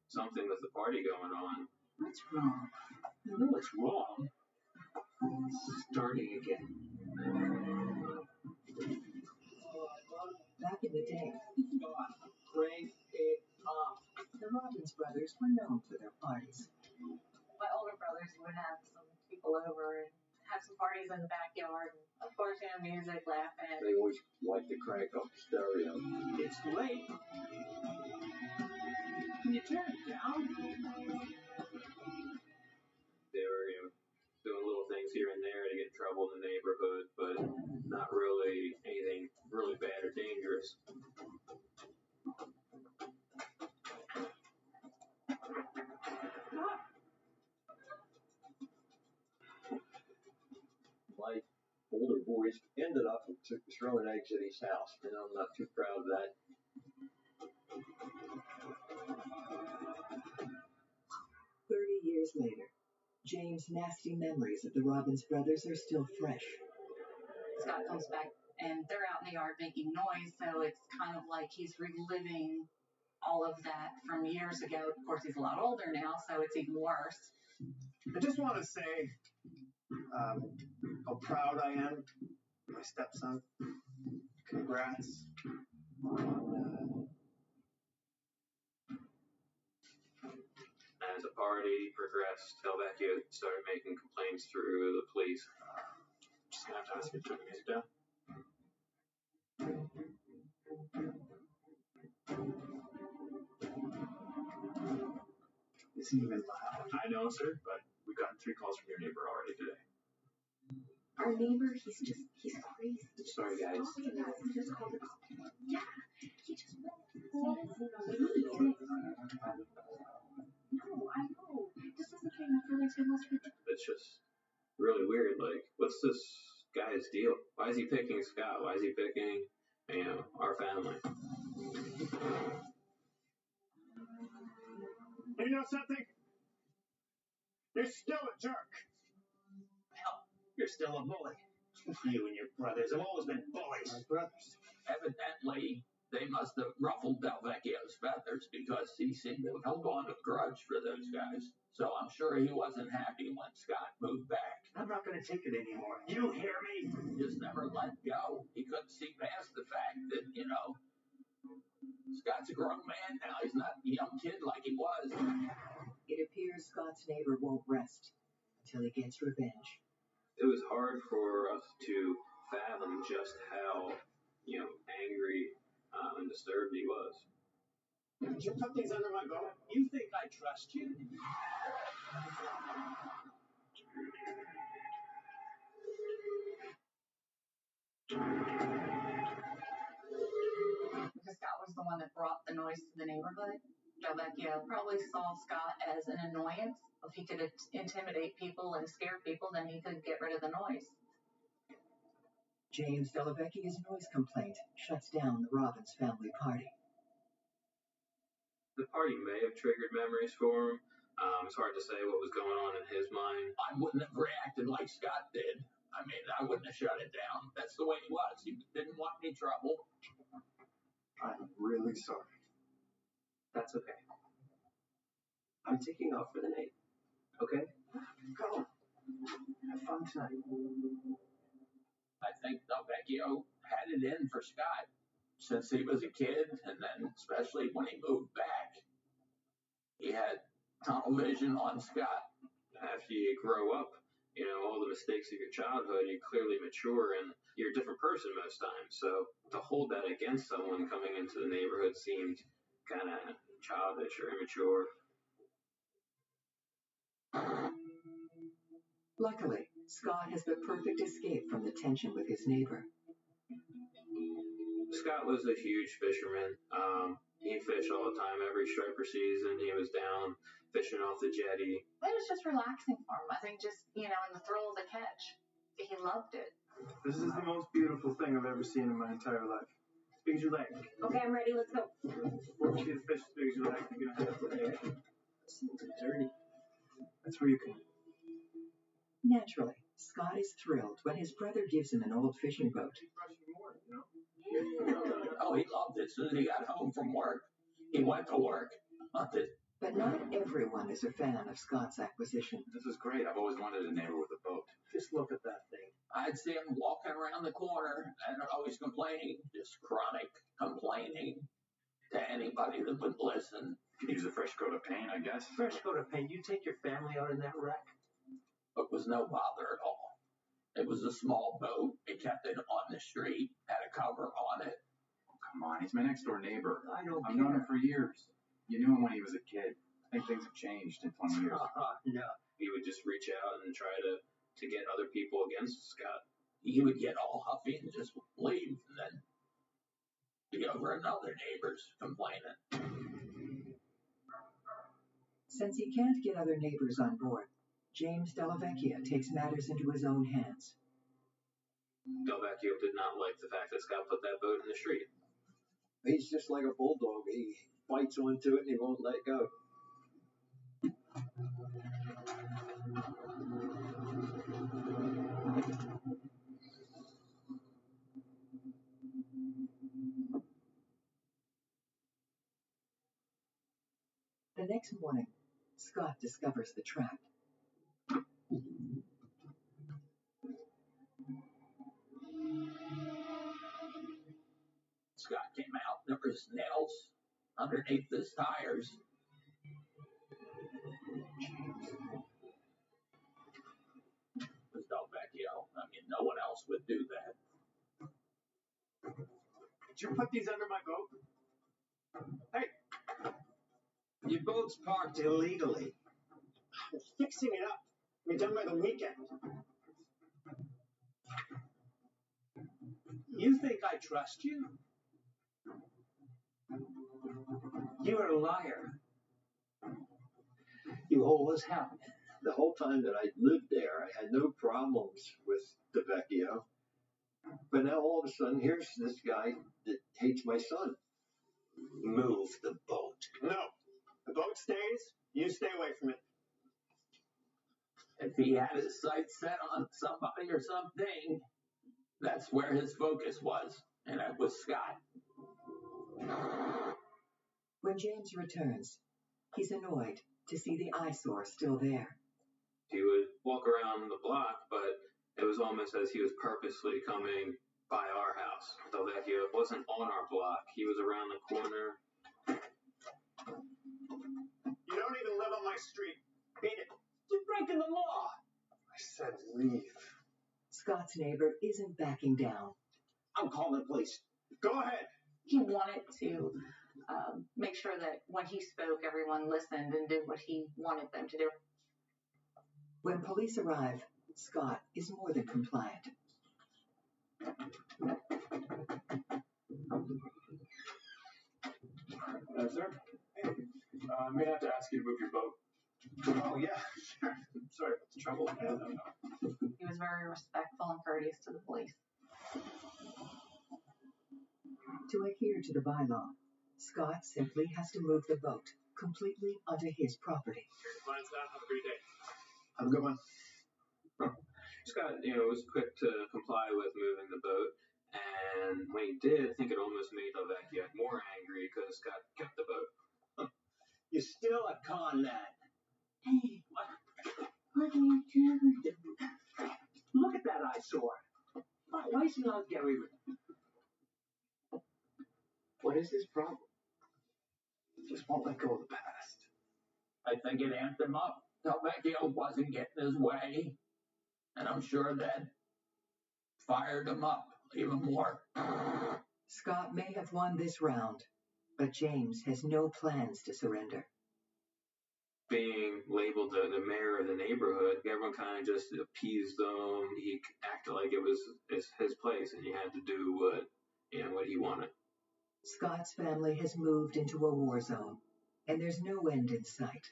something with the party going on. What's wrong? I know what's wrong. Starting again. Back in the day, Bring it up. the Robbins brothers were known for their parties. My older brothers would have some people over and have some parties in the backyard. And of course, music, laughing. They always like to crank up the stereo. It's late. Can you turn it down? They were, doing little things here and there to get in trouble in the neighborhood, but not really anything really bad or dangerous. My older boys ended up throwing eggs at his house, and I'm not too proud of that. 30 years later, James' nasty memories of the Robbins brothers are still fresh. Scott comes back and they're out in the yard making noise, so it's kind of like he's reliving all of that from years ago. Of course, he's a lot older now, so it's even worse. I just want to say how proud I am of my stepson. Congrats. As the party progressed, Delvecchio started making complaints through the police. Just gonna have to ask you to turn the music down. Isn't even loud. I know, sir, but we've gotten 3 calls from your neighbor already today. Our neighbor, he's crazy. Sorry, guys. He just called it. Yeah, he just went. No, I know. This is the thing I feel like the most ridiculous. It's just really weird. Like, what's this guy's deal? Why is he picking Scott? Why is he picking, our family? You know something? You're still a jerk. Hell, you're still a bully. You and your brothers have always been bullies. My brothers. Evidently, they must have ruffled Delvecchio's feathers because he seemed to have held on a grudge for those guys. So I'm sure he wasn't happy when Scott moved back. I'm not going to take it anymore. You hear me? Just never let go. He couldn't see past the fact that, Scott's a grown man now. He's not a young kid like he was. It appears Scott's neighbor won't rest until he gets revenge. It was hard for us to fathom just how, angry and disturbed he was. Did you put things under my belt? You think I trust you? Because Scott was the one that brought the noise to the neighborhood. Delvecchio probably saw Scott as an annoyance. If he could intimidate people and scare people, then he could get rid of the noise. James Delavecchia's noise complaint shuts down the Robbins family party. The party may have triggered memories for him. It's hard to say what was going on in his mind. I wouldn't have reacted like Scott did. I mean, I wouldn't have shut it down. That's the way he was. He didn't want any trouble. I'm really sorry. That's okay. I'm taking off for the night. Okay? Go. Have fun tonight. I think Delvecchio had it in for Scott since he was a kid, and then especially when he moved back. He had tunnel vision on Scott. After you grow up, all the mistakes of your childhood, you clearly mature and you're a different person most times. So to hold that against someone coming into the neighborhood seemed kind of childish or immature. Luckily, Scott has the perfect escape from the tension with his neighbor. Scott was a huge fisherman. He He fished all the time. Every striper season, he was down fishing off the jetty. It was just relaxing for him. I think just, in the thrill of the catch. He loved it. This is the most beautiful thing I've ever seen in my entire life. As big as your leg. Okay, I'm ready. Let's go. Before you get a fish as big as your leg, you're gonna have to put it in. Seems dirty. That's where you come in. Naturally, Scott is thrilled when his brother gives him an old fishing boat. Oh, he loved it. As soon as he got home from work, he went to work. Loved it. But not everyone is a fan of Scott's acquisition. This is great. I've always wanted a neighbor with a boat. Just look at that thing. I'd see him walking around the corner and always complaining, just chronic complaining to anybody that would listen. Could use a fresh coat of paint, I guess. Fresh coat of paint. You take your family out in that wreck? It was no bother at all. It was a small boat. They kept it on the street, had a cover on it. Oh, come on, he's my next door neighbor. I don't I've care. known him for years. You knew him when he was a kid. I think things have changed in 20 years. No. He would just reach out and try to get other people against Scott. He would get all huffy and just leave, and then be over another neighbor's complaining. Since he can't get other neighbors on board, James Dellavecchia takes matters into his own hands. Delvecchio did not like the fact that Scott put that boat in the street. He's just like a bulldog. He bites onto it and he won't let go. The next morning, Scott discovers the trap. Scott came out. There was nails underneath his tires. It was Delvecchio. I mean, no one else would do that. Did you put these under my boat? Hey! Your boat's parked illegally. I'm fixing it up. We're done by the weekend. You think I trust you? You're a liar. You always have been. The whole time that I lived there, I had no problems with Delvecchio. But now all of a sudden, here's this guy that hates my son. Move the boat. No. The boat stays. You stay away from it. If he had his sights set on somebody or something, that's where his focus was, and that was Scott. When James returns, he's annoyed to see the eyesore still there. He would walk around the block, but it was almost as he was purposely coming by our house. Delvecchio wasn't on our block. He was around the corner. You don't even live on my street. Beat it. You're breaking the law. I said leave. Scott's neighbor isn't backing down. I'm calling the police. Go ahead. He wanted to make sure that when he spoke, everyone listened and did what he wanted them to do. When police arrive, Scott is more than compliant. Sir? Hey, I may have to ask you to move your boat. Oh, yeah, sure. Sorry about the trouble. He was very respectful and courteous to the police. To adhere to the bylaw, Scott simply has to move the boat completely onto his property. Fine, Scott. Have a great day. Have a good one. Scott, was quick to comply with moving the boat. And when he did, I think it almost made Delvecchio more angry because Scott kept the boat. You're still a con man. Hey, what are you doing? Look at that eyesore. Why is he not Gary? What is his problem? He just won't let go of the past. I think it amped him up. Delvecchio wasn't getting his way, and I'm sure that fired him up even more. Scott may have won this round, but James has no plans to surrender. Being labeled the mayor of the neighborhood, everyone kind of just appeased him. He acted like it was his place, and he had to do what he wanted. Scott's family has moved into a war zone, and there's no end in sight.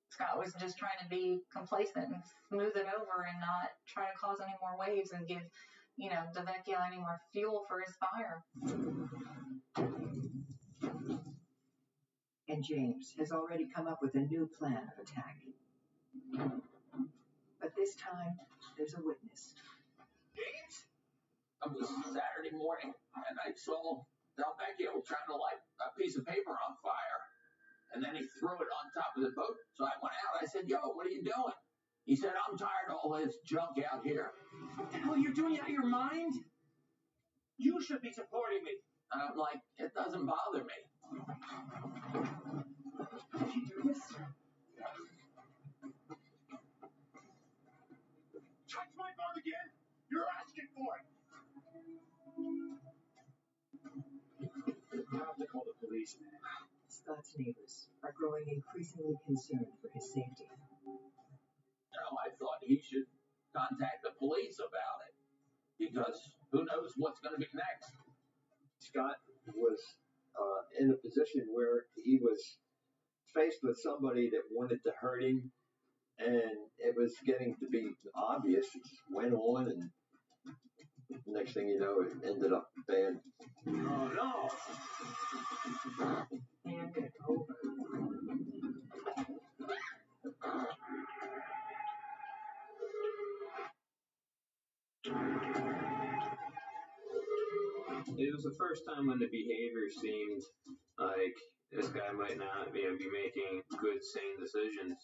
Scott was just trying to be complacent and smooth it over and not try to cause any more waves and give, Delvecchio any more fuel for his fire. And James has already come up with a new plan of attack. But this time, there's a witness. James? It was Saturday morning, and I saw Delvecchio trying to light a piece of paper on fire. And then he threw it on top of the boat. So I went out. I said, yo, what are you doing? He said, I'm tired of all this junk out here. What the hell are you doing, out of your mind? You should be supporting me. And I'm like, it doesn't bother me. Did you do this? Touch my bum again? You're asking for it. I'll have to call the police, man. Scott's neighbors are growing increasingly concerned for his safety. I thought he should contact the police about it. Because who knows what's going to be next. Scott was in a position where he was faced with somebody that wanted to hurt him, and it was getting to be obvious. It just went on, and next thing you know, it ended up bad. Oh, no! Hand it over. It was the first time when the behavior seemed like this guy might not be making good, sane decisions.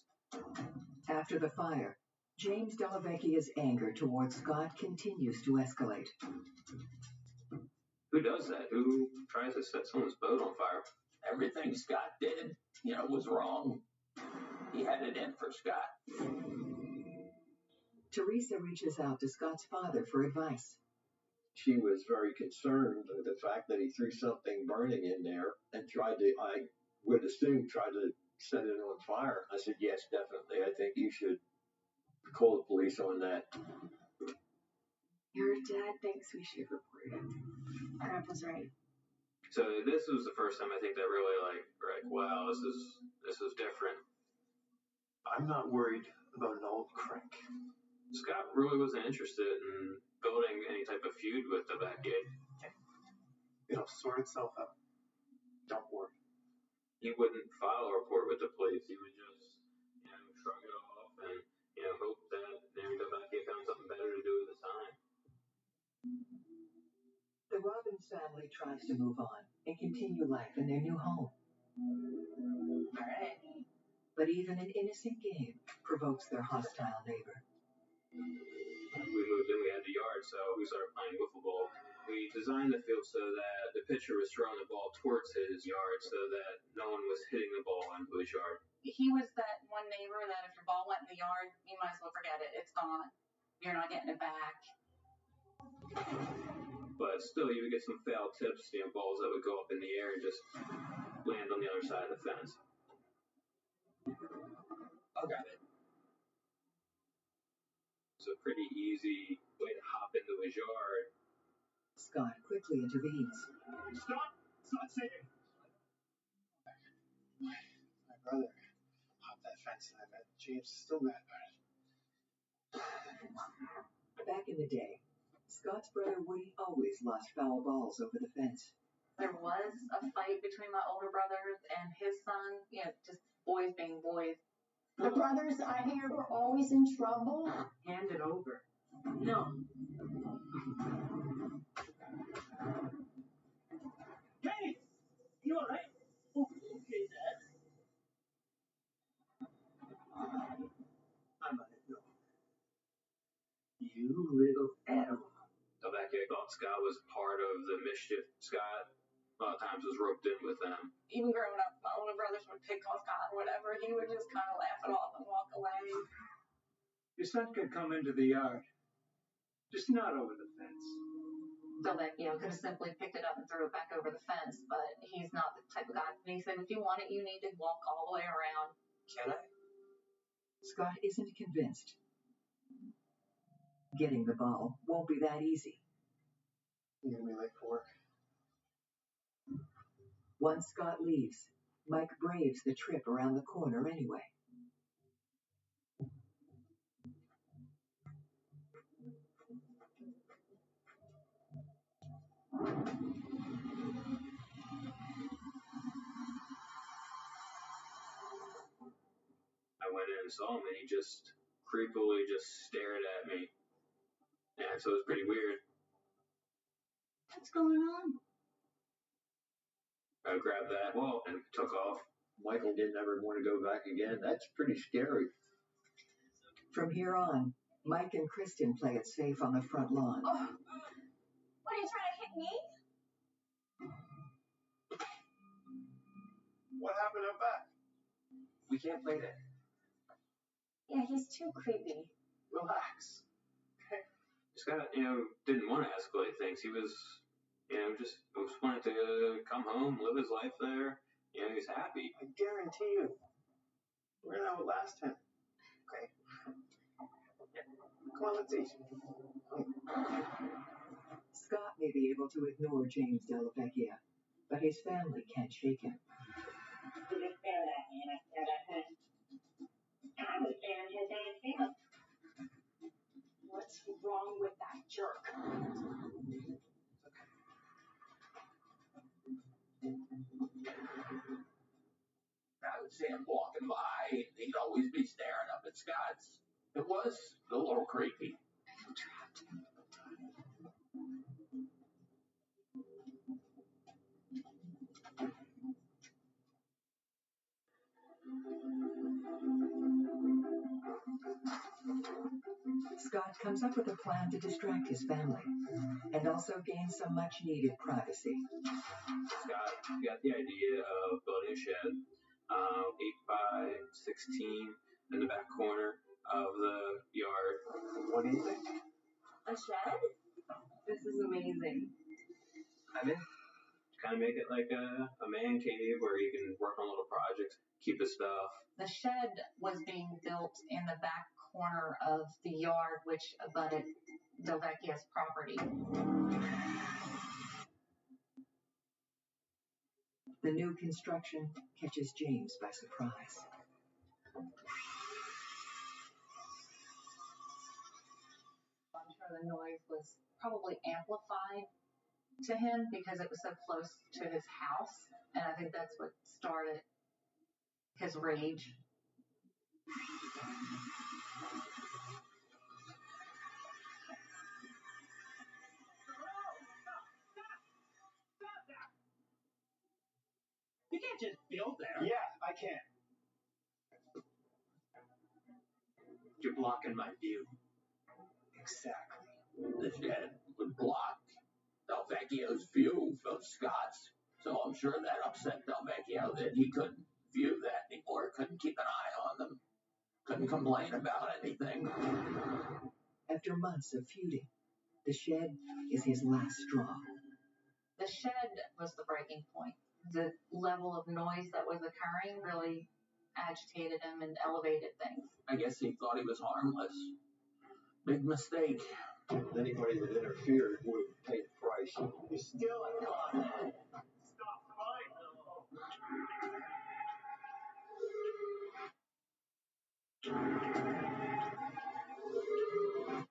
After the fire, James Delvecchia's anger towards Scott continues to escalate. Who does that? Who tries to set someone's boat on fire? Everything Scott did, was wrong. He had it in for Scott. Teresa reaches out to Scott's father for advice. She was very concerned with the fact that he threw something burning in there and I would assume, tried to set it on fire. I said, yes, definitely. I think you should call the police on that. Your dad thinks we should report it. Grandpa's right. So this was the first time I think that really wow, this is different. I'm not worried about an old crank. Scott really wasn't interested in building any type of feud with Delvecchio. It'll sort itself out. Don't worry. He wouldn't file a report with the police. He would just, shrug it off and, hope that Delvecchio found something better to do with his time. The Robbins family tries to move on and continue life in their new home. All right. But even an innocent game provokes their hostile neighbor. We moved in, we had the yard, so we started playing wiffle ball. We designed the field so that the pitcher was throwing the ball towards his yard so that no one was hitting the ball into his yard. He was that one neighbor that if your ball went in the yard, you might as well forget it. It's gone. You're not getting it back. But still, you would get some foul tips, balls that would go up in the air and just land on the other side of the fence. I got it. It's a pretty easy way to hop into his yard. Scott quickly intervenes. Stop! It's not safe! My brother hopped that fence and I met James is still mad about it. Back in the day, Scott's brother Woody always lost foul balls over the fence. There was a fight between my older brothers and his son, just boys being boys. The brothers I hear were always in trouble. Hand it over. No. Hey! You alright? Oh, okay, Dad. I'm on it, no. You little animal. Delvecchio thought Scott was part of the mischief. Scott, a lot of times, was roped in with them. Even growing up, my older brothers would pick on Scott or whatever. He would just kind of laugh it off and walk away. Your son could come into the yard, just not over the fence. Delvecchio could have simply picked it up and threw it back over the fence, but he's not the type of guy. And he said, if you want it, you need to walk all the way around. Can I? Scott isn't convinced. Getting the ball won't be that easy. You're gonna be late for work. Once Scott leaves, Mike braves the trip around the corner anyway. I went in and saw him, and he just creepily just stared at me. And so it was pretty weird. What's going on? I grabbed that wall and took off. Michael didn't ever want to go back again. That's pretty scary. From here on, Mike and Kristen play it safe on the front lawn. Oh. What, are you trying to hit me? What happened up back? We can't play that. Yeah, he's too creepy. Relax. Okay. Scott, didn't want to escalate things. He was, just wanted to come home, live his life there. He's happy. I guarantee you. We're gonna have a last time. Okay. Come on, let's eat. Scott may be able to ignore James Dellavecchia, but his family can't shake him. What's wrong with that jerk? I would see him walking by, and he'd always be staring up at Scott's. It was a little creepy. Scott comes up with a plan to distract his family and also gain some much-needed privacy. Scott got the idea of building a shed, 8 by 16 in the back corner of the yard. What do you think? A shed? This is amazing. I'm in. Kind of make it like a man cave where you can work on little projects, keep his stuff. The shed was being built in the back corner of the yard, which abutted Delvecchia's property. The new construction catches James by surprise. I'm sure the noise was probably amplified to him because it was so close to his house, and I think that's what started his rage. You can't just build there. Yeah, I can. You're blocking my view. Exactly. The shed would block Delvecchio's view from Scott's. So I'm sure that upset Delvecchio that he couldn't view that anymore, couldn't keep an eye on them, couldn't complain about anything. After months of feuding, the shed is his last straw. The shed was the breaking point. The level of noise that was occurring really agitated him and elevated things. I guess he thought he was harmless. Big mistake. Anybody that interfered would pay the price. You still have gone. Stop crying, though.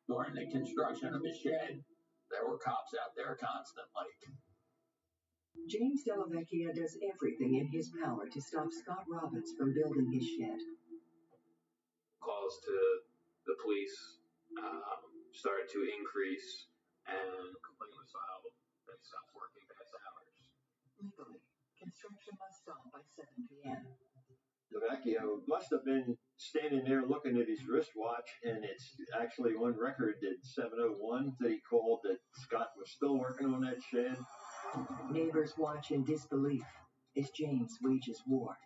During the construction of the shed, there were cops out there constantly. James Dellavecchia does everything in his power to stop Scott Robbins from building his shed. Calls to the police started to increase, and complaint was filed that he stopped working past hours. Legally, construction must stop by 7 p.m. Delvecchio must have been standing there looking at his wristwatch, and it's actually on record that 7:01 that he called that Scott was still working on that shed. Neighbors watch in disbelief as James wages war.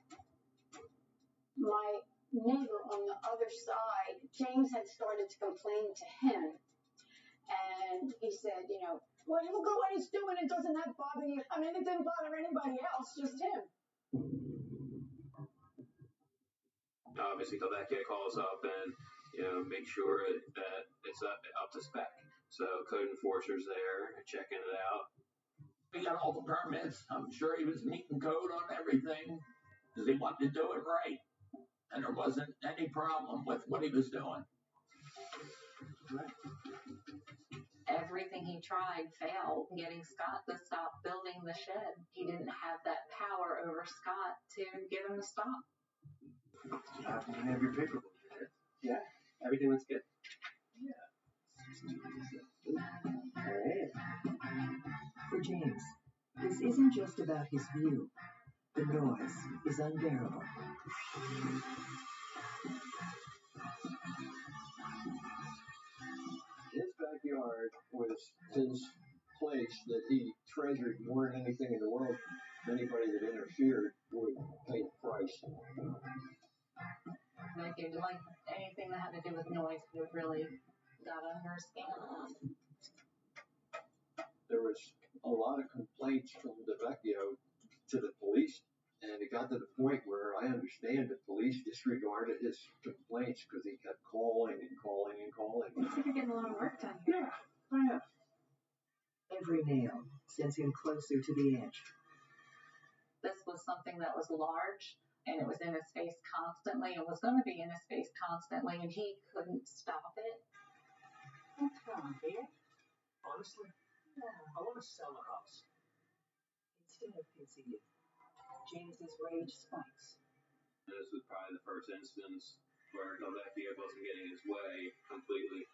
My neighbor on the other side, James had started to complain to him. And he said, well, look at what he's doing. It doesn't that bother you? I mean, it didn't bother anybody else, just him. Obviously, Delvecchio calls up and, make sure that it's up to spec. So code enforcers there checking it out. He got all the permits. I'm sure he was meeting code on everything because he wanted to do it right. And there wasn't any problem with what he was doing. Everything he tried failed, getting Scott to stop building the shed. He didn't have that power over Scott to get him to stop. You have your paperwork. Yeah, everything looks good. Alright. For James, this isn't just about his view. The noise is unbearable. His backyard was his place that he treasured more than anything in the world. Anybody that interfered would pay the price. Like, if you like anything that had to do with noise, he would really got under his skin. There was a lot of complaints from DeVecchio to the police, and it got to the point where I understand the police disregarded his complaints because he kept calling and calling and calling. You think you're getting a lot of work done here. Yeah, I am. Every nail sends him closer to the edge. This was something that was large, and it was in his face constantly, and was going to be in his face constantly, and he couldn't stop it. What's wrong, dear? Honestly, I want to sell a house. Instead of pissing you, James's rage spikes. This was probably the first instance where Delvecchio wasn't getting his way completely.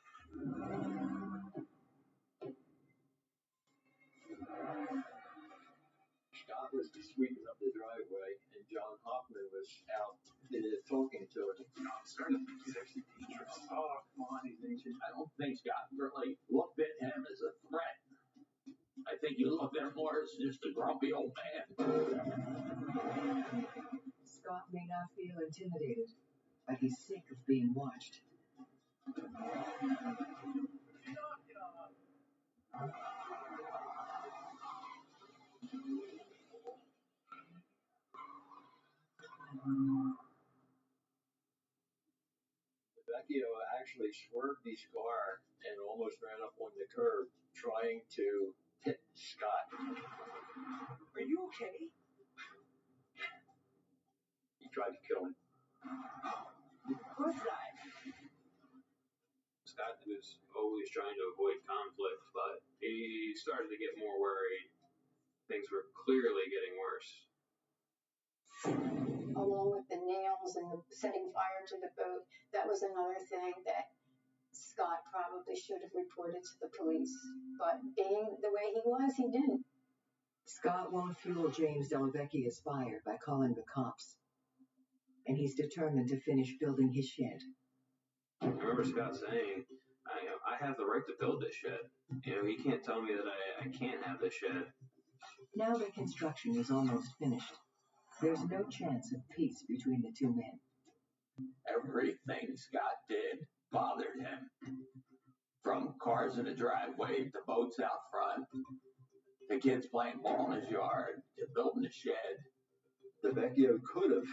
Scott was sweeping up the driveway, and John Hoffman was out talking to him. I'm starting to think he's actually dangerous. Oh, come on, he's dangerous. I don't think Scott really looked at him as a threat. I think he looked at him more as just a grumpy old man. Scott may not feel intimidated, but he's sick of being watched. Vecchio actually swerved his car and almost ran up on the curb trying to hit Scott. Are you okay? He tried to kill him. Of course not. Scott was always trying to avoid conflict, but he started to get more worried. Things were clearly getting worse. Along with the nails and the setting fire to the boat, that was another thing that Scott probably should have reported to the police. But being the way he was, he didn't. Scott won't fuel James Delvecchia's fire by calling the cops. And he's determined to finish building his shed. I remember Scott saying, I have the right to build this shed. He can't tell me that I can't have this shed. Now that construction is almost finished, there's no chance of peace between the two men. Everything Scott did bothered him. From cars in the driveway to boats out front, to kids playing ball in his yard, to building a shed. DeVecchio could have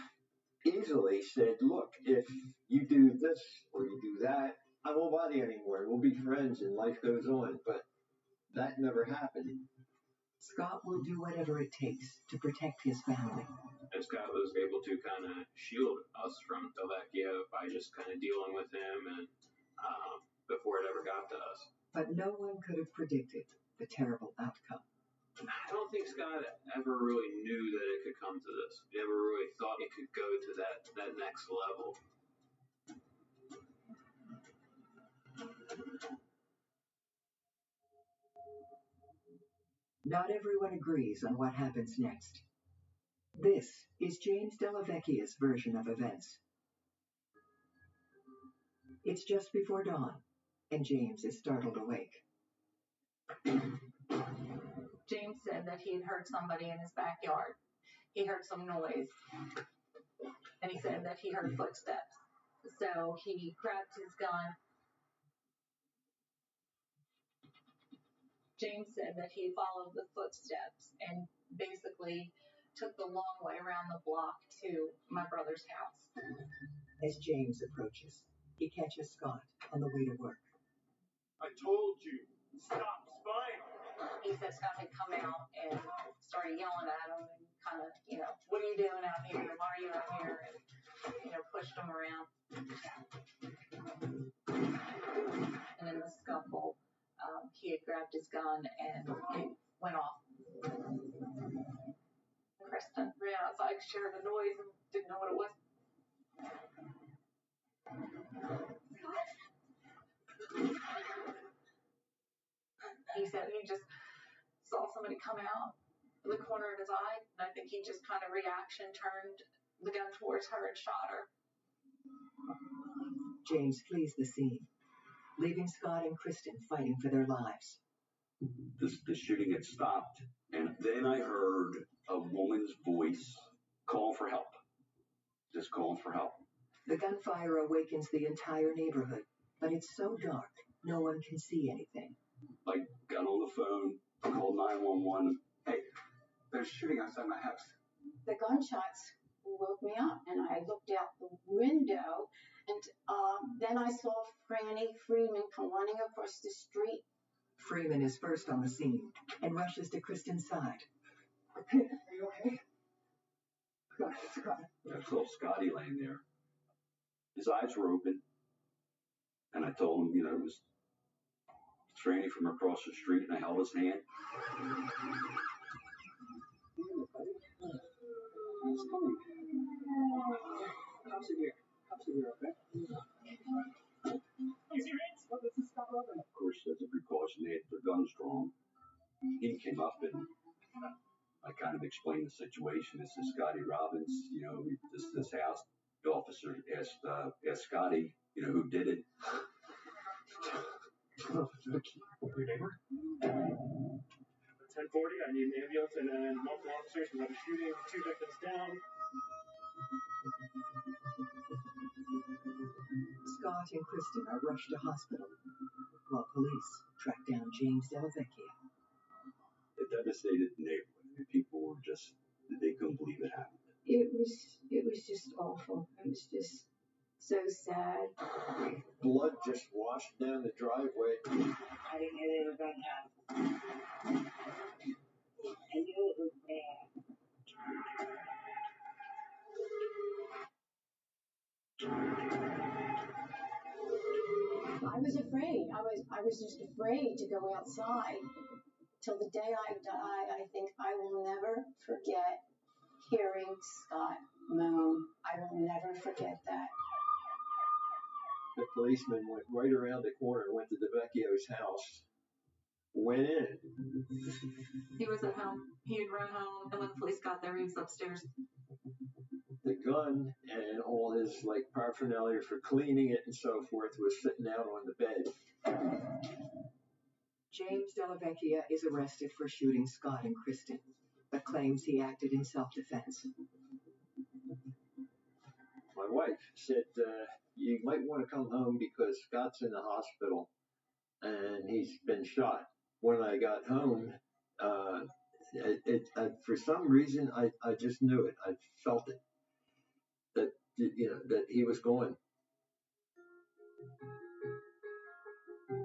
easily said, look, if you do this or you do that, I won't bother you anymore. We'll be friends and life goes on. But that never happened. Scott will do whatever it takes to protect his family. And Scott was able to kind of shield us from Delvecchio by just kind of dealing with him and before it ever got to us. But no one could have predicted the terrible outcome. I don't think Scott ever really knew that it could come to this. He never really thought it could go to that next level. Not everyone agrees on what happens next. This is James Delvecchia's version of events. It's just before dawn, and James is startled awake. James said that he had heard somebody in his backyard. He heard some noise, and he said that he heard footsteps. So he grabbed his gun. James said that he followed the footsteps and basically took the long way around the block to my brother's house. As James approaches, he catches Scott on the way to work. I told you, stop spying on me. he said Scott had come out and started yelling at him and kind of, what are you doing out here? Why are you out here? And, pushed him around. And in the scuffle, he had grabbed his gun and it went off. Kristen ran outside because she heard the noise and didn't know what it was. He said he just saw somebody come out of the corner of his eye, and I think he just kind of reaction turned the gun towards her and shot her. James flees the scene, leaving Scott and Kristen fighting for their lives. The shooting had stopped, and then I heard a woman's voice call for help. Just calling for help. The gunfire awakens the entire neighborhood, but it's so dark, no one can see anything. I got on the phone, called 911. Hey, there's shooting outside my house. The gunshots woke me up, and I looked out the window, and then I saw Franny Freeman come running across the street. Freeman is first on the scene and rushes to Kristen's side. Okay, are you okay? Scott. I saw Scotty laying there. His eyes were open. And I told him, it was Franny from across the street, and I held his hand. He's coming. Cops are here, okay? Hey, serious? What is this Scott Robbins? Of course, as a precaution, they had their guns drawn. He came up and I kind of explained the situation. This is Scotty Robbins, this house. The officer asked Scotty, who did it. Your neighbor? 1040, I need an ambulance and multiple officers. We have a shooting, 2 victims down. Scott and Kristen are rushed to hospital, while police track down James Delavecchia. It devastated the neighborhood. People were they couldn't believe it happened. It was just awful. It was just so sad. Blood just washed down the driveway. I didn't know they were going to happen. I knew it was bad. I was afraid. I was just afraid to go outside. Till the day I die, I think I will never forget hearing Scott moan. I will never forget that. The policeman went right around the corner, went to DeVecchio's house, went in. He was at home. He had run home, and when the police got there, he was upstairs. The gun and all his paraphernalia for cleaning it and so forth was sitting out on the bed. James Delavecchia is arrested for shooting Scott and Kristen, but claims he acted in self-defense. My wife said, you might want to come home because Scott's in the hospital and he's been shot. When I got home, for some reason, I just knew it. I felt it. That he was going.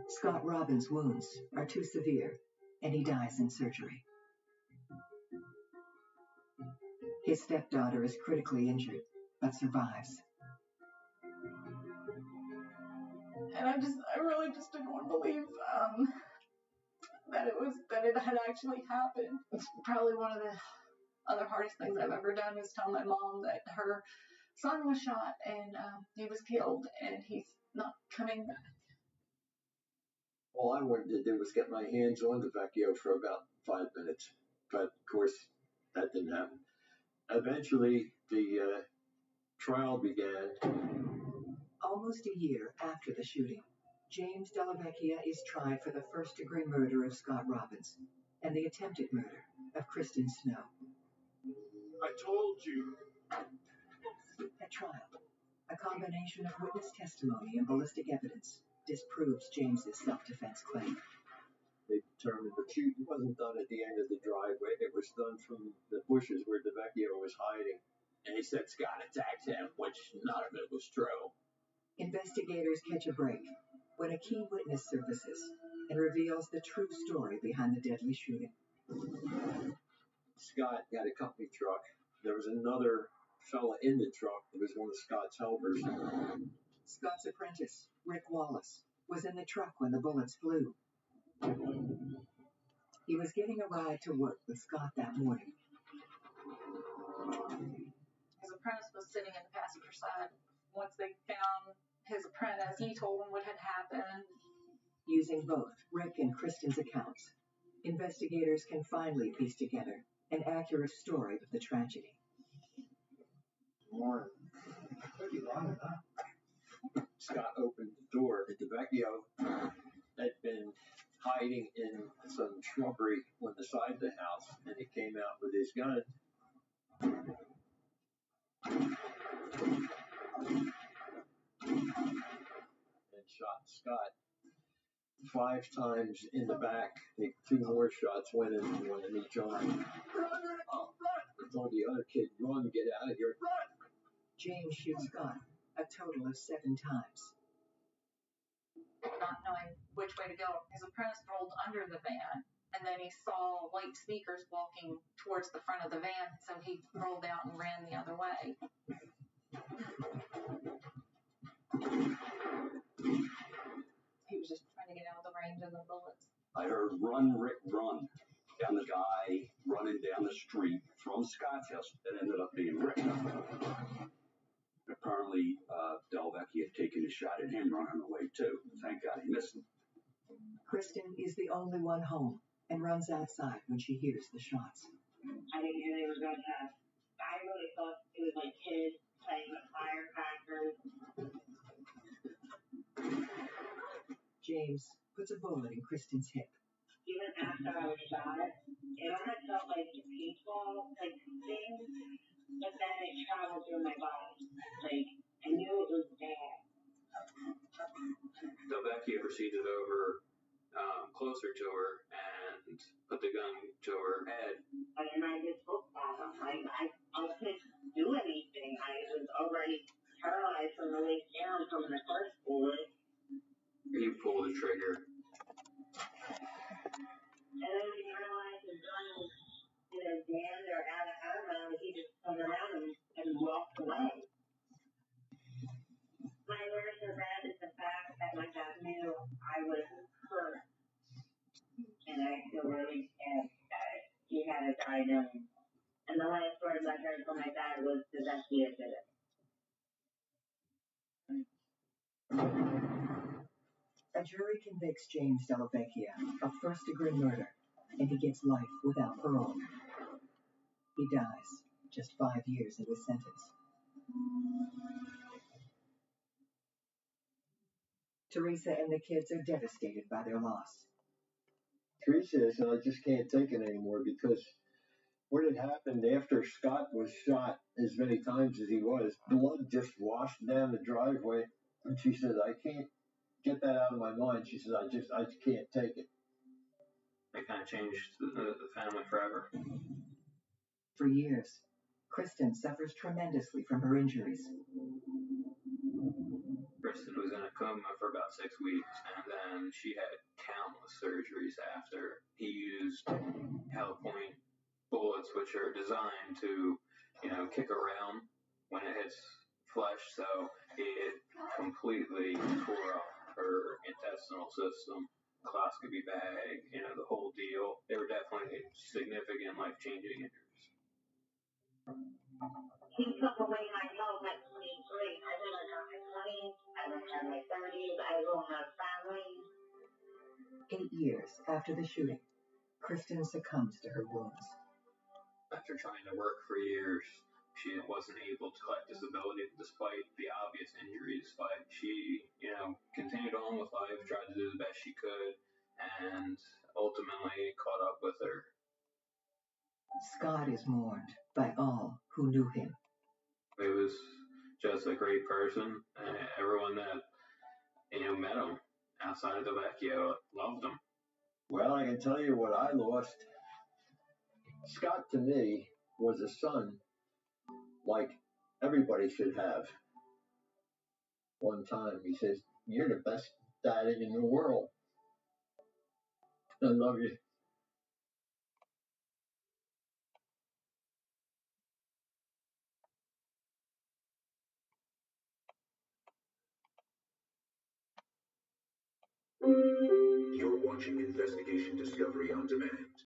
Scott Robbins' wounds are too severe, and he dies in surgery. His stepdaughter is critically injured, but survives. And I really just didn't want to believe that it had actually happened. It's probably one of the other hardest things I've ever done is tell my mom that her son was shot and he was killed and he's not coming back. All I wanted to do was get my hands on DeVecchio for about 5 minutes, but of course that didn't happen. Eventually, the trial began. Almost a year after the shooting, James Delavecchia is tried for the first-degree murder of Scott Robbins and the attempted murder of Kristen Snow. I told you. At trial, a combination of witness testimony and ballistic evidence disproves James's self-defense claim. They determined the shooting wasn't done at the end of the driveway. It was done from the bushes where DeVecchio was hiding. And he said Scott attacked him, which none of it was true. Investigators catch a break when a key witness surfaces and reveals the true story behind the deadly shooting. Scott had a company truck. There was another fella in the truck that was one of Scott's helpers. Scott's apprentice, Rick Wallace, was in the truck when the bullets flew. He was getting a ride to work with Scott that morning. His apprentice was sitting in the passenger side. Once they found his apprentice, he told him what had happened. Using both Rick and Kristen's accounts, investigators can finally piece together an accurate story of the tragedy. Morning. Took you long enough. Scott opened the door. DeVecchio had been hiding in some shrubbery on the side of the house, and he came out with his gun. And shot Scott 5 times in the back. I think 2 more shots went in one in each arm. I told the other kid, run, get out of here. James shoots Scott a total of 7 times. Not knowing which way to go, his apprentice rolled under the van, and then he saw white sneakers walking towards the front of the van, so he rolled out and ran the other way. He was just trying to get out of the range of the bullets. I heard "Run, Rick, run" down the guy running down the street from Scott's house. It ended up being Rick. Apparently, Delvecchio had taken a shot at him running away too. Thank God he missed him. Kristen is the only one home and runs outside when she hears the shots. I didn't hear they were gunshots. I really thought it was like kids playing with firecrackers. James puts a bullet in Kristen's hip. Even after I was shot, it almost felt like a paintball type thing, but then it traveled through my body. Like, I knew it was bad. Delvecchio proceeded over closer to her and put the gun to her head. And then I just looked at him. I couldn't do anything. I was already paralyzed from the waist down from the first bullet. He pulled the trigger. And then when he realized his gun was jammed or out of ammo, he just turned around and walked away. My worst of that is the fact that my dad knew I was hurt. And I feel really sad that he had to die knowing. And the last words I heard from my dad was, "Delvecchio did it." A jury convicts James Delvecchio of first-degree murder, and he gets life without parole. He dies just 5 years into his sentence. Teresa and the kids are devastated by their loss. Teresa said, I just can't take it anymore because what had happened after Scott was shot as many times as he was, blood just washed down the driveway. And she said, I can't get that out of my mind. She said, I just can't take it. It kind of changed the family forever. For years, Kristen suffers tremendously from her injuries. Kristen was in a coma for about 6 weeks, and then she had countless surgeries after. He used Hellpoint bullets, which are designed to, kick around when it hits flesh, so it completely tore up her intestinal system, colonoscopy bag, the whole deal. They were definitely significant life-changing injuries. He took away my health at 23. I didn't have my 20s. I didn't have my 30s. I don't have family. 8 years after the shooting, Kristen succumbs to her wounds. After trying to work for years, she wasn't able to collect disability despite the obvious injuries, but she, continued on with life, tried to do the best she could, and ultimately caught up with her. Scott is mourned by all who knew him. He was just a great person, and everyone that, met him outside of Delvecchio loved him. Well, I can tell you what I lost. Scott, to me, was a son like everybody should have. One time he says, you're the best dad in the world. I love you. You're watching Investigation Discovery on Demand.